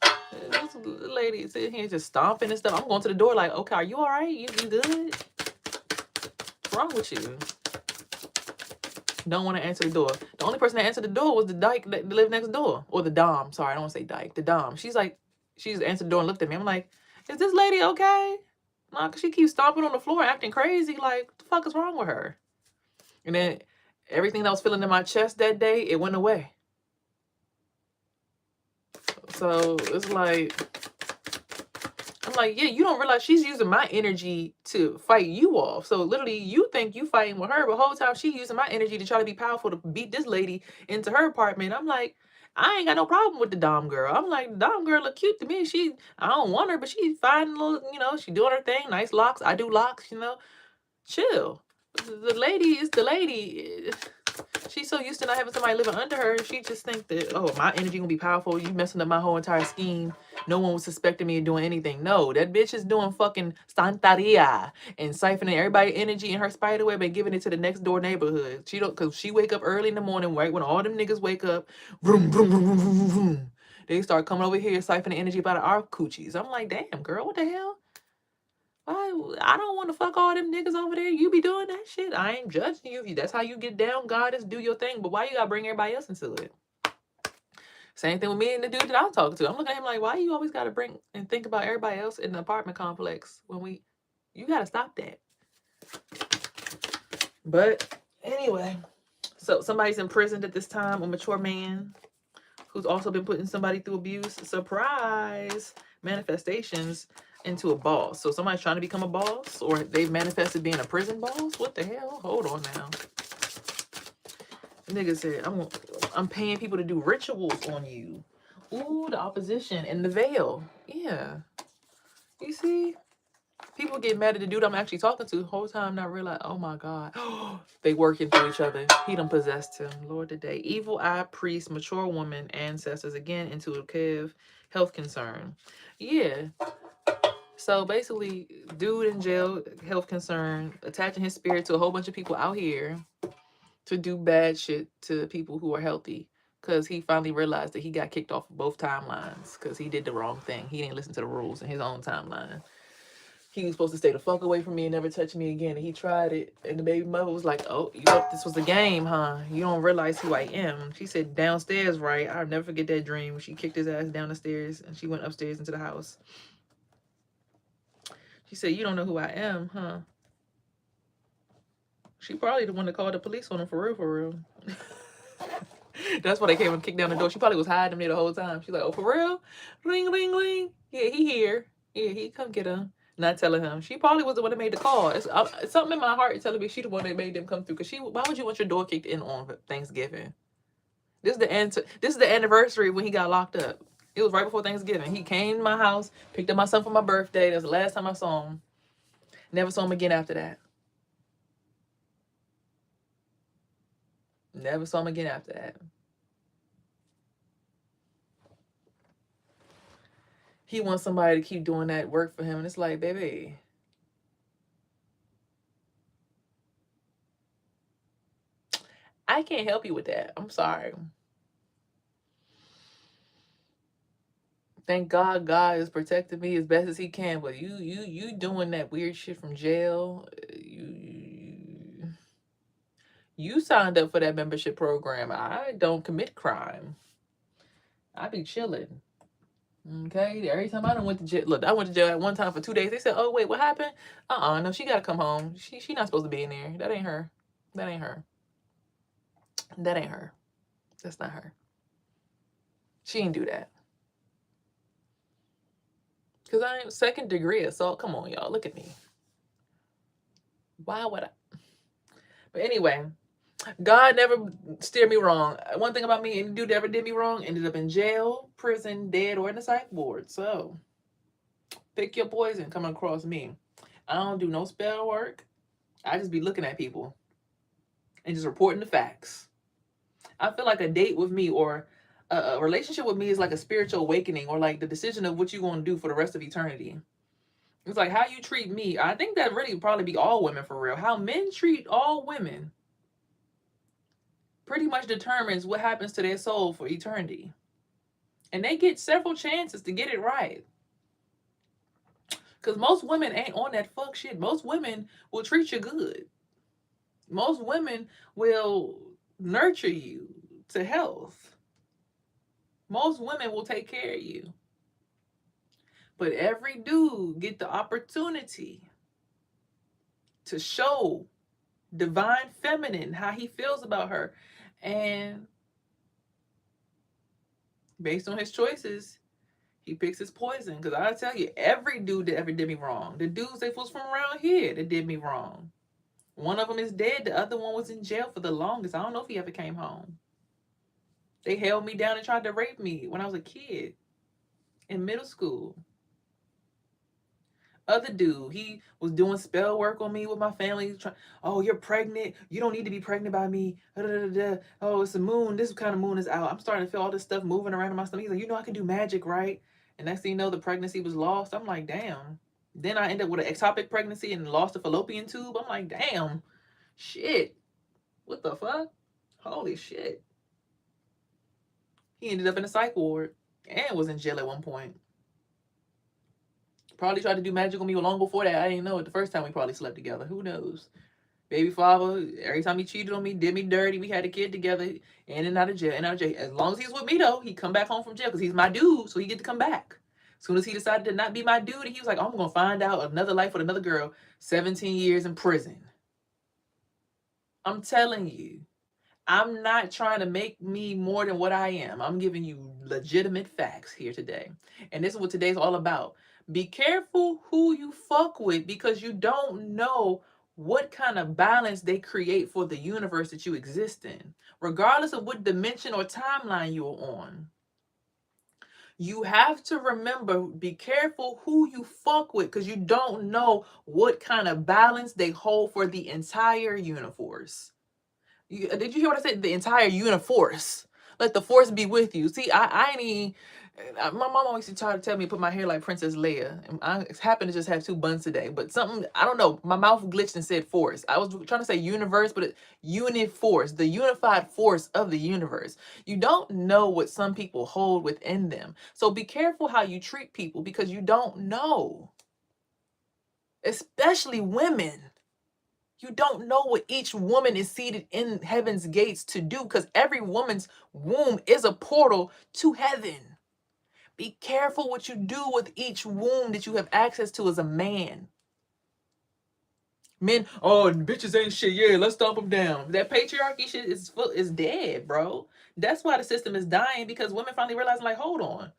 This lady sitting here just stomping and stuff. I'm going to the door like, okay, are you all right? You good? What's wrong with you? Don't want to answer the door. The only person that answered the door was the dyke that lived next door. Or the dom. Sorry, I don't want to say dyke. The dom. She just answered the door and looked at me. I'm like, is this lady okay? Nah, because she keeps stomping on the floor acting crazy. Like, what the fuck is wrong with her? And then everything that was feeling in my chest that day, it went away. So it's like, I'm like, yeah, you don't realize she's using my energy to fight you off. So literally, you think you fighting with her, but the whole time she using my energy to try to be powerful to beat this lady into her apartment. I'm like, I ain't got no problem with the dom girl. I'm like, the dom girl look cute to me. I don't want her, but she's fine, little, she doing her thing. Nice locks. I do locks, chill. The lady is the lady. She's so used to not having somebody living under her. She just think that, oh, my energy gonna be powerful. You messing up my whole entire scheme. No one was suspecting me of doing anything. No, that bitch is doing fucking Santeria and siphoning everybody's energy in her spider web and giving it to the next door neighborhood. Cause she wake up early in the morning, right when all them niggas wake up, vroom, vroom, vroom, vroom, vroom, vroom. They start coming over here siphoning energy about our coochies. I'm like, damn, girl, what the hell? I don't want to fuck all them niggas over there. You be doing that shit. I ain't judging you. If that's how you get down, goddess, do your thing. But why you gotta bring everybody else into it? Same thing with me and the dude that I'm talking to. I'm looking at him like, why you always gotta bring and think about everybody else in the apartment complex when you gotta stop that. But anyway, so somebody's imprisoned at this time, a mature man who's also been putting somebody through abuse. Surprise! Manifestations into a boss. So somebody's trying to become a boss, or they've manifested being a prison boss. What the hell? Hold on now. Nigga said, I'm paying people to do rituals on you. Ooh, the opposition and the veil. Yeah. You see? People get mad at the dude I'm actually talking to the whole time, not realize, oh my God. They working through each other. He done possessed him. Lord today. Evil eye priest, mature woman, ancestors, again, intuitive, health concern. Yeah. So basically, dude in jail, health concern, attaching his spirit to a whole bunch of people out here to do bad shit to people who are healthy. Because he finally realized that he got kicked off of both timelines because he did the wrong thing. He didn't listen to the rules in his own timeline. He was supposed to stay the fuck away from me and never touch me again. And he tried it. And the baby mother was like, oh, you thought this was a game, huh? You don't realize who I am. She said, downstairs, right? I'll never forget that dream. She kicked his ass down the stairs and she went upstairs into the house. She said, you don't know who I am, huh? She probably the one that called the police on him for real, for real. That's why they came and kicked down the door. She probably was hiding him there the whole time. She's like, oh, for real? Ring, ring, ring. Yeah, he here. Yeah, he come get him. Not telling him. She probably was the one that made the call. It's something in my heart telling me she the one that made them come through. Cause why would you want your door kicked in on Thanksgiving? This is the answer. This is the anniversary when he got locked up. It was right before Thanksgiving. He came to my house, picked up my son for my birthday. That was the last time I saw him. Never saw him again after that. Never saw him again after that. He wants somebody to keep doing that work for him. And it's like, baby, I can't help you with that. I'm sorry. Thank God God is protecting me as best as he can. But you doing that weird shit from jail. You signed up for that membership program. I don't commit crime. I be chilling. Okay, every time I done went to jail, look, I went to jail at one time for 2 days. They said, "Oh wait, what happened?" No, she gotta come home. She not supposed to be in there. That ain't her. That ain't her. That ain't her. That's not her. She ain't do that. Cause I ain't second degree assault. Come on, y'all, look at me. Why would I? But anyway, God never steered me wrong. One thing about me, any dude that ever did me wrong ended up in jail, prison, dead, or in the psych ward. So pick your poison coming across me. I don't do no spell work. I just be looking at people and just reporting the facts. I feel like a date with me or a relationship with me is like a spiritual awakening or like the decision of what you're going to do for the rest of eternity. It's like how you treat me. I think that really probably be all women for real. How men treat all women pretty much determines what happens to their soul for eternity. And they get several chances to get it right. Because most women ain't on that fuck shit. Most women will treat you good. Most women will nurture you to health. Most women will take care of you. But every dude get the opportunity to show divine feminine how he feels about her. And based on his choices, he picks his poison. Because I tell you, every dude that ever did me wrong, the dudes that was from around here that did me wrong, one of them is dead. The other one was in jail for the longest. I don't know if he ever came home. They held me down and tried to rape me when I was a kid in middle school. Other dude, he was doing spell work on me with my family. Oh, you're pregnant. You don't need to be pregnant by me. Oh, it's a moon. This kind of moon is out. I'm starting to feel all this stuff moving around in my stomach. He's like, you know, I can do magic, right? And next thing you know, the pregnancy was lost. I'm like, damn. Then I end up with an ectopic pregnancy and lost a fallopian tube. I'm like, damn. Shit. What the fuck? Holy shit. He ended up in a psych ward and was in jail at one point. Probably tried to do magic on me long before that. I didn't know it the first time we probably slept together. Who knows? Baby father, every time he cheated on me, did me dirty. We had a kid together, in and out of jail, in and out of jail. As long as he's with me, though, he come back home from jail because he's my dude, so he get to come back. As soon as he decided to not be my dude, he was like, I'm going to find out another life with another girl, 17 years in prison. I'm telling you, I'm not trying to make me more than what I am. I'm giving you legitimate facts here today. And this is what today's all about. Be careful who you fuck with because you don't know what kind of balance they create for the universe that you exist in, regardless of what dimension or timeline you're on. You have to remember, be careful who you fuck with because you don't know what kind of balance they hold for the entire universe. Did you hear what I said? The entire universe. Let the force be with you. See, I ain't. My mom always used to try to tell me to put my hair like Princess Leia. And I happen to just have 2 buns today, but something I don't know. My mouth glitched and said force. I was trying to say universe, but unit force, the unified force of the universe. You don't know what some people hold within them, so be careful how you treat people because you don't know, especially women. You don't know what each woman is seated in heaven's gates to do because every woman's womb is a portal to heaven. Be careful what you do with each womb that you have access to as a man. Men, oh, bitches ain't shit. Yeah, let's stomp them down. That patriarchy shit is dead, bro. That's why the system is dying, because women finally realize, like, hold on.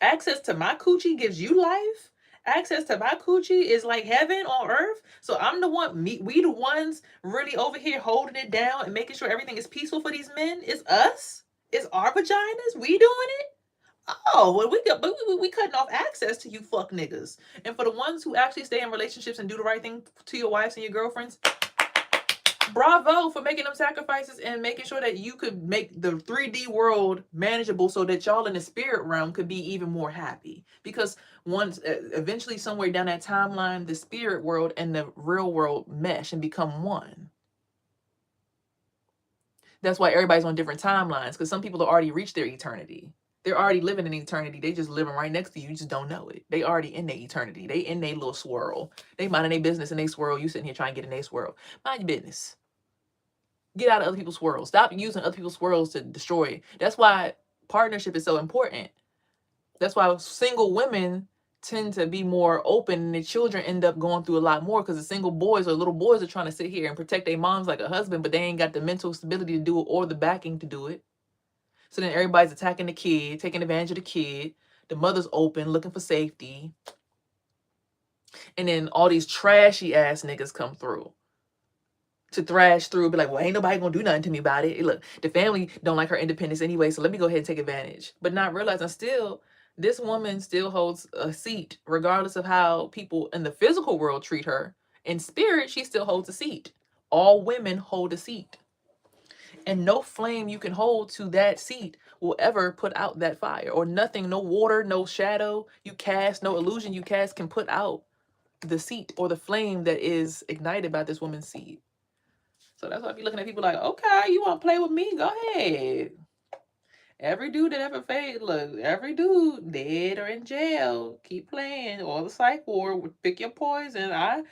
Access to my coochie gives you life. Access to my coochie is like heaven on earth. So I'm the one, we the ones really over here holding it down and making sure everything is peaceful for these men. It's us. It's our vaginas. We doing it. Oh, well, we cutting off access to you fuck niggas. And for the ones who actually stay in relationships and do the right thing to your wives and your girlfriends, bravo for making them sacrifices and making sure that you could make the 3D world manageable so that y'all in the spirit realm could be even more happy. Because once, eventually, somewhere down that timeline, the spirit world and the real world mesh and become one. That's why everybody's on different timelines, because some people have already reached their eternity. They're already living in eternity. They just living right next to you. You just don't know it. They already in their eternity. They in their little swirl. They minding their business in their swirl. You sitting here trying to get in their swirl. Mind your business. Get out of other people's swirls. Stop using other people's swirls to destroy. That's why partnership is so important. That's why single women tend to be more open, and the children end up going through a lot more, because the single boys or little boys are trying to sit here and protect their moms like a husband, but they ain't got the mental stability to do it or the backing to do it. So then everybody's attacking the kid, taking advantage of the kid. The mother's open, looking for safety. And then all these trashy ass niggas come through to thrash through, be like, well, ain't nobody gonna do nothing to me about it. Look, the family don't like her independence anyway, so let me go ahead and take advantage. But not realizing still, this woman still holds a seat, regardless of how people in the physical world treat her. In spirit, she still holds a seat. All women hold a seat. And no flame you can hold to that seat will ever put out that fire. Or nothing, no water, no shadow you cast, no illusion you cast can put out the seat or the flame that is ignited by this woman's seed. So that's why I be looking at people like, okay, you want to play with me? Go ahead. Every dude that ever fade, look, every dude dead or in jail, keep playing. Or the psych ward, pick your poison. I'm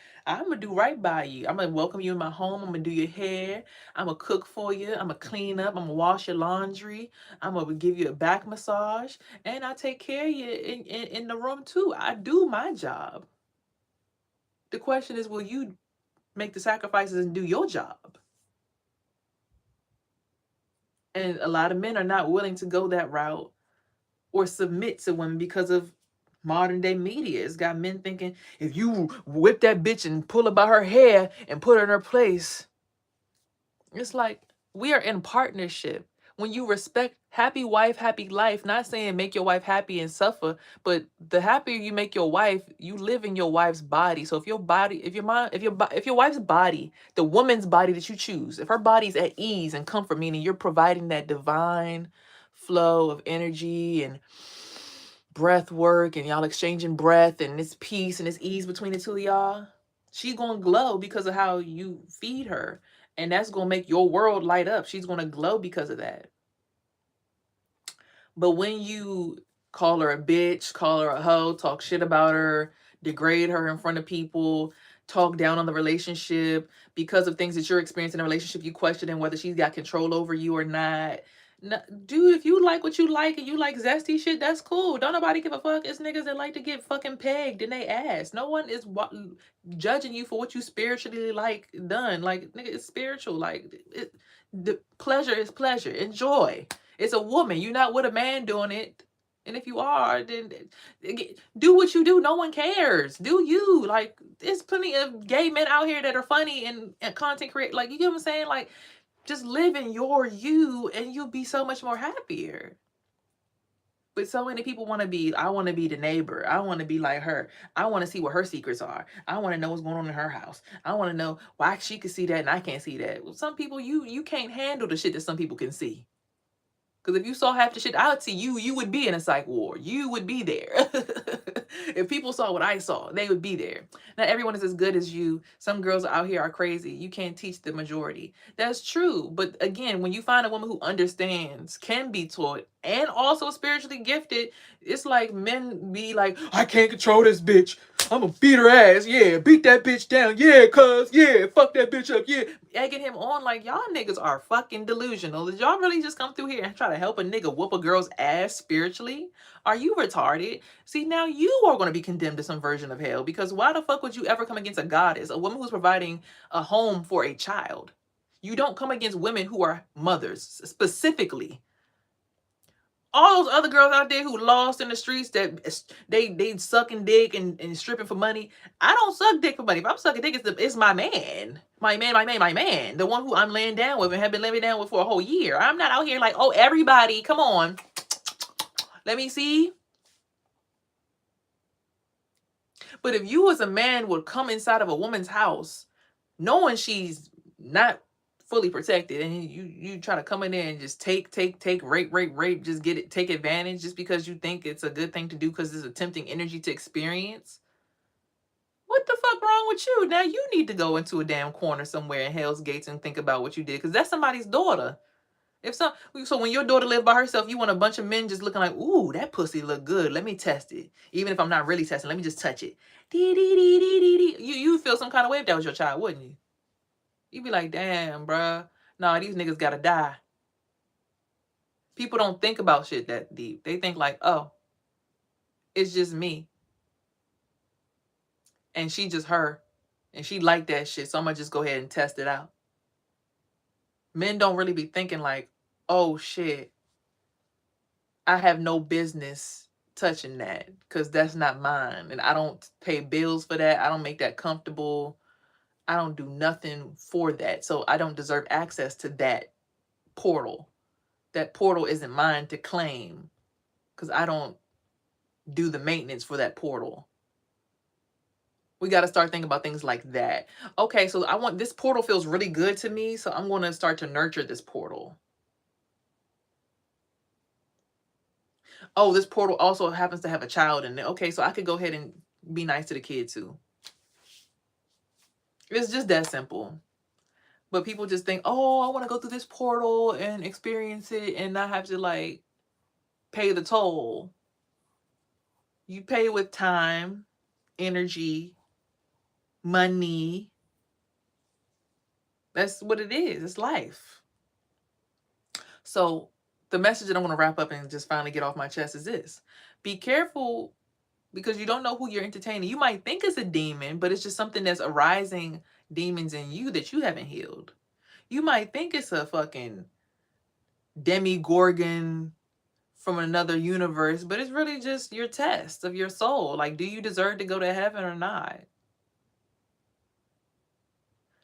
gonna do right by you. I'm gonna welcome you in my home. I'm gonna do your hair. I'm gonna cook for you. I'm gonna clean up. I'm gonna wash your laundry. I'm gonna give you a back massage, and I take care of you in the room too. I do my job. The question is, will you make the sacrifices and do your job? And a lot of men are not willing to go that route or submit to women because of modern day media. It's got men thinking, if you whip that bitch and pull her by her hair and put her in her place, it's like, we are in partnership. When you respect, happy wife, happy life, not saying make your wife happy and suffer, but the happier you make your wife, you live in your wife's body. So if your body, if your wife's body, the woman's body that you choose, if her body's at ease and comfort, meaning you're providing that divine flow of energy and breath work, and y'all exchanging breath, and this peace and this ease between the two of y'all, she's gonna glow because of how you feed her. And that's gonna make your world light up. She's gonna glow because of that. But when you call her a bitch, call her a hoe, talk shit about her, degrade her in front of people, talk down on the relationship because of things that you're experiencing in a relationship, you questioning whether she's got control over you or not. No, dude, if you like what you like and you like zesty shit, that's cool. Don't nobody give a fuck. It's niggas that like to get fucking pegged in they ass. No one is judging you for what you spiritually like done. Like, nigga, it's spiritual. Like, the pleasure is pleasure. Enjoy. It's a woman. You're not with a man doing it. And if you are, then do what you do. No one cares. Do you. Like, there's plenty of gay men out here that are funny and content create. Like, you get what I'm saying? Like, just live in your you and you'll be so much more happier. But so many people want to be, I want to be the neighbor. I want to be like her. I want to see what her secrets are. I want to know what's going on in her house. I want to know why she can see that and I can't see that. Well, some people, you can't handle the shit that some people can see. Because if you saw half the shit I would see, you would be in a psych ward. You would be there. If people saw what I saw, they would be there. Not everyone is as good as you. Some girls out here are crazy. You can't teach the majority. That's true. But again, when you find a woman who understands, can be taught, and also spiritually gifted, it's like men be like, I can't control this bitch. I'm gonna beat her ass. Yeah, beat that bitch down. Yeah, cuz. Yeah, fuck that bitch up. Yeah. Egging him on like y'all niggas are fucking delusional. Did y'all really just come through here and try to help a nigga whoop a girl's ass spiritually? Are you retarded? See, now you are going to be condemned to some version of hell, because why the fuck would you ever come against a goddess, a woman who's providing a home for a child? You don't come against women who are mothers specifically. All those other girls out there who lost in the streets, that they sucking dick and stripping for money. I don't suck dick for money. If I'm sucking dick, it's my man. My man. The one who I'm laying down with and have been laying down with for a whole year. I'm not out here like, oh, everybody, come on. Let me see. But if you as a man would come inside of a woman's house knowing she's not fully protected, and you try to come in there and just take, rape, just get it, take advantage just because you think it's a good thing to do because it's a tempting energy to experience. What the fuck wrong with you? Now you need to go into a damn corner somewhere in Hell's Gates and think about what you did, because that's somebody's daughter. So when your daughter lived by herself, you want a bunch of men just looking like, ooh, that pussy look good. Let me test it. Even if I'm not really testing, let me just touch it. You would feel some kind of way if that was your child, wouldn't you? You'd be like, damn, bruh. Nah, these niggas gotta die. People don't think about shit that deep. They think like, oh, it's just me. And she just her. And she like that shit, so I'm gonna just go ahead and test it out. Men don't really be thinking like, oh shit, I have no business touching that because that's not mine. And I don't pay bills for that. I don't make that comfortable. I don't do nothing for that. So I don't deserve access to that portal. That portal isn't mine to claim because I don't do the maintenance for that portal. We got to start thinking about things like that. Okay, so this portal feels really good to me, so I'm going to start to nurture this portal. Oh, this portal also happens to have a child in it. Okay, so I could go ahead and be nice to the kid too. It's just that simple. But people just think, oh, I want to go through this portal and experience it and not have to like pay the toll. You pay with time, energy, money. That's what it is. It's life. So the message that I want to wrap up and just finally get off my chest is this. Be careful, because you don't know who you're entertaining. You might think it's a demon, but it's just something that's arising demons in you that you haven't healed. You might think it's a fucking demigorgon from another universe, but it's really just your test of your soul. Like, do you deserve to go to heaven or not?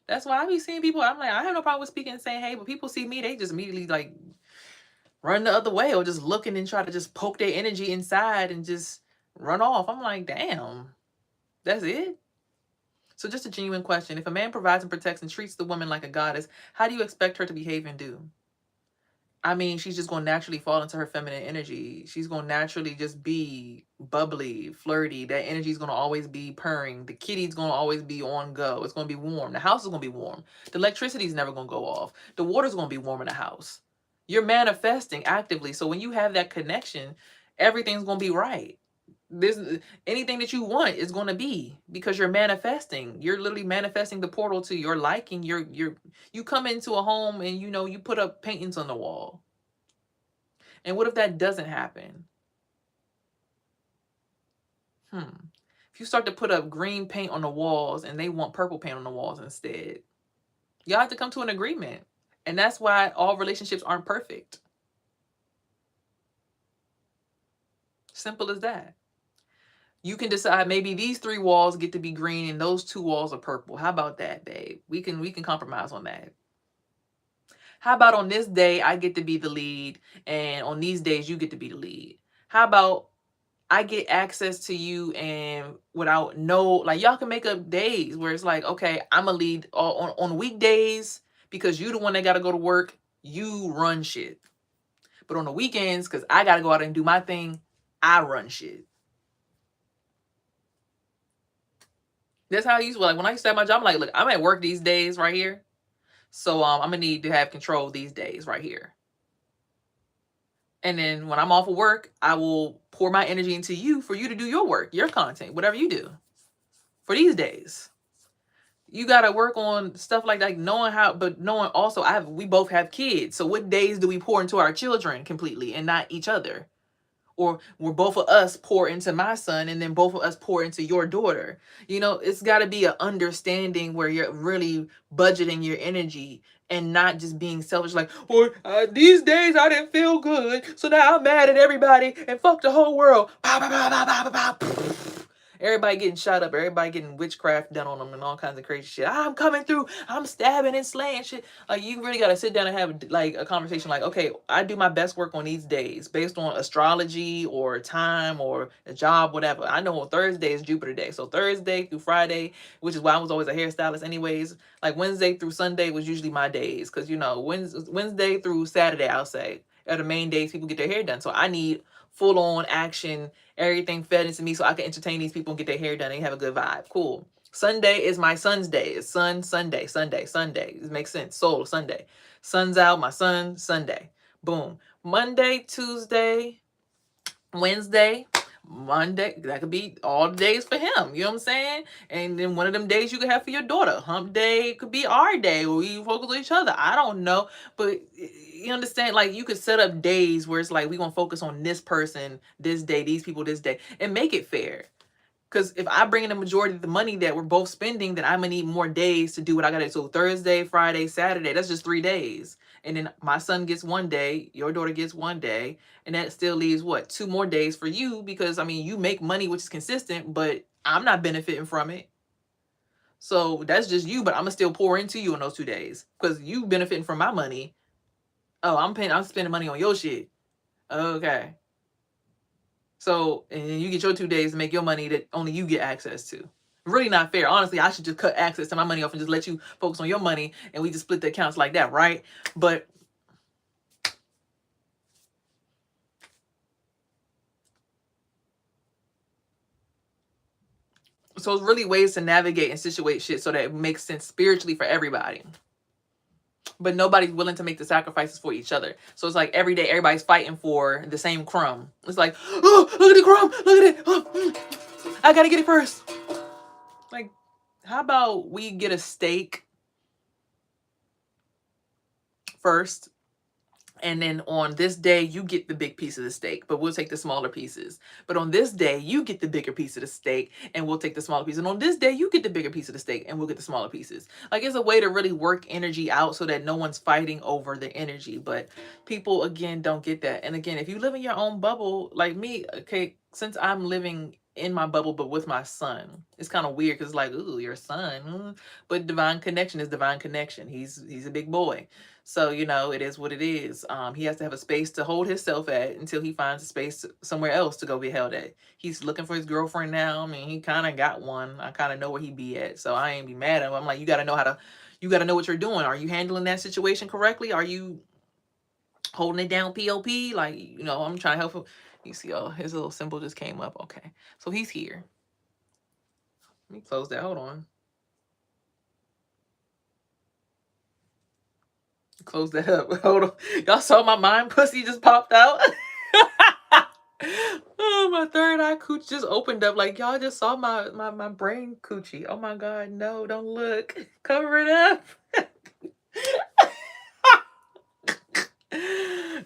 That's why I be seeing people, I'm like, I have no problem with speaking and saying, hey, but people see me, they just immediately like run the other way or just looking and try to just poke their energy inside and just run off. I'm like, damn, that's it? So just a genuine question. If a man provides and protects and treats the woman like a goddess, how do you expect her to behave and do? I mean, she's just going to naturally fall into her feminine energy. She's going to naturally just be bubbly, flirty. That energy is going to always be purring. The kitty's going to always be on go. It's going to be warm. The house is going to be warm. The electricity is never going to go off. The water's going to be warm in the house. You're manifesting actively. So when you have that connection, everything's going to be right. There's anything that you want is going to be, because you're manifesting. You're literally manifesting the portal to your liking. You come into a home and you put up paintings on the wall. And what if that doesn't happen? If you start to put up green paint on the walls and they want purple paint on the walls instead, y'all have to come to an agreement. And that's why all relationships aren't perfect. Simple as that. You can decide maybe these 3 walls get to be green and those 2 walls are purple. How about that, babe? We can compromise on that. How about on this day I get to be the lead and on these days you get to be the lead? How about I get access to you and without y'all can make up days where it's like, okay, I'm a lead on weekdays because you the one that got to go to work, you run shit. But on the weekends, because I got to go out and do my thing, I run shit. That's how I used to, like when I used to have my job, I'm like, look, I'm at work these days right here. So I'm gonna need to have control these days right here. And then when I'm off of work, I will pour my energy into you for you to do your work, your content, whatever you do. for these days. You got to work on stuff like knowing how, but knowing also, we both have kids. So what days do we pour into our children completely and not each other? Or where both of us pour into my son and then both of us pour into your daughter. You know, it's got to be an understanding where you're really budgeting your energy and not just being selfish, like, or these days I didn't feel good, so now I'm mad at everybody and fuck the whole world. Pow, pow, pow, pow, pow, pow, pow. Everybody getting shot up, everybody getting witchcraft done on them and all kinds of crazy shit. I'm coming through, I'm stabbing and slaying shit. Like, you really got to sit down and have like a conversation like, okay, I do my best work on these days based on astrology or time or a job, whatever. I know Thursday is Jupiter day. So Thursday through Friday, which is why I was always a hairstylist anyways, like Wednesday through Sunday was usually my days. Cause you know, Wednesday through Saturday, I'll say, are the main days people get their hair done. So I need full on action, everything fed into me so I can entertain these people and get their hair done and have a good vibe. Cool. Sunday is my son's day. It's Sunday. It makes sense. Soul Sunday. Sun's out, my son, Sunday. Boom. Monday, Tuesday, Wednesday, Monday, that could be all the days for him. You know what I'm saying? And then one of them days you could have for your daughter. Hump day could be our day where we focus on each other. I don't know. But you understand? Like, you could set up days where it's like, we going to focus on this person this day, these people this day, and make it fair. Because if I bring in the majority of the money that we're both spending, then I'm going to need more days to do what I got to do. So Thursday, Friday, Saturday, that's just 3 days. And then my son gets 1 day, your daughter gets 1 day. And that still leaves, what, 2 more days for you? Because, I mean, you make money, which is consistent, but I'm not benefiting from it. So that's just you, but I'm going to still pour into you in those 2 days. Because you benefiting from my money. Oh, I'm spending money on your shit. Okay. So, and then you get your 2 days to make your money that only you get access to. Really not fair. Honestly, I should just cut access to my money off and just let you focus on your money and we just split the accounts like that, right? But so it's really ways to navigate and situate shit so that it makes sense spiritually for everybody. But nobody's willing to make the sacrifices for each other. So it's like every day everybody's fighting for the same crumb. It's like, oh, look at the crumb, look at it. Oh, I gotta get it first. Like, how about we get a steak first, and then on this day you get the big piece of the steak, but we'll take the smaller pieces. But on this day you get the bigger piece of the steak and we'll take the smaller piece. And on this day you get the bigger piece of the steak and we'll get the smaller pieces. Like, it's a way to really work energy out so that no one's fighting over the energy. But people, again, don't get that. And again, if you live in your own bubble like me, okay, since I'm living in my bubble but with my son, it's kind of weird because it's like, ooh, your son. But divine connection is divine connection. He's a big boy. So, you know, it is what it is. He has to have a space to hold himself at until he finds a space somewhere else to go be held at. He's looking for his girlfriend now. I mean, he kind of got one. I kind of know where he be at. So I ain't be mad at him. I'm like, you got to know what you're doing. Are you handling that situation correctly? Are you holding it down POP? Like, you know, I'm trying to help him. You see, oh, his little symbol just came up. Okay. So he's here. Let me close that. Hold on. Close that up. Hold on. Y'all saw my mind pussy just popped out? Oh, my third eye cooch just opened up. Like, y'all just saw my brain coochie. Oh my God, no, don't look. Cover it up.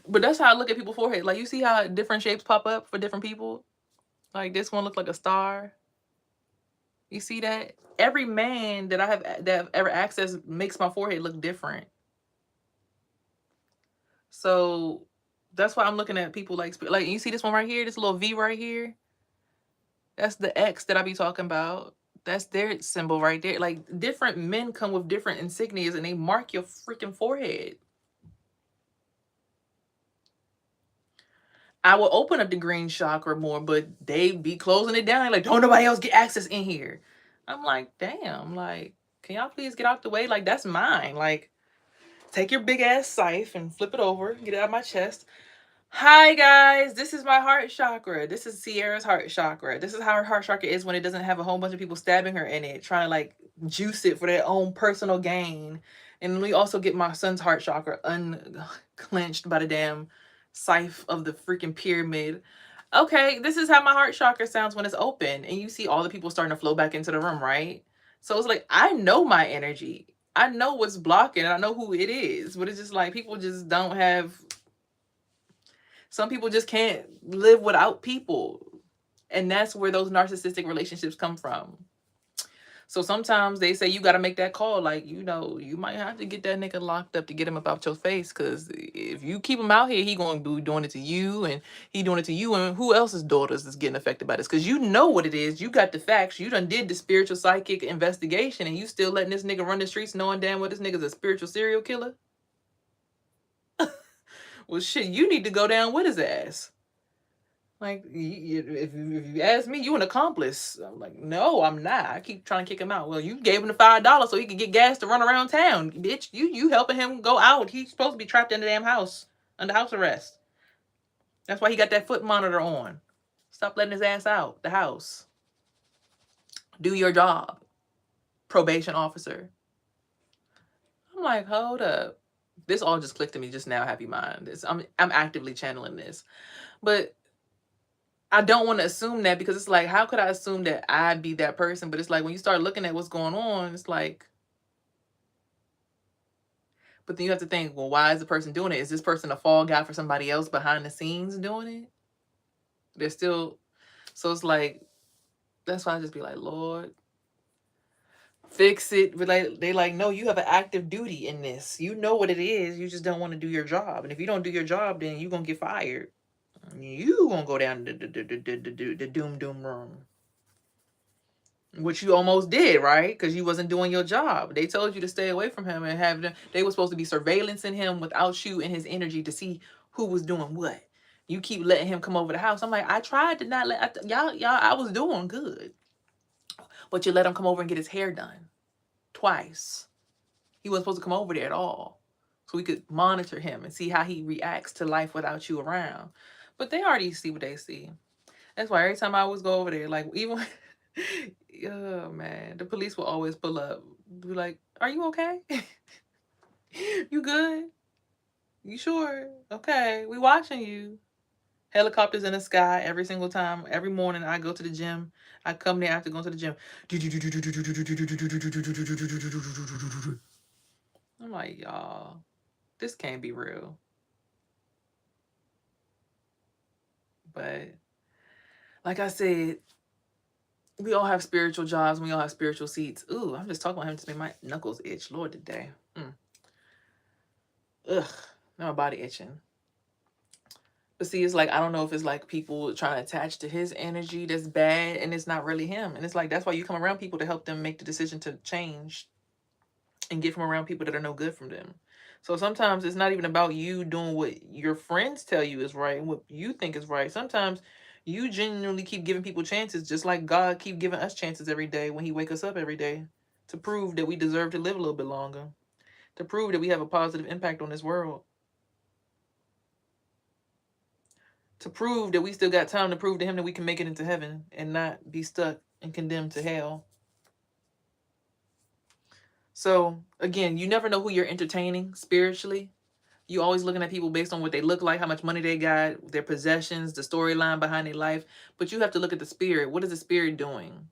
But that's how I look at people's forehead. Like, you see how different shapes pop up for different people? Like, this one looks like a star. You see that? Every man that I've ever accessed makes my forehead look different. So that's why I'm looking at people like you see this one right here, this little V right here. That's the X that I be talking about. That's their symbol right there. Like, different men come with different insignias and they mark your freaking forehead. I will open up the green chakra more, but they be closing it down. Like, don't nobody else get access in here. I'm like, damn, like, can y'all please get out the way? Like, that's mine. Like, take your big ass scythe and flip it over, get it out of my chest. Hi guys, this is my heart chakra. This is Sierra's heart chakra. This is how her heart chakra is when it doesn't have a whole bunch of people stabbing her in it, trying to like juice it for their own personal gain. And we also get my son's heart chakra unclenched by the damn scythe of the freaking pyramid. Okay, this is how my heart chakra sounds when it's open, and you see all the people starting to flow back into the room, right? So it's like, I know my energy. I know what's blocking. I know who it is, but it's just like people just don't have. Some people just can't live without people, and that's where those narcissistic relationships come from. So sometimes they say you got to make that call. Like, you might have to get that nigga locked up to get him about your face. Because if you keep him out here, he going to be doing it to you. And he doing it to you. And who else's daughters is getting affected by this? Because you know what it is. You got the facts. You done did the spiritual psychic investigation. And you still letting this nigga run the streets knowing damn well this nigga's a spiritual serial killer? Well, shit, you need to go down with his ass. Like, if you ask me, you an accomplice. I'm like, no, I'm not. I keep trying to kick him out. Well, you gave him the $5 so he could get gas to run around town. Bitch, you helping him go out. He's supposed to be trapped in the damn house, under house arrest. That's why he got that foot monitor on. Stop letting his ass out the house. Do your job, probation officer. I'm like, hold up. This all just clicked to me just now, Happy Mind. I'm actively channeling this. But I don't want to assume that, because it's like, how could I assume that I'd be that person? But it's like, when you start looking at what's going on, it's like, but then you have to think, well, why is the person doing it? Is this person a fall guy for somebody else behind the scenes doing it? They're still, so it's like, that's why I just be like, Lord, fix it. But like, they like, no, you have an active duty in this. You know what it is. You just don't want to do your job. And if you don't do your job, then you're going to get fired. You going to go down the doom room. Which you almost did, right? Because you wasn't doing your job. They told you to stay away from him and have them. They were supposed to be surveillancing him without you and his energy to see who was doing what. You keep letting him come over the house. I'm like, I tried to not let y'all. I was doing good, but you let him come over and get his hair done twice. He wasn't supposed to come over there at all, so we could monitor him and see how he reacts to life without you around. But they already see what they see. That's why every time I always go over there, like, even oh man, the police will always pull up, be like, "Are you okay? You good? You sure? Okay, we watching you." Helicopters in the sky every single time. Every morning I go to the gym. I come there after going to the gym. I'm like, y'all, this can't be real. But like I said, we all have spiritual jobs. We all have spiritual seats. Ooh, I'm just talking about him to make my knuckles itch. Lord, today. Ugh, now my body itching. But see, it's like, I don't know if it's like people trying to attach to his energy that's bad, and it's not really him. And it's like, that's why you come around people to help them make the decision to change and get from around people that are no good from them. So sometimes it's not even about you doing what your friends tell you is right and what you think is right. Sometimes you genuinely keep giving people chances, just like God keep giving us chances every day when he wake us up every day, to prove that we deserve to live a little bit longer, to prove that we have a positive impact on this world, to prove that we still got time to prove to him that we can make it into heaven and not be stuck and condemned to hell. So again, you never know who you're entertaining spiritually. You always looking at people based on what they look like, how much money they got, their possessions, the storyline behind their life. But you have to look at the spirit. What is the spirit doing?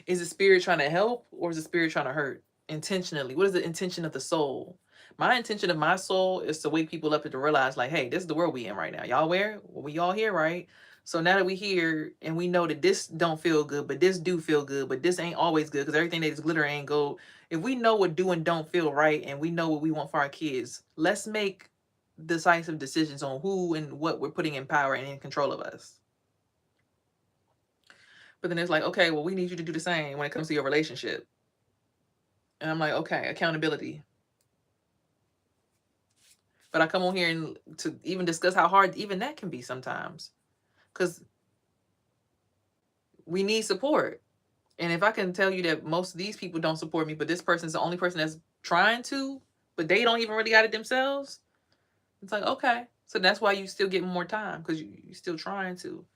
Is the spirit trying to help, or is the spirit trying to hurt intentionally? What is the intention of the soul? My intention of my soul is to wake people up and to realize, like, hey, this is the world we in right now. Y'all aware? Well, we all here, right? So now that we here and we know that this don't feel good, but this do feel good, but this ain't always good, because everything that is glitter ain't gold. If we know what do and don't feel right, and we know what we want for our kids, let's make decisive decisions on who and what we're putting in power and in control of us. But then it's like, okay, well, we need you to do the same when it comes to your relationship. And I'm like, okay, accountability. But I come on here and to even discuss how hard even that can be sometimes, because we need support. And if I can tell you that most of these people don't support me, but this person's the only person that's trying to, but they don't even really got it themselves, it's like, okay. So that's why you still get more time, because you're still trying to.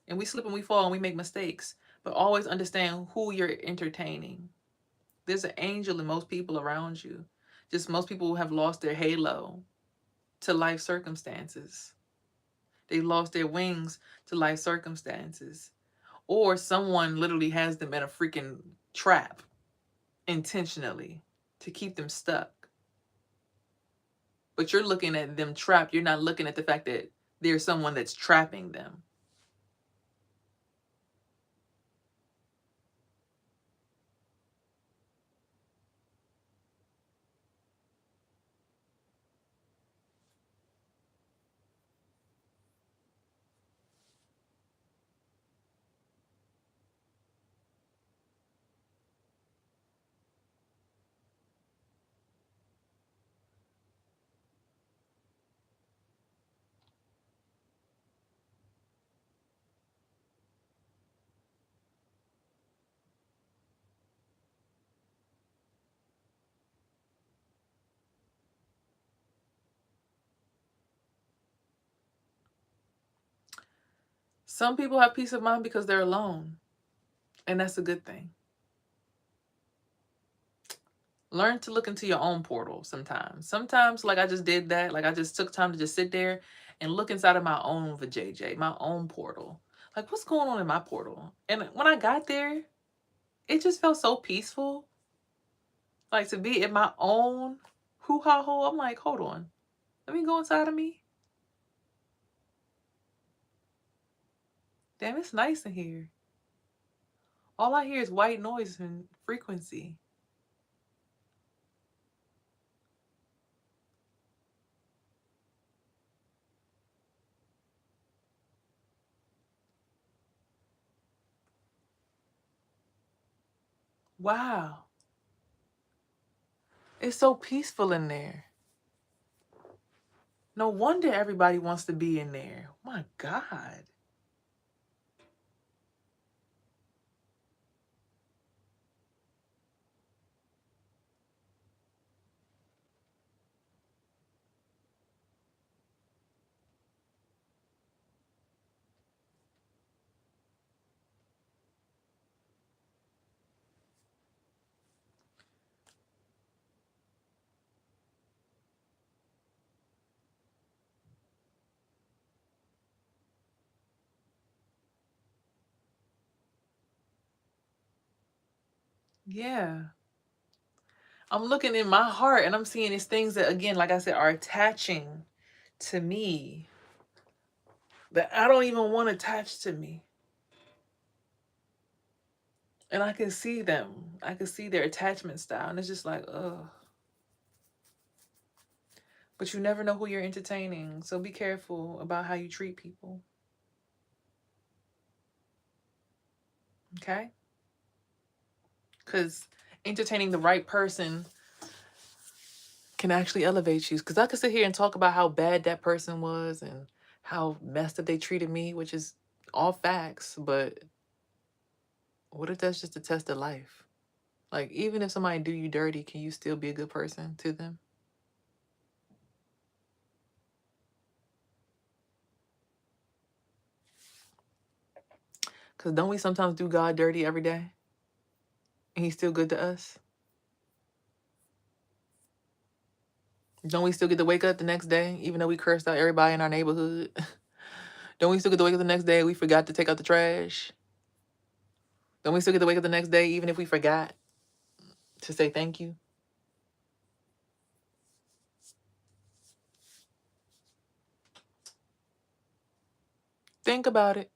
And we slip and we fall and we make mistakes. But always understand who you're entertaining. There's an angel in most people around you. Just most people have lost their halo. to life circumstances. They lost their wings to life circumstances. Or someone literally has them in a freaking trap intentionally to keep them stuck. But you're looking at them trapped. You're not looking at the fact that there's someone that's trapping them. Some people have peace of mind because they're alone. And that's a good thing. Learn to look into your own portal sometimes. Sometimes, like I just did that. Like I just took time to just sit there and look inside of my own vajayjay, my own portal. Like, what's going on in my portal? And when I got there, it just felt so peaceful. Like to be in my own hoo-ha hole. I'm like, hold on. Let me go inside of me. Damn, it's nice in here. All I hear is white noise and frequency. Wow. It's so peaceful in there. No wonder everybody wants to be in there. My God. Yeah. I'm looking in my heart and I'm seeing these things that, again, like I said, are attaching to me that I don't even want attached to me. And I can see them. I can see their attachment style. And it's just like, ugh. But you never know who you're entertaining. So be careful about how you treat people. Okay? Because entertaining the right person can actually elevate you. Because I could sit here and talk about how bad that person was and how messed up they treated me, which is all facts. But what if that's just a test of life? Like, even if somebody do you dirty, can you still be a good person to them? Because don't we sometimes do God dirty every day? And he's still good to us? Don't we still get to wake up the next day, even though we cursed out everybody in our neighborhood? Don't we still get to wake up the next day we forgot to take out the trash? Don't we still get to wake up the next day even if we forgot to say thank you? Think about it.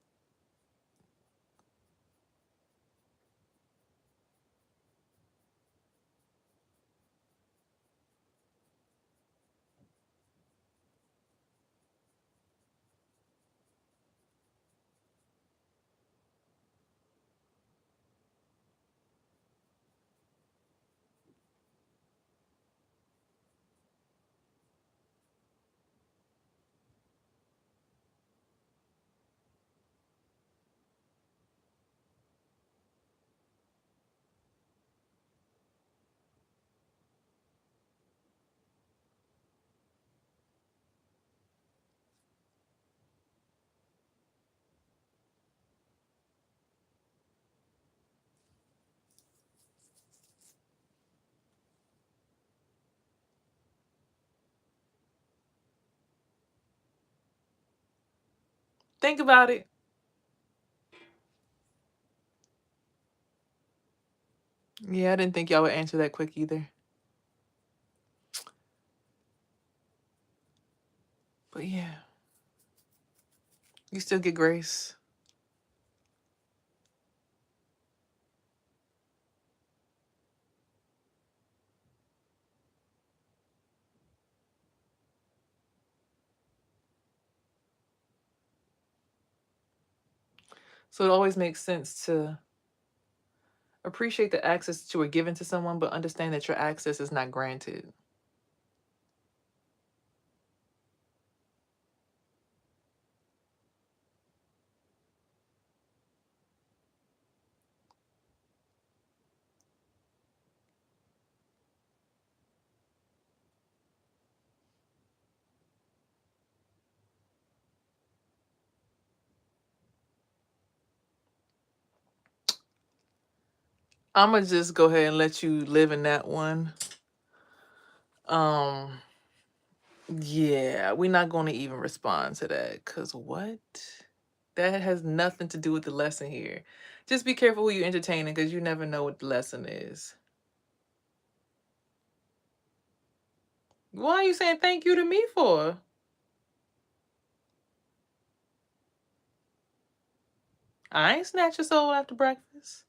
Think about it. Yeah, I didn't think y'all would answer that quick either. But yeah, you still get grace. So it always makes sense to appreciate the access that you were given to someone, but understand that your access is not granted. I'm gonna just go ahead and let you live in that one. Um, yeah, we're not going to even respond to that because what? That has nothing to do with the lesson here. Just be careful who you're entertaining because you never know what the lesson is. Why are you saying thank you to me for? I ain't snatch your soul after breakfast.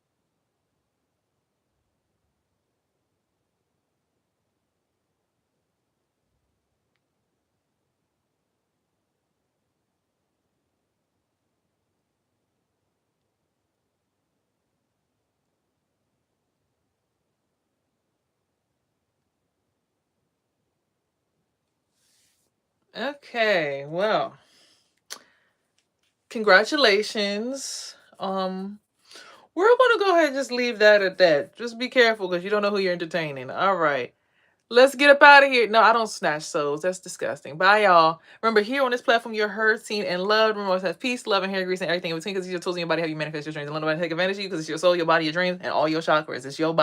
Okay, well, congratulations. We're gonna go ahead and just leave that at that. Just be careful because you don't know who you're entertaining. All right. Let's get up out of here. No, I don't snatch souls. That's disgusting. Bye, y'all. Remember, here on this platform, you're heard, seen, and loved. Remember, always have peace, love, and hair grease, and everything in between because it's your tools in your body how you manifest your dreams. And let nobody take advantage of you because it's your soul, your body, your dreams, and all your chakras. It's your body.